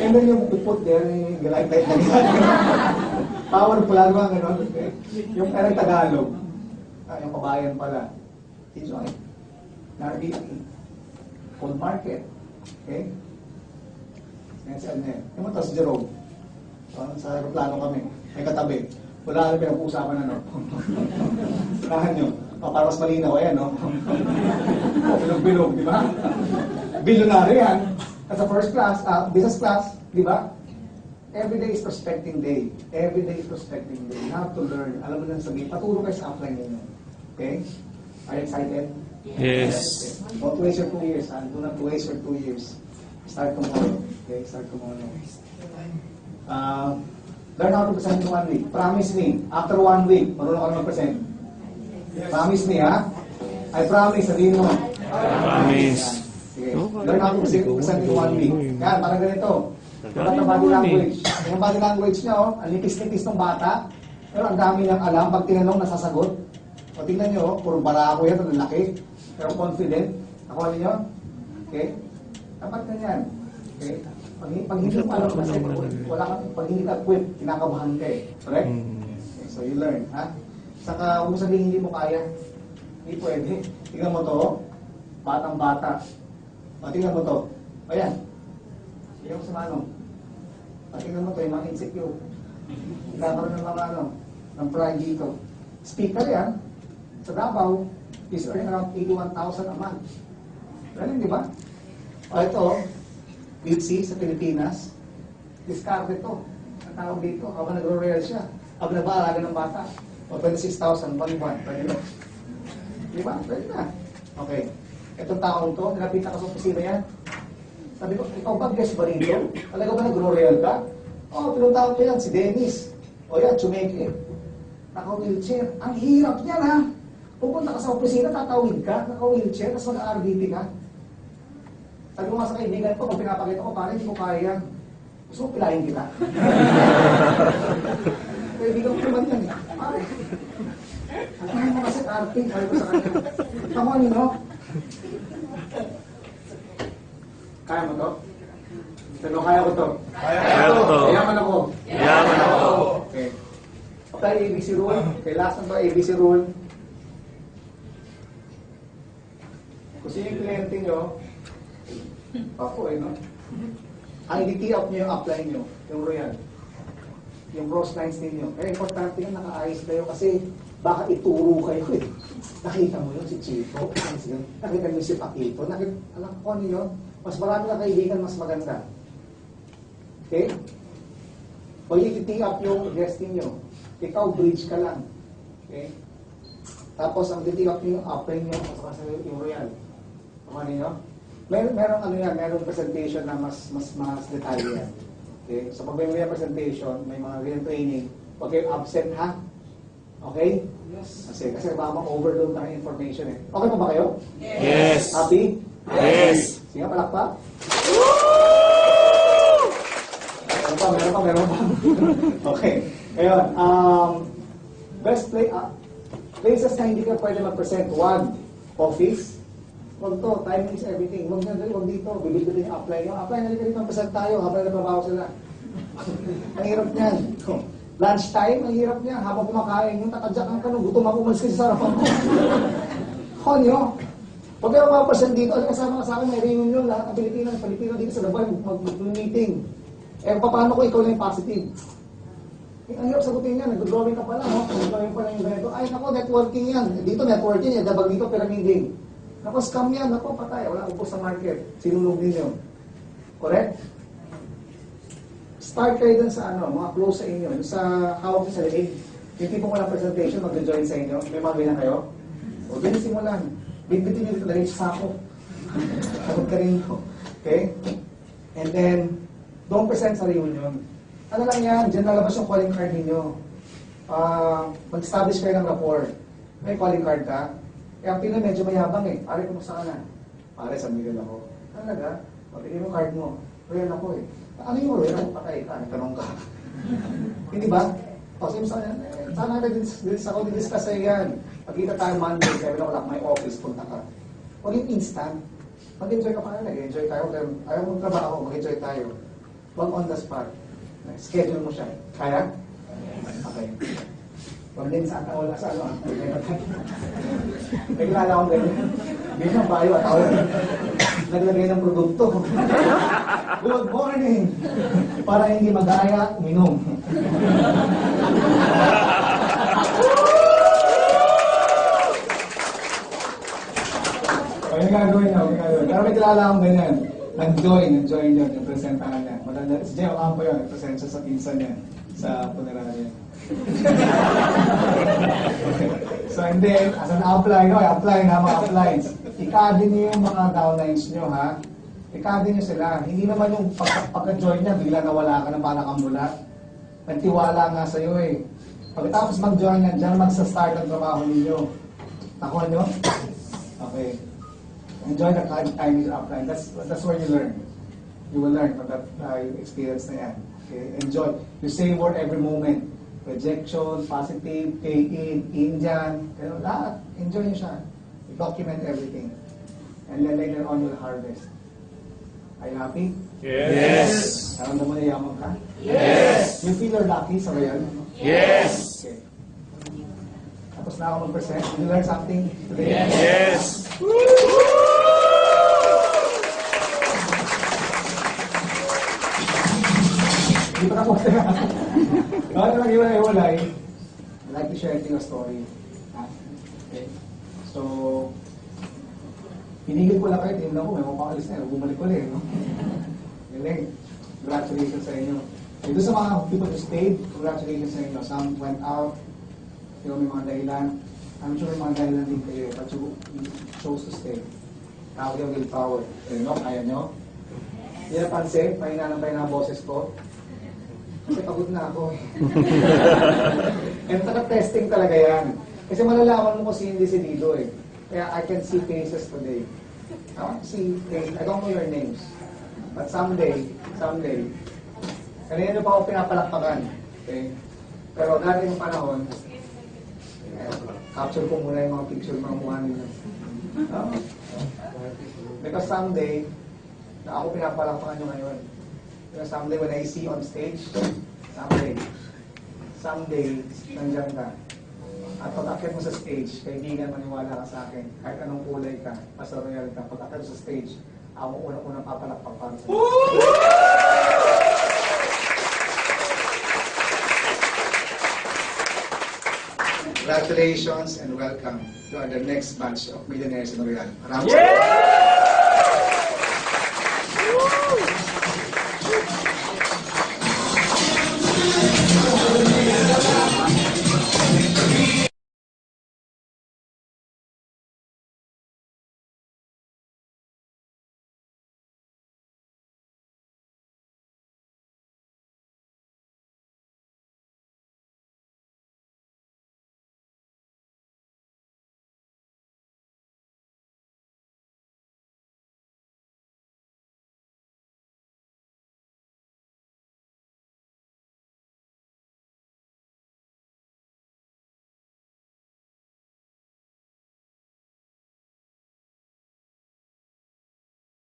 And then you put there, like that. Power plug, mga gano'n. Okay? Yung parang Tagalog. Yung kabayan pala. Tijoy. RBP. Food market. Okay? Yan si Arnel. Yung mga si Jerome. Sa aeroplano kami. May katabi. Wala kami pinag-uusapan na, no? Sinahan nyo. Para mas malinaw, ayan, no? Bilog-bilog, di ba? Billionaire yan. At sa first class, business class, di ba? Every day is prospecting day. You have to learn. Alam mo na sabihin, patulong kayo sa upline ninyo. Okay? Are you excited? Yes. Don't waste your 2 years, ha? Do not waste your 2 years. Start tomorrow. Okay? Learn how to present in 1 week. Promise me, after 1 week, marunong ka na mag-present. Promise me, ha? I promise, sabihin mo. Promise. Sige. Learn how to present in 1 week. Yan, parang ganito. Dapat ang body language. Yung body language niya, oh, ang nipis-nipis ng bata, pero ang dami niyang alam, pag tinanong, nasasagot. O tingnan niyo, oh, puro barako yan, ang laki, pero confident. Nakuha niyo? Okay? Dapat ganyan. Okay? Pag hindi mo alam kasi, wala ka, pag hindi ka quit, kinakabahan ka eh. Correct? Okay, so you learn, ha? Saka, kung sabihin hindi mo kaya, hindi pwede. Tingnan mo to, oh. Batang-bata. O, tingnan mo to. O yan. Tingnan mo sa mano. O, tingnan mo to, yung mga insecure. Nagkakaroon ng mga ng pride dito. Speaker yan. Sa Davao, is earning around 81,000 a month. Ganun, di ba? O, ito, Mitzi sa Pilipinas. Discarded to. Ang tawag dito, habang nagro-real siya. Habang nag-aalaga ng bata. O, 26,000, 1 buwan. Pwede na. Di ba? Pwede na. Okay. Itong taong to, nilapitan ka sa opisina yan. Sabi ko, ikaw ba guest ba rito? Talaga ba nagro-real ka? Oo, pinuntahan ko yan, si Dennis. O yan, Chumeke. Naka-wheelchair. Ang hirap niyan, ha? Pupunta ka sa opisina, tatawid ka, naka-wheelchair, tapos mag-RDP ka. Sabi ko nga sa kaibigan ko, pag pinapakita ko, parang hindi ko kaya yan. Gusto mo pilayin kita? Kaibigan ko naman yan, eh. Pare. Ano mo kasi RP, sabi ko sa kanya. Come on, you know? Kaya mo to? Pero kaya ko to. Kaya ko to. Yaman ako. Yaman ako. Okay. Apply ABC rule. Okay, last na to, ABC rule. Kung sino yung kliyente nyo, papo eh, no? Ang i-tee up nyo yung apply nyo, yung royal. Yung cross lines ninyo. Kaya importante yun, nakaayos kayo kasi baka ituro kayo eh. Nakita mo yun si Chico, nakita mo si Pakito, alam ko ano yun, mas marami na kaibigan, mas maganda. Okay? Pag i-tee up yung guest ninyo, ikaw bridge ka lang. Okay? Tapos ang tee up nyo yung apply nyo, at saka yung royal. Ano ninyo? Merong ano yan, merong presentation na mas detalye yan. Okay? So pag may presentation, may mga ganyan training, huwag kayo absent ha? Okay? Yes. Kasi baka ma-overload na information eh. Okay pa ba kayo? Yes. Happy? Yes. Sige, palakpak. Meron pa. Okay. Ngayon, best places na hindi ka pwede mag-present. 1, office. Huwag to, timing is everything. Huwag dito, bibili ko din yung apply nyo. Apply, nalika dito, present tayo habang nagbabaho sila. Ang hirap niyan. Lunch time, ang hirap niya. Habang kumakain, yung takadyakan ka nung gutom ako, umalis kasi sa harapan ko. Konyo, pag kayo mapapresent dito, kasama ka sa akin, may reunion, lahat ng Pilipino dito sa labay, mag-meeting. Eh, paano ko ikaw na yung positive? Eh, ang hirap sagutin niya, nag-drawing ka pala, no? Nag-drawing pala yung ganito. Ay, nako, networking yan. Dito, networking yan. Dabag dito, pyramiding. Nako, scam yan. Nako, patay. Wala upo sa market. Sinulog ninyo. Correct? Start kayo dun sa mga close sa inyo, dun sa hawak nyo sa leeg. Yung tipong walang presentation, mag-join sa inyo. May mga bilang kayo. O, dun simulan. Bitbitin nyo dito dahil sa sako. Sagot ka rin ito. Okay? And then, don't present sa reunion. Ano lang yan, dyan lalabas yung calling card ninyo. Mag-establish kayo ng rapport. May calling card ka. Kaya ang Pinoy medyo mayabang eh. Pare, kumusta ka na? Pare, San Miguel ako. Talaga? Pagkakita mo card mo. Royal ako eh. Ano yung royal? Ako patay ka. Nagtanong ka. Hindi ba? Kasi sana ako didiscuss sa'yo yan. Pagkita tayo Monday, 7 o'clock, may office, punta ka. Huwag yung instant. Mag-enjoy ka pa na. Nag-enjoy tayo. Ayaw mong trabaho, mag-enjoy tayo. Huwag on the spot. Schedule mo siya. Kaya? Okay. Huwag din sa wala sa ano. May kilala akong ganyan. Hindi nang bayo at ako. Naglagay ng produkto. Good morning! Para hindi mag-aya, uminom. Okay, gagawin na. Pero may kilala akong ganyan. Nag-join yun, yung presentahan niya. Maganda, si Jay Ocampo yun, nag-present siya sa pinsan niya, sa funeraria. So, and then, as an apply, apply na mga applies. Ikadi niyo yung mga downlines niyo, ha? Ikadi niyo sila. Hindi naman yung pagka-join niya, bigla nawala ka ng parang kamulat. Nagtiwala nga sa'yo eh. Pagkatapos mag-join niya, dyan magsa-start ang trabaho ninyo. Nakuha niyo? Okay. Enjoy the time is upline. That's where you learn. You will learn from that experience na yan. Okay? Enjoy. You savor every moment. Rejection, positive, in dyan, lahat. Enjoy nyo siya. You document everything. And then later on, you'll harvest. Are you happy? Yes. Naramdaman mo na yaman ka? Yes. You feel you're lucky sa real? Yes. Okay. Tapos na ako mag-present. Did you learn something today? Yes. Hindi pa tapos na. Bakit naman iwalay-iwalay? I'd like to share with you a story. Okay. So, pinigil ko lang kayo, tinignan ko, may mapakalis na yun, bumalik ko ulit, no? Galing. Congratulations sa inyo. Ito sa mga people who stayed, congratulations sa inyo. Some went out, may mga dahilan. I'm sure may mga dahilan din kayo, but you chose to stay. Tawag yung willpower. Kaya nyo? Hindi napansin, mahina lang pa yung boses ko. Kasi pagod na ako. And taka-testing talaga yan. Kasi malalaman mo kung sino decidido eh. Kaya I can see faces today. I want to see faces. I don't know your names. But someday, kanina nyo pa ako pinapalakpakan. Okay? Pero dati yung panahon, capture ko muna yung mga picture, mga mukha ninyo. Because someday, na ako pinapalakpakan nyo ngayon. Because someday when I see on stage, someday, nandiyan ka. At pag-akit mo sa stage, kaibigan, maniwala ka sa akin. Kahit anong kulay ka, basta royal ka, pag-akit mo sa stage, ako unang-unang papalakpak para sa iyo. Congratulations and welcome. You are the next batch of millionaires in Royal. Maraming